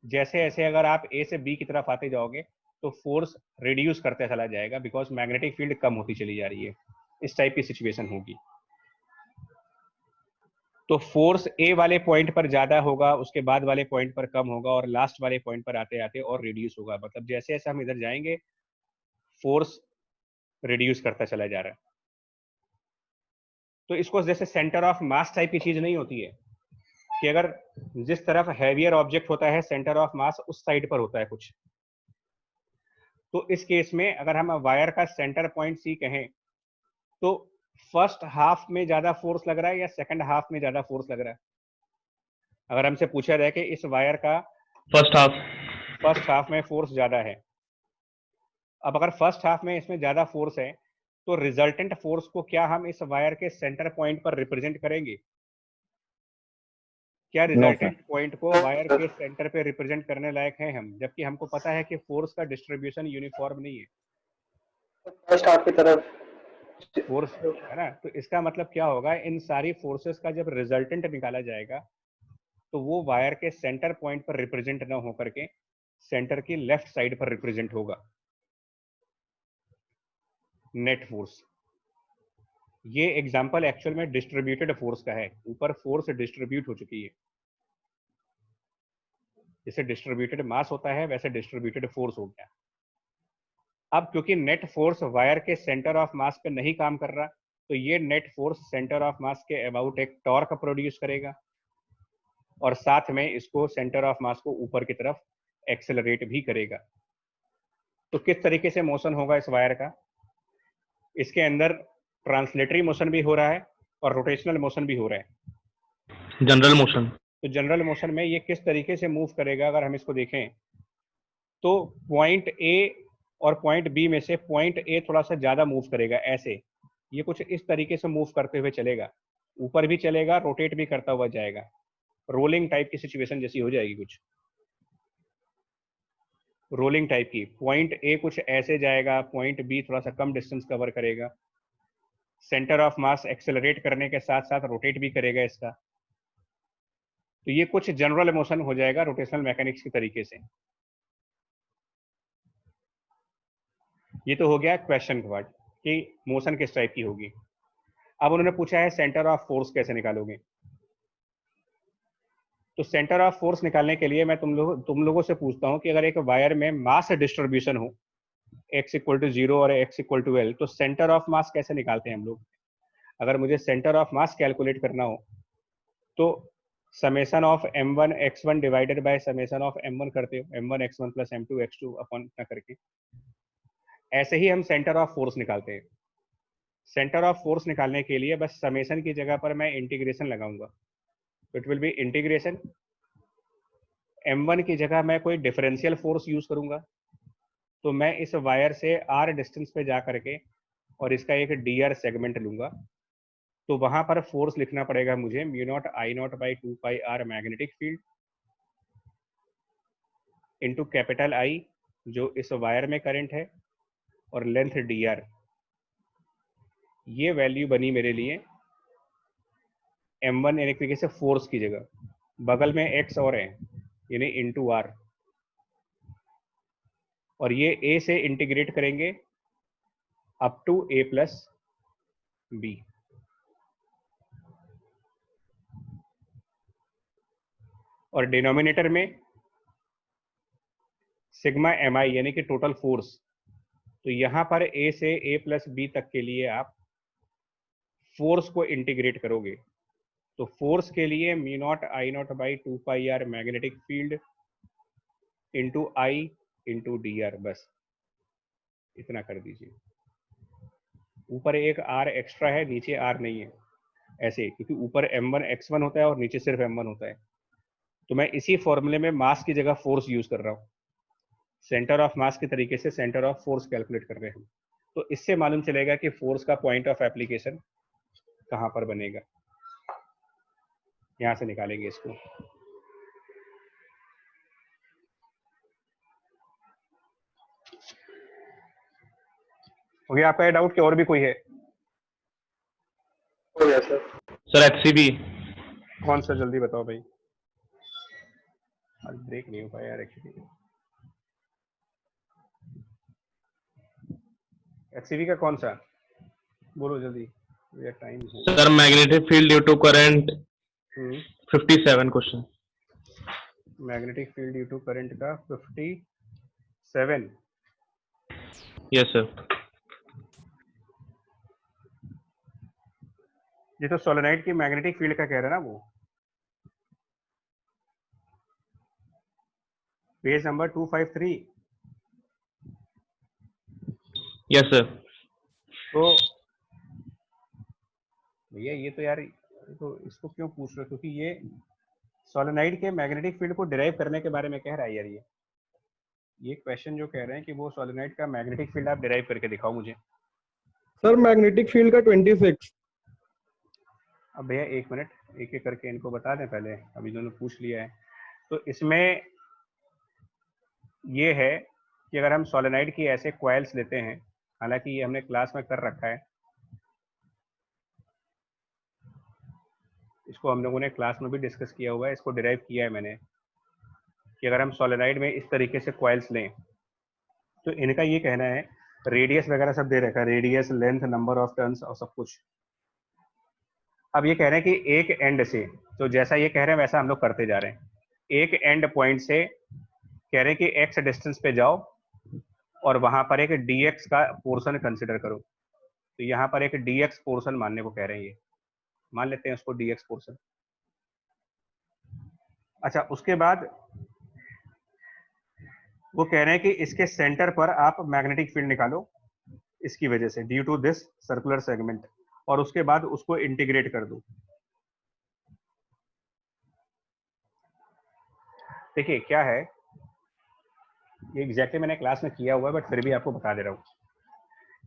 जैसे जैसे अगर आप ए से बी की तरफ आते जाओगे तो फोर्स रिड्यूस करते चला जाएगा, बिकॉज मैग्नेटिक फील्ड कम होती चली जा रही है। इस टाइप की सिचुएशन होगी। तो फोर्स ए वाले पॉइंट पर ज्यादा होगा, उसके बाद वाले पॉइंट पर कम होगा और लास्ट वाले पॉइंट पर आते आते और रिड्यूस होगा। मतलब जैसे जैसे हम इधर जाएंगे फोर्स रिड्यूस करता चला जा रहा है। तो इसको जैसे सेंटर ऑफ मास टाइप की चीज नहीं होती है कि अगर जिस तरफ हैवियर ऑब्जेक्ट होता है सेंटर ऑफ मास उस साइड पर होता है कुछ। तो इस केस में अगर हम वायर का सेंटर पॉइंट सी कहें तो फर्स्ट हाफ में ज्यादा फोर्स लग रहा है या सेकंड हाफ में ज्यादा फोर्स लग रहा है? अगर हमसे पूछा जाए कि इस वायर का फर्स्ट हाफ में फोर्स ज्यादा है, अब अगर फर्स्ट हाफ में इसमें ज्यादा फोर्स है तो रिजल्टेंट फोर्स को क्या हम इस वायर के सेंटर पॉइंट पर रिप्रेजेंट करेंगे? क्या रिजल्टेंट पॉइंट को वायर के सेंटर पे रिप्रेजेंट करने लायक है हम? जबकि हमको पता है कि फोर्स का डिस्ट्रीब्यूशन यूनिफॉर्म नहीं है, फर्स्ट हाफ की तरफ फोर्स है ना। तो इसका मतलब क्या होगा, इन सारी फोर्सेस का जब रिजल्टेंट निकाला जाएगा तो वो वायर के सेंटर पॉइंट पर रिप्रेजेंट ना होकर के सेंटर की लेफ्ट साइड पर रिप्रेजेंट होगा। नेट फोर्स, ये एग्जांपल एक्चुअल में डिस्ट्रीब्यूटेड फोर्स का है। ऊपर फोर्स डिस्ट्रीब्यूट हो चुकी है, जैसे डिस्ट्रीब्यूटेड मास होता है वैसे डिस्ट्रीब्यूटेड फोर्स हो गया। अब क्योंकि नेट फोर्स वायर के सेंटर ऑफ मास पे नहीं काम कर रहा, तो ये net force centre of mass के अबाउट एक टॉर्क प्रोड्यूस करेगा और साथ में इसको सेंटर ऑफ मास को ऊपर की तरफ एक्सेलरेट भी करेगा। तो किस तरीके से मोशन होगा इस वायर का? इसके अंदर ट्रांसलेटरी मोशन भी हो रहा है और रोटेशनल मोशन भी हो रहा है, जनरल मोशन। तो जनरल मोशन में ये किस तरीके से मूव करेगा अगर हम इसको देखें तो पॉइंट ए और पॉइंट बी में से पॉइंट ए थोड़ा सा ज्यादा मूव करेगा। ऐसे ये कुछ इस तरीके से मूव करते हुए चलेगा, ऊपर भी चलेगा, रोटेट भी करता हुआ जाएगा, रोलिंग टाइप की सिचुएशन जैसी हो जाएगी, कुछ रोलिंग टाइप की। पॉइंट ए कुछ ऐसे जाएगा, पॉइंट बी थोड़ा सा कम डिस्टेंस कवर करेगा, सेंटर ऑफ मास एक्सेलरेट करने के साथ साथ रोटेट भी करेगा इसका। तो ये कुछ जनरल मोशन हो जाएगा रोटेशनल मैकेनिक्स के तरीके से। ये तो हो गया क्वेश्चन का पार्ट कि मोशन किस टाइप की होगी। अब उन्होंने पूछा है सेंटर ऑफ फोर्स कैसे निकालोगे। तो सेंटर ऑफ फोर्स निकालने के लिए मैं तुम लोगों से पूछता हूं कि अगर एक वायर में मास डिस्ट्रीब्यूशन हो x इक्वल टू 0 और x इक्वल टू l, तो सेंटर ऑफ मास कैसे निकालते हैं हम लोग। अगर मुझे सेंटर ऑफ मास कैलकुलेट करना हो तो summation of m1 x1 divided by summation of m1 करते हो, m1 x1 plus m2 x2 upon इतना करके। ऐसे ही हम सेंटर ऑफ फोर्स निकालते हैं। सेंटर ऑफ फोर्स निकालने के लिए बस समेशन की जगह पर मैं इंटीग्रेशन लगाऊंगा। It will be integration, m1 की जगह मैं कोई डिफरेंशियल फोर्स यूज करूंगा। तो मैं इस वायर से r डिस्टेंस पे जा करके और इसका एक dr सेगमेंट लूंगा। तो वहां पर फोर्स लिखना पड़ेगा मुझे mu naught I not by 2 pi r magnetic field into capital I जो इस वायर में करंट है और लेंथ dr। ये वैल्यू बनी मेरे लिए m1 यानी तरीके से फोर्स की जगह, बगल में x और है यानी इंटू r, और ये a से इंटीग्रेट करेंगे up to a plus b। और डिनोमिनेटर में सिग्मा mi यानी कि टोटल फोर्स। तो यहां पर a से a प्लस b तक के लिए आप फोर्स को इंटीग्रेट करोगे। तो फोर्स के लिए mu naught I not by 2 pi r magnetic field into I into dr, बस इतना कर दीजिए। ऊपर एक r एक्स्ट्रा है, नीचे r नहीं है ऐसे, क्योंकि ऊपर m1 x1 होता है और नीचे सिर्फ m1 होता है। तो मैं इसी फॉर्मूले में मास की जगह फोर्स यूज कर रहा हूँ। सेंटर ऑफ मास के तरीके से सेंटर ऑफ फोर्स कैलकुलेट कर रहे हैं। तो इससे मालूम चलेगा कि फोर्स का पॉइंट ऑफ एप्लीकेशन कहां पर बनेगा। यहां से निकालेंगे इसको। हो गया आपका ये डाउट कि और भी कोई है? Sir HCB। कौन सा, जल्दी बताओ भाई। आज ब्रेक नहीं हो पाया यार एक्चुअली। HCV का कौन सा, बोलो जल्दी, ये टाइम है। Sir magnetic field due to current 57 question. Magnetic field due to current का 57। Yes sir. ये तो सोलेनाइड की मैग्नेटिक फील्ड का कह रहा है ना वो। Page number 253। Yes sir. तो भैया ये तो यार, तो इसको क्यों पूछ रहे हो, क्योंकि ये सोलेनाइड के मैग्नेटिक फील्ड को डिराइव करने के बारे में कह रहा है यार। ये क्वेश्चन जो कह रहे हैं कि वो सोलेनाइड का मैग्नेटिक फील्ड आप डिराइव करके दिखाओ मुझे। सर मैग्नेटिक फील्ड का 26। अब भैया एक मिनट, एक एक करके इनको बता दें पहले, अभी दोनों पूछ लिया है। तो इसमें ये है कि अगर हम सोलेनाइड की ऐसे कॉइल्स लेते हैं, हालांकि ये हमने क्लास में कर रखा है, इसको हम लोगों ने क्लास में भी डिस्कस किया हुआ है, इसको डिराइव किया है मैंने, कि अगर हम सोलेनाइड में इस तरीके से कॉइल्स लें तो इनका ये कहना है, रेडियस वगैरह सब दे रखा है, radius, length, number of turns और सब कुछ। अब ये कह रहे हैं कि एक एंड से, तो जैसा ये कह रहे हैं वैसा हम लोग करते जा रहे हैं। एक एंड पॉइंट से कह रहे हैं कि x डिस्टेंस पे जाओ और वहां पर एक dx का पोर्शन कंसिडर करो। तो यहाँ पर एक dx पोर्शन मानने को कह रहे हैं, ये मान लेते हैं उसको dx पोर्शन। अच्छा, उसके बाद वो कह रहे हैं कि इसके सेंटर पर आप मैग्नेटिक फील्ड निकालो इसकी वजह से, due to this circular segment, और उसके बाद उसको इंटीग्रेट कर दो। देखिए क्या है, ये एग्जैक्टली मैंने क्लास में किया हुआ है, बट फिर भी आपको बता दे रहा हूँ।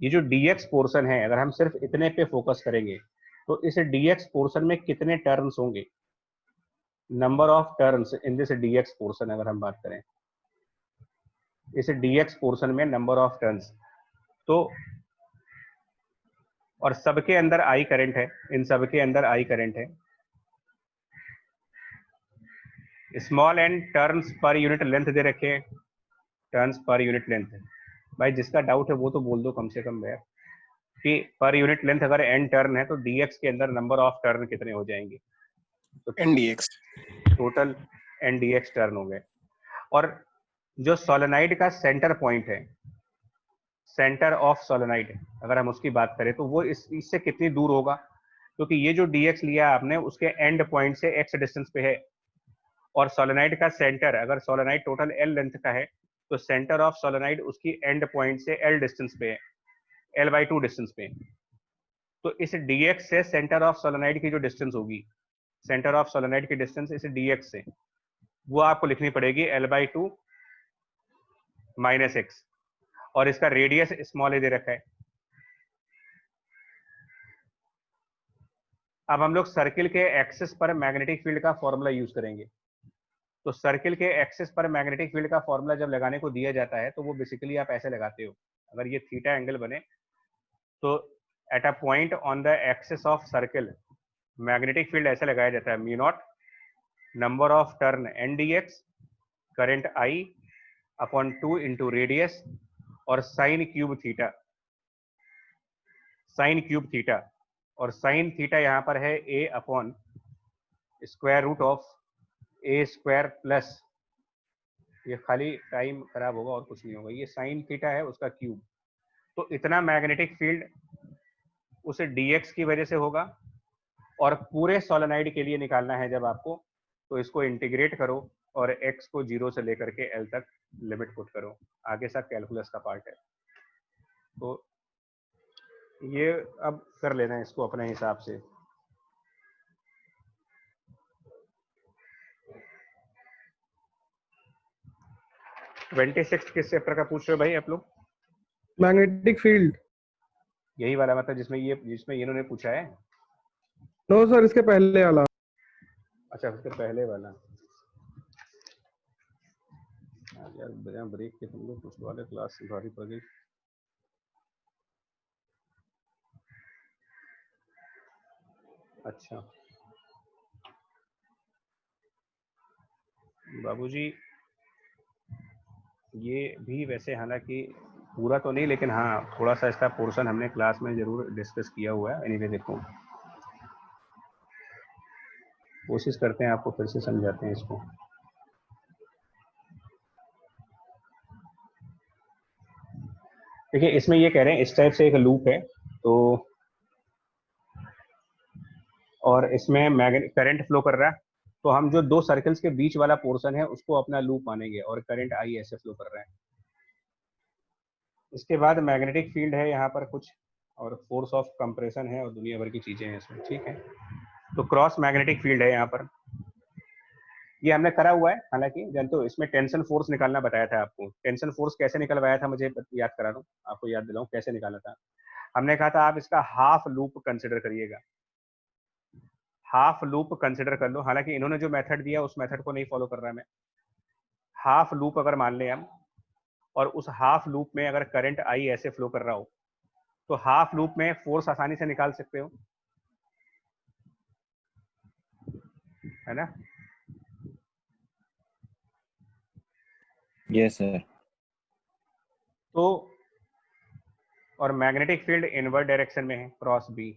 ये जो dx पोर्शन है, अगर हम सिर्फ इतने पे फोकस करेंगे तो इस dx पोर्शन में कितने टर्न्स होंगे, number of turns in this dx portion, अगर हम बात करें इस dx पोर्शन में नंबर ऑफ टर्न्स, तो और सबके अंदर आई करंट है, इन सबके अंदर आई करंट है। Small N turns per unit length दे रखे हैं, टर्न्स पर यूनिट लेंथ। भाई जिसका डाउट है वो तो बोल दो कम से कम यार, कि पर यूनिट लेंथ अगर n टर्न है तो dx के अंदर नंबर ऑफ टर्न कितने हो जाएंगे, तो NDX total n dx turn हो गए। और जो सोलेनाइड का सेंटर पॉइंट है, सेंटर ऑफ सोलेनाइड, अगर हम उसकी बात करें तो वो इससे कितनी दूर होगा, क्योंकि ये जो dx लिया आपने उसके एंड पॉइंट से x डिस्टेंस पे है, और सोलेनाइड का सेंटर, अगर सोलेनाइड टोटल l लेंथ का है तो सेंटर ऑफ सोलेनाइड उसकी एंड पॉइंट से l डिस्टेंस पे है, l/2 डिस्टेंस पे। तो इस dx से सेंटर ऑफ सोलेनाइड की जो डिस्टेंस होगी, सेंटर ऑफ सोलेनाइड की डिस्टेंस इस dx से, वो आपको लिखनी पड़ेगी l/2 - x, और इसका रेडियस स्मॉल ए दे रखा है। अब हम लोग सर्किल के एक्सिस पर मैग्नेटिक फील्ड का फॉर्मूला यूज करेंगे। तो सर्किल के एक्सिस पर मैग्नेटिक फील्ड का फॉर्मूला जब लगाने को दिया जाता है तो वो बेसिकली आप ऐसे लगाते हो, अगर ये थीटा एंगल बने तो at a point on the axis of circle magnetic field ऐसे लगाया जाता है, mu naught number of turn n dx, current I upon 2 into radius, और sine cube theta, sine cube theta, और साइन थीटा यहाँ पर है a upon square root of a square plus, ये खाली टाइम खराब होगा और कुछ नहीं होगा, ये साइन थीटा है उसका क्यूब। तो इतना मैग्नेटिक फील्ड उसे dx की वजह से होगा, और पूरे सोलेनाइड के लिए निकालना है जब आपको, तो इसको इंटीग्रेट करो और x को 0 से लेकर के l तक लिमिट पुट करो, आगे सब कैलकुलस का पार्ट है। तो ये अब कर लेना है इसको अपने हिसाब से। ट्वेंटी सिक्स किस चैप्टर का पूछ रहे हो भाई आप लोग? Magnetic field. यही वाला मतलब जिसमें इन्होंने पूछा है? नो सर, इसके पहले वाला। अच्छा, उसके पहले वाला। यार बिना ब्रेक के तुम लोग कुछ वाले क्लास भारी पड़ गई। अच्छा बाबूजी, ये भी वैसे हालांकि पूरा तो नहीं, लेकिन हाँ थोड़ा सा इसका पोर्शन हमने क्लास में जरूर डिस्कस किया हुआ है। एनीवे देखो, कोशिश करते हैं आपको फिर से समझाते हैं इसको। देखिए इसमें ये कह रहे हैं इस टाइप से एक लूप है, तो और इसमें करंट फ्लो कर रहा है, तो हम जो दो सर्कल्स के बीच वाला पोर्शन है उसको अपना लूप मानेंगे, और करंट आई ऐसे फ्लो कर रहा है। इसके बाद मैग्नेटिक फील्ड है यहाँ पर कुछ, और फोर्स ऑफ कंप्रेशन है, और दुनिया भर की चीजें हैं इसमें, ठीक है। तो क्रॉस मैग्नेटिक फील्ड है यहाँ पर, ये हमने करा हुआ है हालांकि जानते हो। इसमें टेंशन फोर्स निकालना बताया था आपको, टेंशन फोर्स कैसे निकलवाया था मुझे याद करा दूं, आपको याद दिलाऊं कैसे निकाला था। हमने कहा था आप इसका हाफ लूप कंसिडर करिएगा, हाफ लूप कंसिडर कर लो। हालांकि इन्होंने जो मेथड दिया उस मेथड को नहीं फॉलो कर रहा मैं। हाफ लूप अगर मान लें हम, और उस हाफ लूप में अगर करंट आई ऐसे फ्लो कर रहा हो, तो हाफ लूप में फोर्स आसानी से निकाल सकते हो, है ना? Yes sir. तो और मैग्नेटिक फील्ड इनवर्ट डायरेक्शन में है, क्रॉस बी।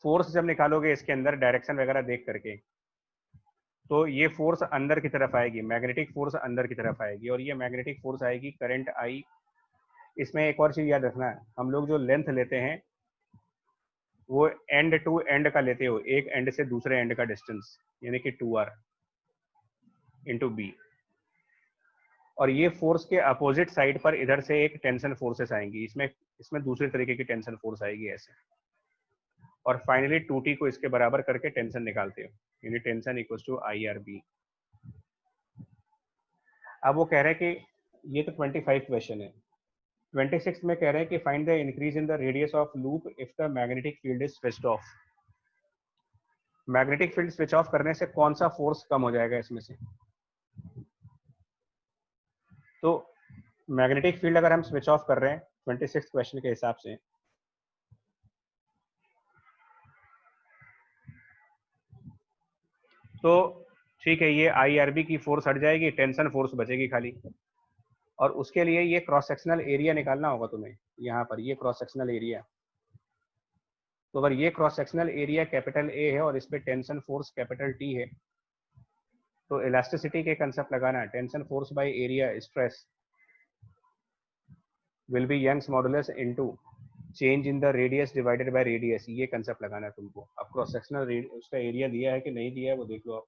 फोर्स जब निकालोगे इसके अंदर डायरेक्शन वगैरह देख करके, तो ये फोर्स अंदर की तरफ आएगी, मैग्नेटिक फोर्स अंदर की तरफ आएगी, और ये मैग्नेटिक फोर्स आएगी करंट आई। इसमें एक और चीज याद रखना है, हम लोग जो लेंथ लेते हैं वो एंड टू एंड का लेते हो, एक एंड से दूसरे एंड का डिस्टेंस, यानी कि 2r इंटू बी। और ये फोर्स के अपोजिट साइड पर इधर से एक टेंशन फोर्सेस आएंगी, इसमें दूसरे तरीके की टेंशन फोर्स आएगी ऐसे, और फाइनली 2t को इसके बराबर करके टेंशन निकालते हो, यानी टेंशन इक्वल्स टू IRB। अब वो कह रहे हैं कि ये तो 25 क्वेश्चन है। 26 में कह रहे हैं कि find the increase in the radius of loop if the magnetic field is switched off. Magnetic field switch off करने से कौन सा फोर्स कम हो जाएगा इसमें से? तो मैग्नेटिक फील्ड अगर हम स्विच ऑफ कर रहे हैं 26 क्वेश्चन के हिसाब से, तो ठीक है, ये IRB की फोर्स हट जाएगी, टेंशन फोर्स बचेगी खाली। और उसके लिए ये क्रॉस सेक्शनल एरिया निकालना होगा तुम्हें, यहाँ पर ये क्रॉस सेक्शनल एरिया। तो अगर ये cross sectional area capital A है और इस पे टेंशन फोर्स कैपिटल T है, तो इलास्टिसिटी के कंसेप्ट लगाना है, tension force by area stress will be Young's modulus into change in the radius divided by radius, ये कंसेप्ट लगाना है तुमको। अब क्रॉस सेक्शनल उसका एरिया दिया है कि नहीं दिया है वो देख लो आप।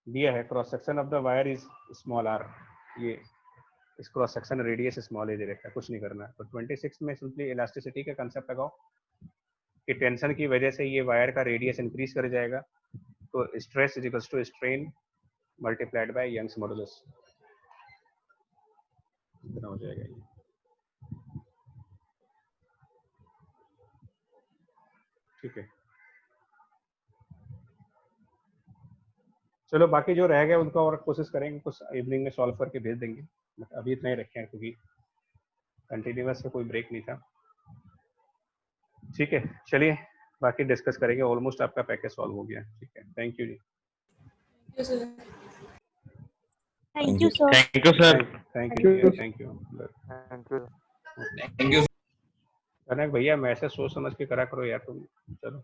दिया है, cross section of the wire is small r, ये इस क्रॉस सेक्शन रेडियस स्मॉल ए दे रखा है, कुछ नहीं करना है। तो 26 में सिंपली इलास्टिसिटी का कंसेप्ट लगाओ कि टेंशन की वजह से ये वायर का रेडियस इंक्रीज कर जाएगा, तो stress is equals to strain multiplied by Young's modulus, इतना हो जाएगा ये। ठीक है, चलो बाकी जो रह गया उनका और कोशिश करेंगे, कुछ इवनिंग में सॉल्व करके भेज देंगे। अभी इतना ही रखे हैं क्योंकि कंटिन्यूअस में कोई ब्रेक नहीं था। ठीक है, चलिए बाकी डिस्कस करेंगे। ऑलमोस्ट आपका पैकेज सॉल्व हो गया। ठीक है, थैंक यू जी। Thank you sir. Thank you sir. Thank you thank you thank you Kanak भैया, मैसेज सोच समझ के करा करो यार तुम। चलो